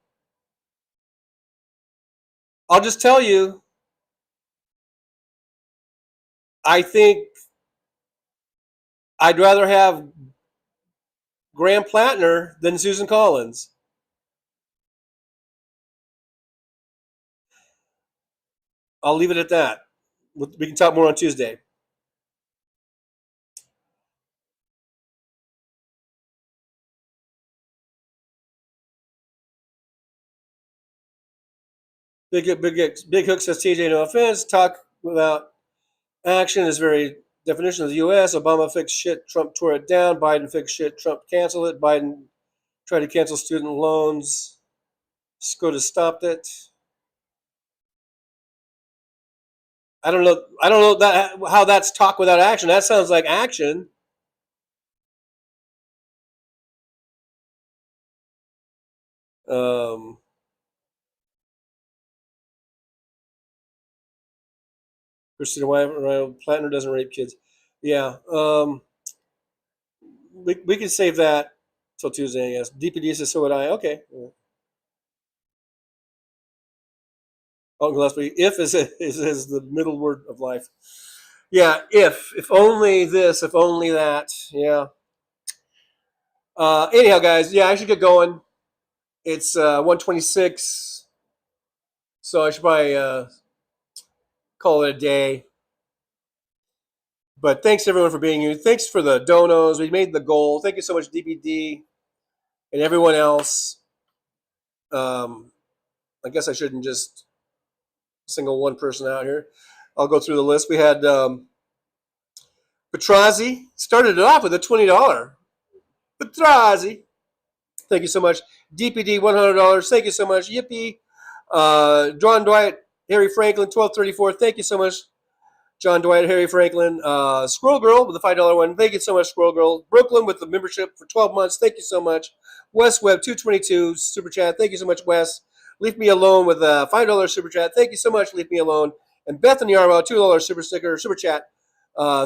I'll just tell you, I think I'd rather have Graham Plattner than Susan Collins. I'll leave it at that. We can talk more on Tuesday. Big Hook says, TJ, no offense. Talk without action is very definition of the U.S. Obama fixed shit. Trump tore it down. Biden fixed shit. Trump canceled it. Biden tried to cancel student loans. SCOTUS stopped it. I don't know that how that's talk without action. That sounds like action. Christina Plattner doesn't rape kids. Yeah. We can save that till Tuesday, I guess. DPD says so would I. Okay. Yeah. Oh, Gillespie. If is the middle word of life. Yeah, if only this, if only that. Yeah. Anyhow, guys, yeah, I should get going. It's 1:26, so I should probably call it a day. But thanks everyone for being here. Thanks for the donos. We made the goal. Thank you so much, DPD, and everyone else. I guess I shouldn't just single one person out here. I'll go through the list. We had Petrazi started it off with a $20. Petrazi, thank you so much. DPD $100. Thank you so much. Yippee. John Dwight, Harry Franklin, 1234. Thank you so much, John Dwight, Harry Franklin. Squirrel Girl with the $5 one. Thank you so much, Squirrel Girl. Brooklyn with the membership for 12 months. Thank you so much. Wes Webb 222 super chat. Thank you so much, Wes. Leave Me Alone with a $5 super chat. Thank you so much, Leave Me Alone. And Bethany Arwell, $2 super chat.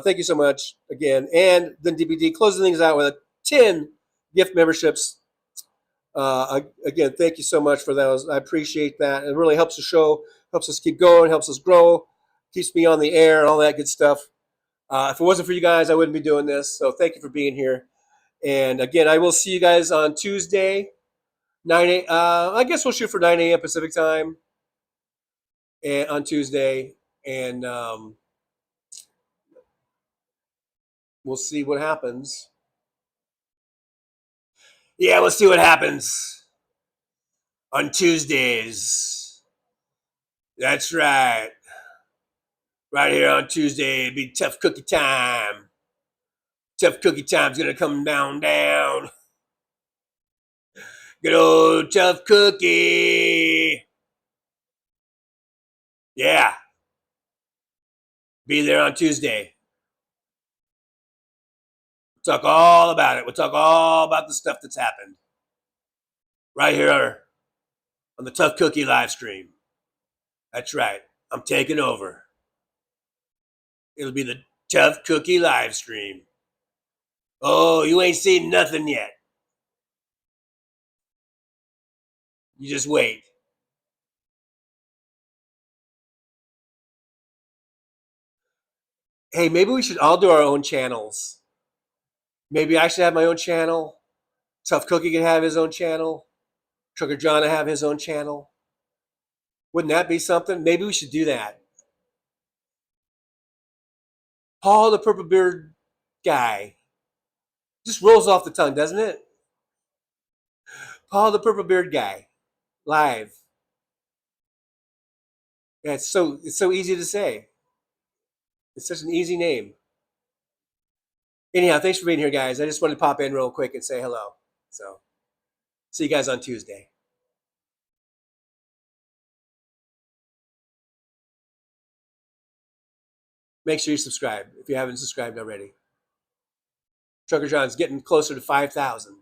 Thank you so much again. And then DPD closing things out with a 10 gift memberships. Again, thank you so much for those. I appreciate that. It really helps the show, helps us keep going, helps us grow, keeps me on the air and all that good stuff. If it wasn't for you guys, I wouldn't be doing this. So thank you for being here. And again, I will see you guys on Tuesday, 9 a.m. I guess we'll shoot for 9 a.m. Pacific time and on Tuesday. And we'll see what happens. Yeah, we'll see what happens on Tuesdays. That's right. Right here on Tuesday, it'll be tough cookie time. Tough cookie time's gonna come down. Good old tough cookie. Yeah. Be there on Tuesday. We'll talk all about it. We'll talk all about the stuff that's happened. Right here on the Tough Cookie live stream. That's right. I'm taking over. It'll be the Tough Cookie live stream. Oh, you ain't seen nothing yet. You just wait. Hey, maybe we should all do our own channels. Maybe I should have my own channel. Tough Cookie can have his own channel. Trucker John to have his own channel. Wouldn't that be something? Maybe we should do that. Paul the Purple Beard guy. Just rolls off the tongue, doesn't it? Paul the Purple Beard guy. Live. Yeah, it's so easy to say. It's such an easy name. Anyhow, thanks for being here, guys. I just wanted to pop in real quick and say hello. So, see you guys on Tuesday. Make sure you subscribe if you haven't subscribed already. Trucker John's getting closer to 5,000.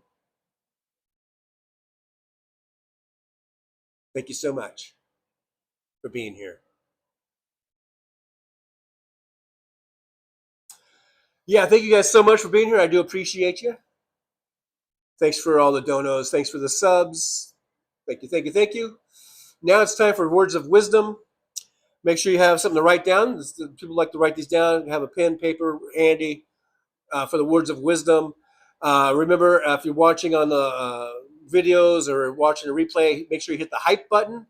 Thank you so much for being here. Yeah, thank you guys so much for being here. I do appreciate you. Thanks for all the donos. Thanks for the subs. Thank you, thank you, thank you. Now it's time for words of wisdom. Make sure you have something to write down. People like to write these down. Have a pen, paper handy for the words of wisdom. Remember, if you're watching on the videos or watching a replay, make sure you hit the hype button.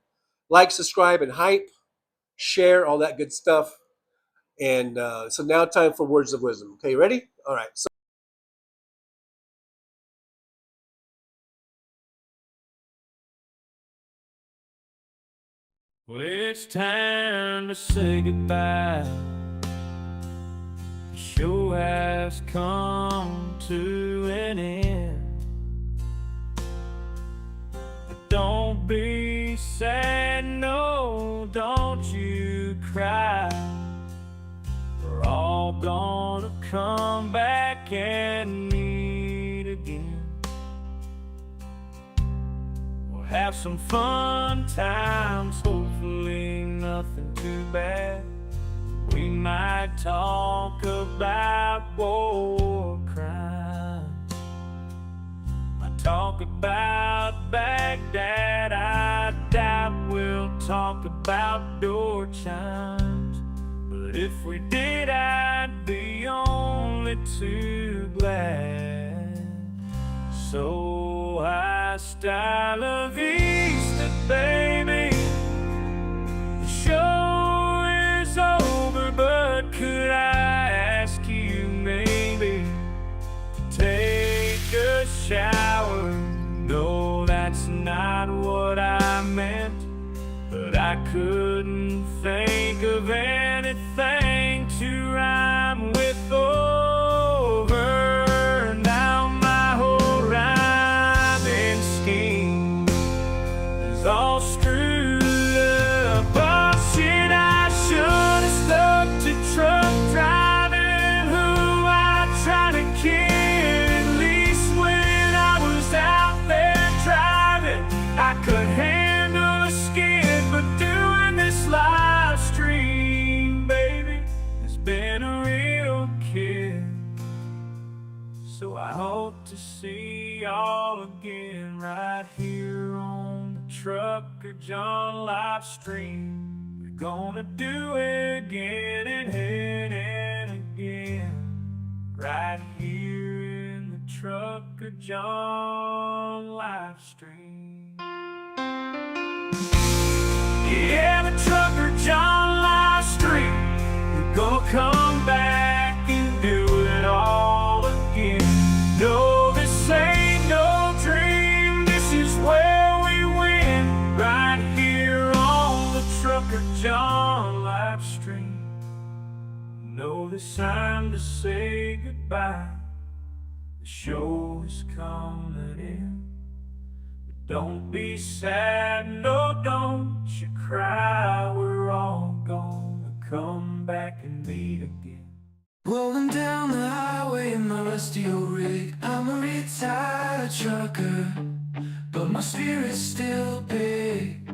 Like, subscribe, and hype. Share, all that good stuff. And so now time for words of wisdom. Okay, you ready? All right. So well, it's time to say goodbye. The show has come to an end. But don't be sad, no, don't you cry. We're all gonna come back and meet again. Have some fun times, hopefully nothing too bad. We might talk about war crimes. Might talk about Baghdad. I doubt we'll talk about door chimes. But if we did, I'd be only too glad. So hasta la vista, baby. The show is over, but could I ask you maybe to take a shower? No, that's not what I meant, but I couldn't think of anything to rhyme with over. Now my whole rhyming scheme is all screwed up. Oh shit, I should have stuck to truck driving, who I tried to kid. At least when I was out there driving, I could handle a skid. But doing this live stream, baby, has been a real kid. So I hope to see y'all again right here on the Trucker John live stream. We're gonna do it again and again, right here in the Trucker John live stream. Yeah, the Trucker John live stream. We're gonna come back and do it all again. No, this ain't no dream. This is where we win, right here on the Trucker John live stream. No, this time to say goodbye. The show is coming in. But don't be sad, no, don't you cry. We're all gonna come back and meet again. Rolling down the highway in my rusty old rig. I'm a retired trucker, but my spirit's still big.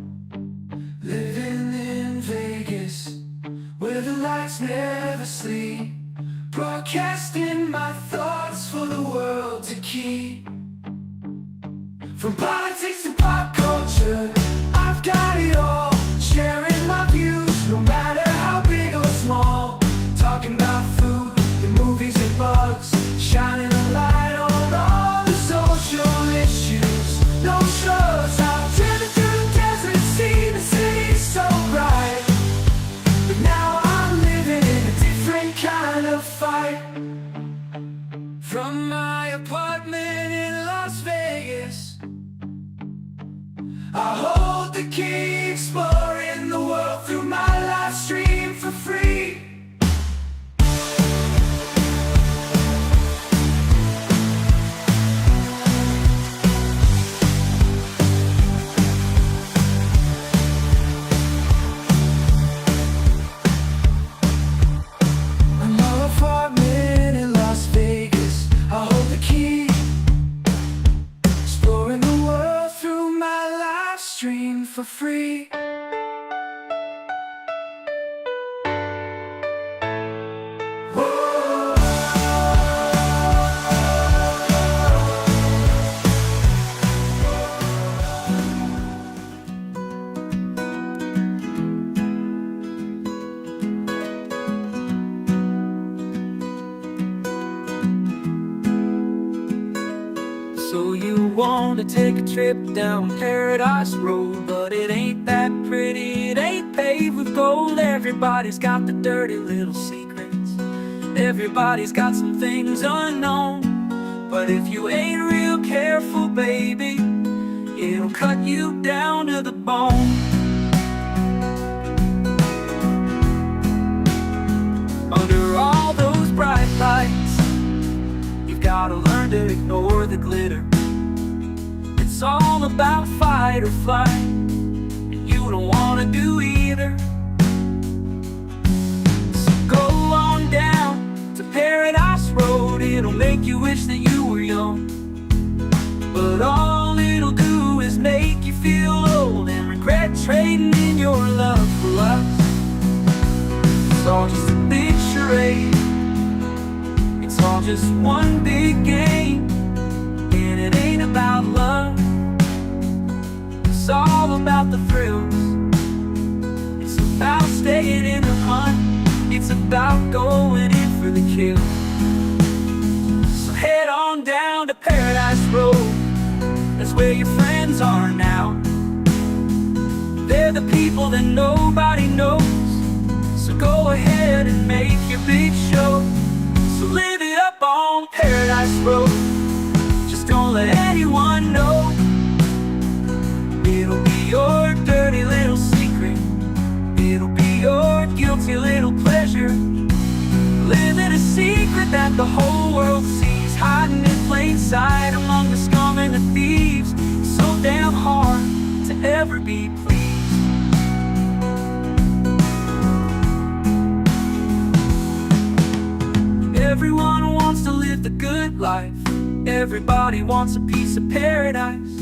Living in Vegas, where the lights never sleep. Broadcasting my thoughts for the world to keep. From politics to pop culture, I've got it all. Sharing my views, no matter how big or small. Talking about food and movies and bugs, shining a light on all the social issues. No shrugs, I've driven through the desert, seen the city so bright. But now I'm living in a different kind of fight. From my apartment in Las Vegas, I hold the key, exploring the world through my for free. So you want to take a trip down Paradise Road, but it ain't that pretty, it ain't paved with gold. Everybody's got the dirty little secrets, everybody's got some things unknown. But if you ain't real careful, baby, it'll cut you down to the bone. Under all those bright lights, you've gotta learn to ignore the glitter. It's all about fight or flight, and you don't wanna do either. So go on down to Paradise Road, it'll make you wish that you were young. But all it'll do is make you feel old and regret trading in your love for lust. It's all just a big charade, it's all just one big game, and it ain't about love. It's all about the thrills, it's about staying in the hunt, it's about going in for the kill. So head on down to Paradise Road, that's where your friends are now. They're the people that nobody knows, so go ahead and make your big show. So live it up on Paradise Road, just don't let anyone know. It'll be your dirty little secret, it'll be your guilty little pleasure. Living a secret that the whole world sees, hiding in plain sight among the scum and the thieves. It's so damn hard to ever be pleased. Everyone wants to live the good life, everybody wants a piece of paradise.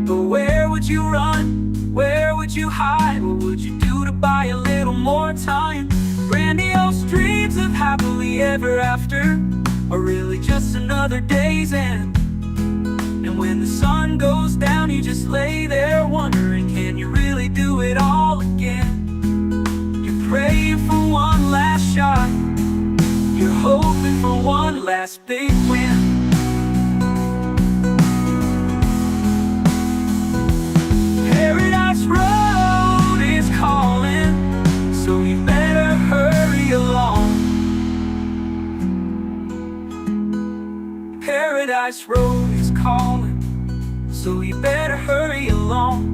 But where would you run? Where would you hide? What would you do to buy a little more time? Grandiose dreams of happily ever after are really just another day's end. And when the sun goes down, you just lay there wondering, can you really do it all again? You're praying for one last shot, you're hoping for one last big win. Paradise Road is calling, so you better hurry along. Paradise Road is calling, so you better hurry along.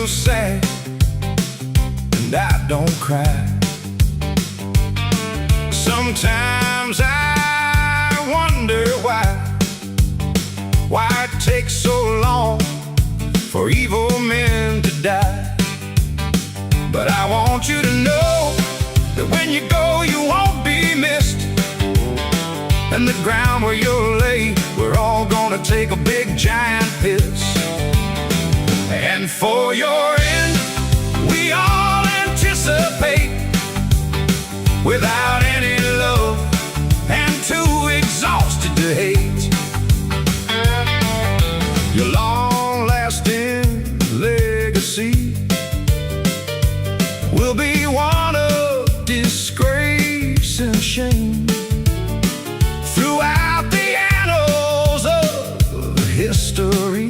Sad and I don't cry. Sometimes I wonder why it takes so long for evil men to die. But I want you to know that when you go, you won't be missed. And the ground where you'll lay, we're all gonna take a big giant piss. And for your end, we all anticipate, without any love and too exhausted to hate. Your long-lasting legacy will be one of disgrace and shame. Throughout the annals of history,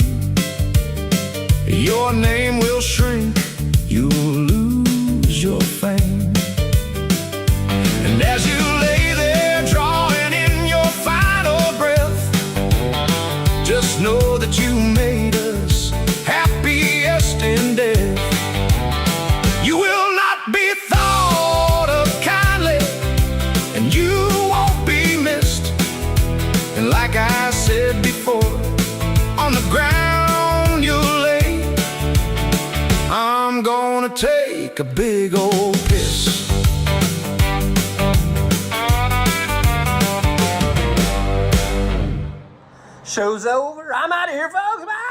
your name will shrink, you'll lose your fame. And as you lay there drawing in your final breath, like I said before, on the ground you'll lay. I'm gonna take a big old piss. Show's over. I'm out of here, folks. Bye.